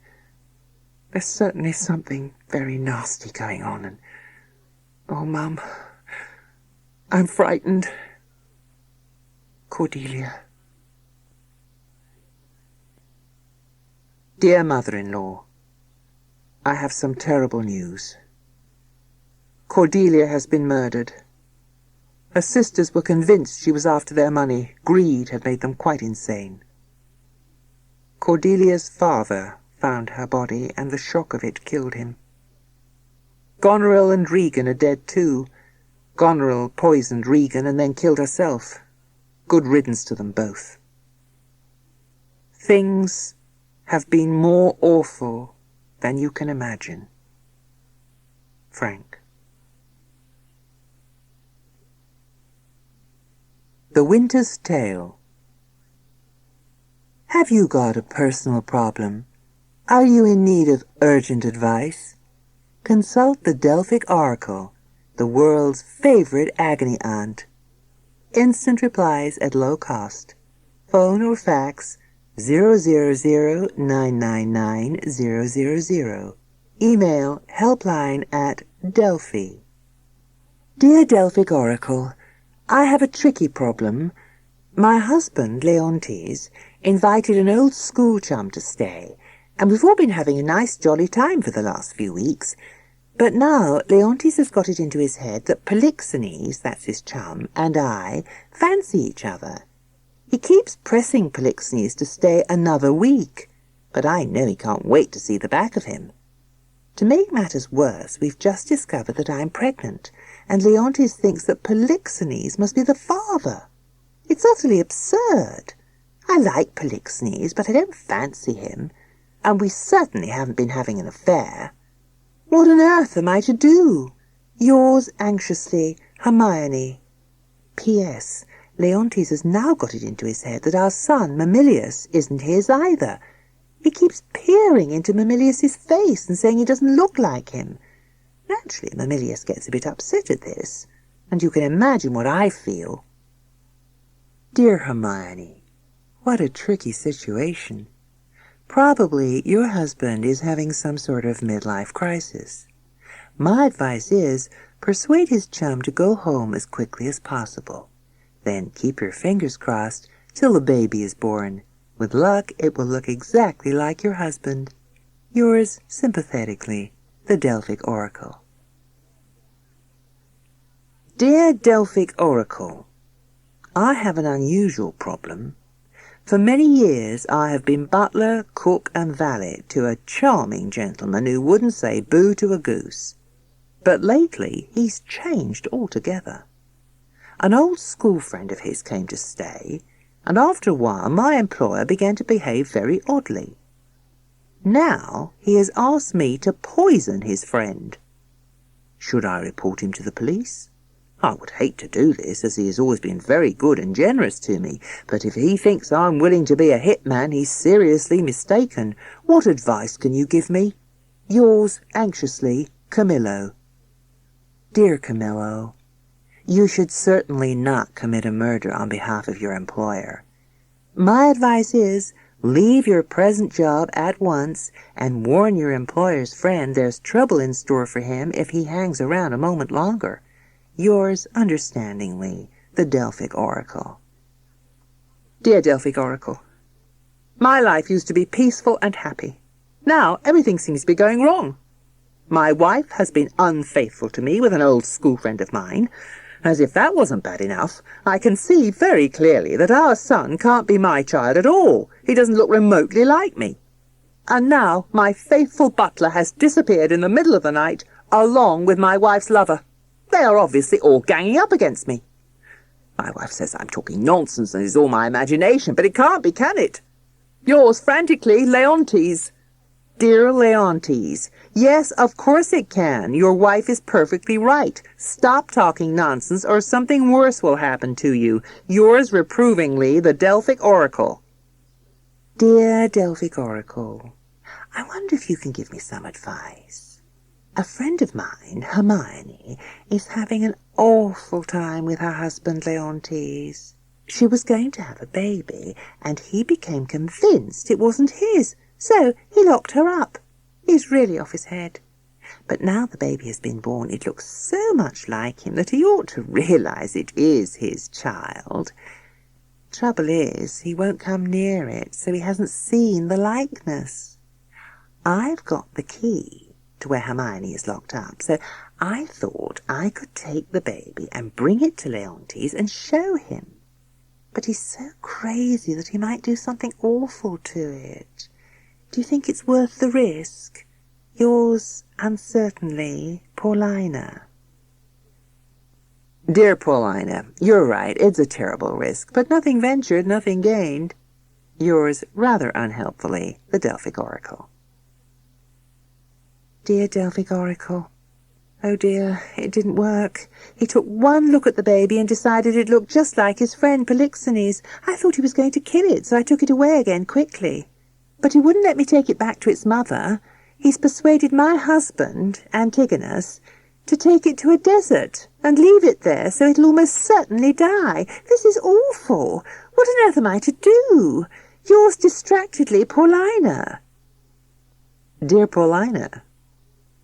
there's certainly something very nasty going on, and oh, Mum, I'm frightened. Cordelia. Dear Mother-in-law, I have some terrible news. Cordelia has been murdered. Her sisters were convinced she was after their money. Greed had made them quite insane. Cordelia's father found her body, and the shock of it killed him. Goneril and Regan are dead too. Goneril poisoned Regan and then killed herself. Good riddance to them both. Things have been more awful than you can imagine. Frank. The Winter's Tale. Have you got a personal problem? Are you in need of urgent advice? Consult the Delphic Oracle, the world's favorite agony aunt. Instant replies at low cost. Phone or fax 000-999-000. Email helpline@Delphi. Dear Delphic Oracle, I have a tricky problem. My husband, Leontes, invited an old school chum to stay, and we've all been having a nice jolly time for the last few weeks. But now Leontes has got it into his head that Polixenes, that's his chum, and I fancy each other. He keeps pressing Polixenes to stay another week, but I know he can't wait to see the back of him. To make matters worse, we've just discovered that I'm pregnant, and Leontes thinks that Polixenes must be the father. It's utterly absurd. I like Polixenes, but I don't fancy him, and we certainly haven't been having an affair. What on earth am I to do? Yours anxiously, Hermione. P.S. Leontes has now got it into his head that our son, Mamilius, isn't his either. He keeps peering into Mamilius's face and saying he doesn't look like him. Naturally, Mamilius gets a bit upset at this, and you can imagine what I feel. Dear Hermione, what a tricky situation. Probably your husband is having some sort of midlife crisis. My advice is, persuade his chum to go home as quickly as possible. Then keep your fingers crossed till the baby is born. With luck, it will look exactly like your husband. Yours sympathetically, the Delphic Oracle. Dear Delphic Oracle, I have an unusual problem. For many years I have been butler, cook and valet to a charming gentleman who wouldn't say boo to a goose. But lately he's changed altogether. An old school friend of his came to stay, and after a while my employer began to behave very oddly. Now he has asked me to poison his friend. Should I report him to the police? I would hate to do this, as he has always been very good and generous to me, but if he thinks I'm willing to be a hitman, he's seriously mistaken. What advice can you give me? Yours anxiously, Camillo. Dear Camillo, you should certainly not commit a murder on behalf of your employer. My advice is, leave your present job at once and warn your employer's friend there's trouble in store for him if he hangs around a moment longer. Yours understandingly, the Delphic Oracle. Dear Delphic Oracle, my life used to be peaceful and happy. Now everything seems to be going wrong. My wife has been unfaithful to me with an old school friend of mine. As if that wasn't bad enough, I can see very clearly that our son can't be my child at all. He doesn't look remotely like me. And now my faithful butler has disappeared in the middle of the night, along with my wife's lover. They are obviously all ganging up against me. My wife says I'm talking nonsense and it's all my imagination, but it can't be, can it? Yours frantically, Leontes. Dear Leontes, yes, of course it can. Your wife is perfectly right. Stop talking nonsense or something worse will happen to you. Yours reprovingly, the Delphic Oracle. Dear Delphic Oracle, I wonder if you can give me some advice. A friend of mine, Hermione, is having an awful time with her husband, Leontes. She was going to have a baby, and he became convinced it wasn't his, so he locked her up. He's really off his head. But now the baby has been born, it looks so much like him that he ought to realize it is his child. Trouble is, he won't come near it, so he hasn't seen the likeness. I've got the key to where Hermione is locked up, so I thought I could take the baby and bring it to Leontes and show him. But he's so crazy that he might do something awful to it. Do you think it's worth the risk? Yours uncertainly, Paulina. Dear Paulina, you're right, it's a terrible risk, but nothing ventured, nothing gained. Yours rather unhelpfully, the Delphic Oracle. Dear Delphic Oracle, oh dear, it didn't work. He took one look at the baby and decided it looked just like his friend Polixenes. I thought he was going to kill it, so I took it away again quickly. But he wouldn't let me take it back to its mother. He's persuaded my husband, Antigonus, to take it to a desert and leave it there so it'll almost certainly die. This is awful. What on earth am I to do? Yours distractedly, Paulina. Dear Paulina,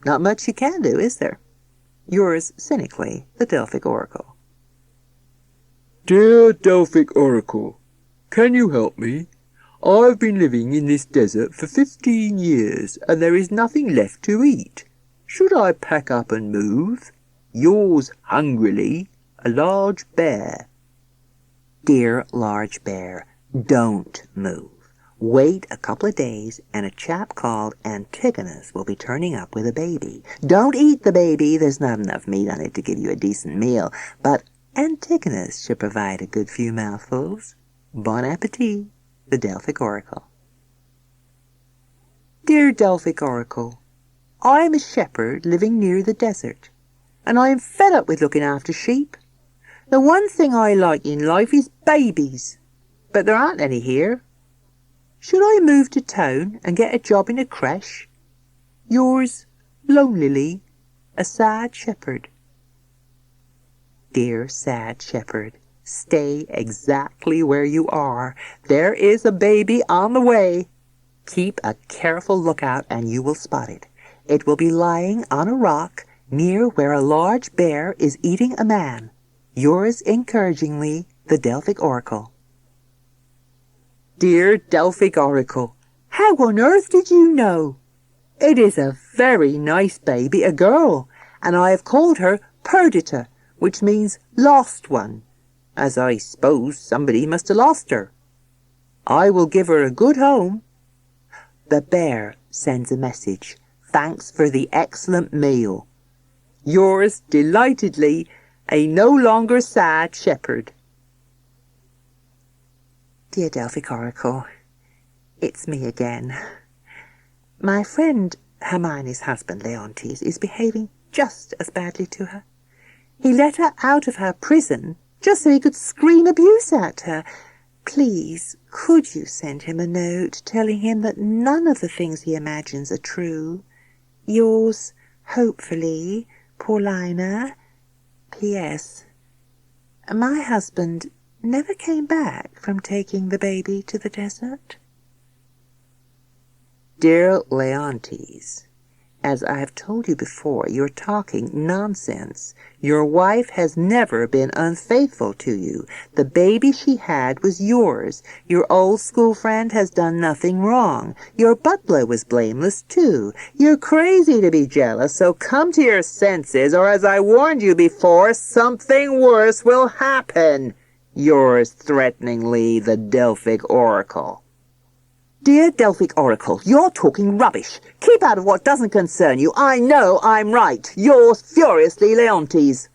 not much you can do, is there? Yours cynically, the Delphic Oracle. Dear Delphic Oracle, can you help me? I've been living in this desert for 15 years, and there is nothing left to eat. Should I pack up and move? Yours hungrily, a large bear. Dear large bear, don't move. Wait a couple of days, and a chap called Antigonus will be turning up with a baby. Don't eat the baby, there's not enough meat on it to give you a decent meal, but Antigonus should provide a good few mouthfuls. Bon appetit, the Delphic Oracle. Dear Delphic Oracle, I am a shepherd living near the desert, and I am fed up with looking after sheep. The one thing I like in life is babies, but there aren't any here. Should I move to town and get a job in a creche? Yours, lonelily, a sad shepherd. Dear sad shepherd, stay exactly where you are. There is a baby on the way. Keep a careful lookout and you will spot it. It will be lying on a rock near where a large bear is eating a man. Yours encouragingly, the Delphic Oracle. Dear Delphic Oracle, how on earth did you know? It is a very nice baby, a girl, and I have called her Perdita, which means lost one, as I suppose somebody must have lost her. I will give her a good home. The bear sends a message. Thanks for the excellent meal. Yours delightedly, a no longer sad shepherd. Dear Delphic Oracle, it's me again. My friend Hermione's husband, Leontes, is behaving just as badly to her. He let her out of her prison just so he could scream abuse at her. Please, could you send him a note telling him that none of the things he imagines are true? Yours, hopefully, Paulina. P.S. My husband never came back from taking the baby to the desert. Dear Leontes, as I have told you before, you're talking nonsense. Your wife has never been unfaithful to you. The baby she had was yours. Your old school friend has done nothing wrong. Your butler was blameless too. You're crazy to be jealous, so come to your senses, or as I warned you before, something worse will happen. Yours threateningly, the Delphic Oracle. Dear Delphic Oracle, you're talking rubbish. Keep out of what doesn't concern you. I know I'm right. Yours furiously, Leontes.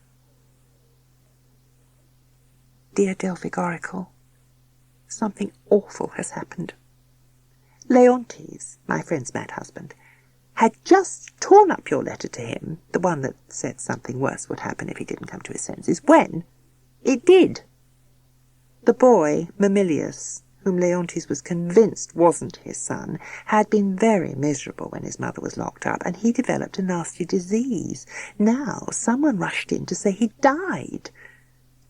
Dear Delphic Oracle, something awful has happened. Leontes, my friend's mad husband, had just torn up your letter to him, the one that said something worse would happen if he didn't come to his senses, when it did. The boy, Mamilius, whom Leontes was convinced wasn't his son, had been very miserable when his mother was locked up, and he developed a nasty disease. Now someone rushed in to say he died.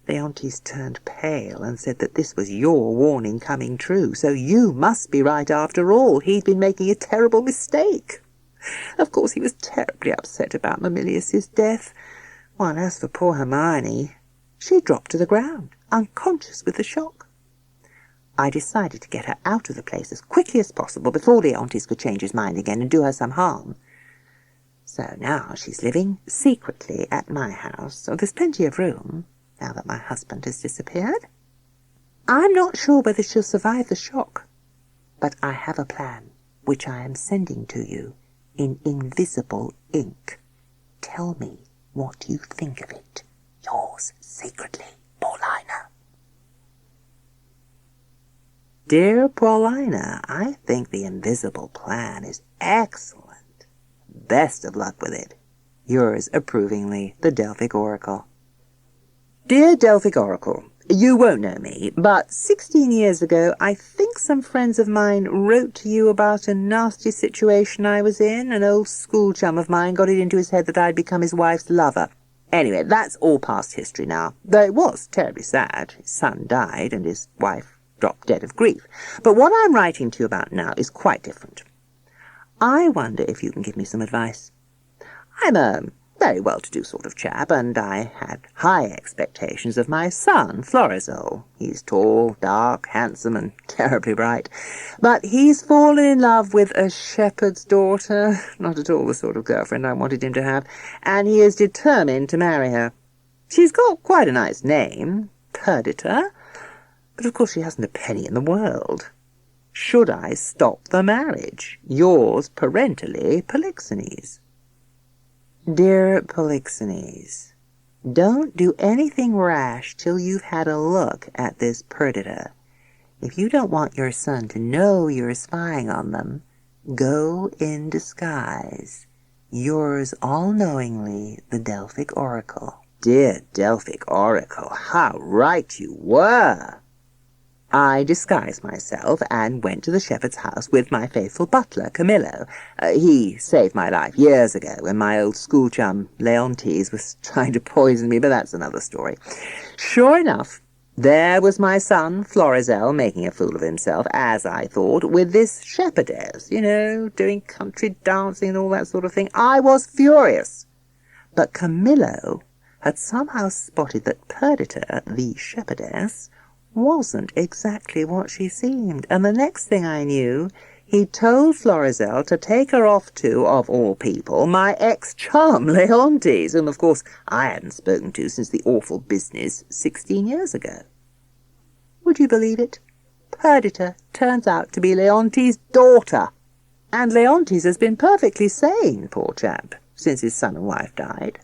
Leontes turned pale and said that this was your warning coming true, so you must be right after all. He'd been making a terrible mistake. Of course he was terribly upset about Mamilius's death. While as for poor Hermione, she dropped to the ground, unconscious with the shock. I decided to get her out of the place as quickly as possible before Leontes could change his mind again and do her some harm. So now she's living secretly at my house, so there's plenty of room, now that my husband has disappeared. I'm not sure whether she'll survive the shock, but I have a plan, which I am sending to you in invisible ink. Tell me what you think of it. Yours secretly, Paulina. Dear Paulina, I think the invisible plan is excellent. Best of luck with it. Yours approvingly, the Delphic Oracle. Dear Delphic Oracle, you won't know me, but 16 years ago I think some friends of mine wrote to you about a nasty situation I was in. An old school chum of mine got it into his head that I'd become his wife's lover. Anyway, that's all past history now, though it was terribly sad. His son died and his wife dropped dead of grief. But what I'm writing to you about now is quite different. I wonder if you can give me some advice. I'm a very well-to-do sort of chap, and I had high expectations of my son, Florizel. He's tall, dark, handsome, and terribly bright. But he's fallen in love with a shepherd's daughter, not at all the sort of girlfriend I wanted him to have, and he is determined to marry her. She's got quite a nice name, Perdita, but of course she hasn't a penny in the world. Should I stop the marriage? Yours parentally, Polixenes. Dear Polixenes, don't do anything rash till you've had a look at this Perdita. If you don't want your son to know you're spying on them, go in disguise. Yours all-knowingly, the Delphic Oracle. Dear Delphic Oracle, how right you were! I disguised myself and went to the shepherd's house with my faithful butler, Camillo. He saved my life years ago when my old school chum, Leontes, was trying to poison me, but that's another story. Sure enough, There was my son, Florizel, making a fool of himself, as I thought, with this shepherdess, doing country dancing and all that sort of thing. I was furious. But Camillo had somehow spotted that Perdita, the shepherdess, wasn't exactly what she seemed, and the next thing I knew, he told Florizel to take her off to, of all people, my ex-chum, Leontes, whom, of course, I hadn't spoken to since the awful business 16 years ago. Would you believe it? Perdita turns out to be Leontes' daughter, and Leontes has been perfectly sane, poor chap, since his son and wife died.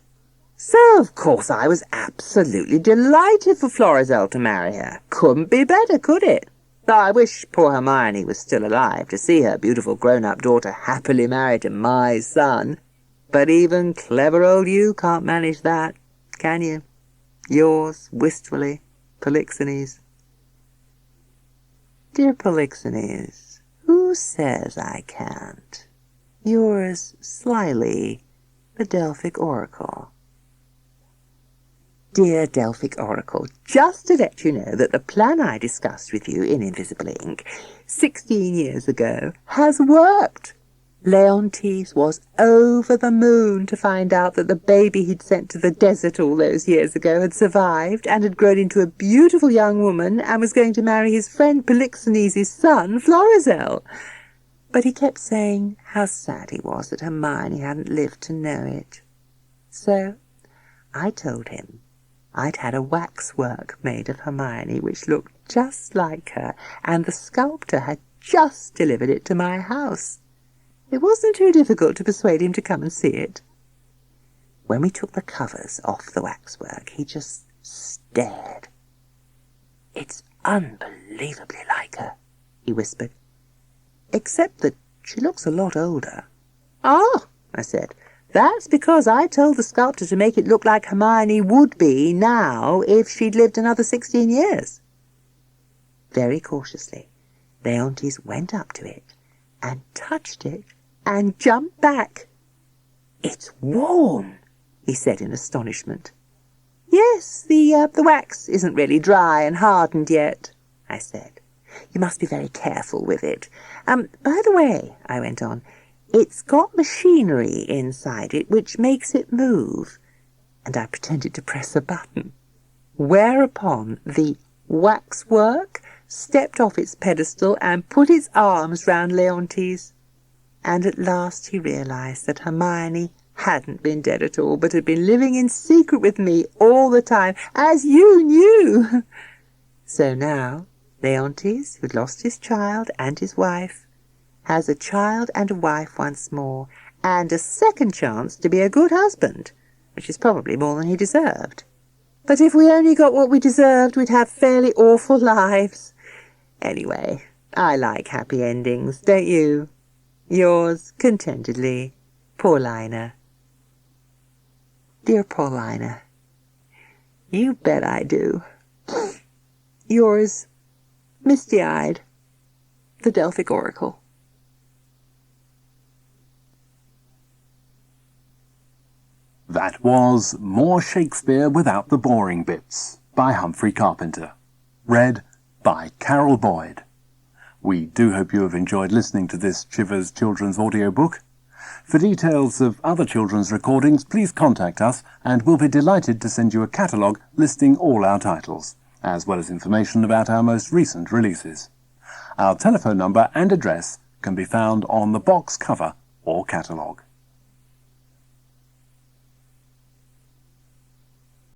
So, of course, I was absolutely delighted for Florizel to marry her. Couldn't be better, could it? Though I wish poor Hermione was still alive to see her beautiful grown-up daughter happily married to my son. But even clever old you can't manage that, can you? Yours, wistfully, Polixenes. Dear Polixenes, who says I can't? Yours, slyly, the Delphic Oracle. Dear Delphic Oracle, just to let you know that the plan I discussed with you in invisible ink 16 years ago has worked. Leontes was over the moon to find out that the baby he'd sent to the desert all those years ago had survived and had grown into a beautiful young woman and was going to marry his friend Polixenes' son, Florizel. But he kept saying how sad he was that Hermione hadn't lived to know it. So I told him I'd had a waxwork made of Hermione which looked just like her, and the sculptor had just delivered it to my house. It wasn't too difficult to persuade him to come and see it. When we took the covers off the waxwork, he just stared. "It's unbelievably like her," he whispered. "Except that she looks a lot older." "Ah," I said, "that's because I told the sculptor to make it look like Hermione would be now if she'd lived another 16 years. Very cautiously, Leontes went up to it and touched it and jumped back. "It's warm," he said in astonishment. "Yes, the wax isn't really dry and hardened yet," I said. "You must be very careful with it. By the way," I went on, "it's got machinery inside it which makes it move," and I pretended to press a button. Whereupon the waxwork stepped off its pedestal and put its arms round Leontes. And at last he realized that Hermione hadn't been dead at all, but had been living in secret with me all the time, as you knew. So now Leontes, who'd lost his child and his wife, has a child and a wife once more, and a second chance to be a good husband, which is probably more than he deserved. But if we only got what we deserved, we'd have fairly awful lives. Anyway, I like happy endings, don't you? Yours, contentedly, Paulina. Dear Paulina, you bet I do. Yours, misty-eyed, the Delphic Oracle. That was More Shakespeare Without the Boring Bits by Humphrey Carpenter. Read by Carole Boyd. We do hope you have enjoyed listening to this Chivers Children's audiobook. For details of other children's recordings, please contact us and we'll be delighted to send you a catalogue listing all our titles, as well as information about our most recent releases. Our telephone number and address can be found on the box cover or catalogue.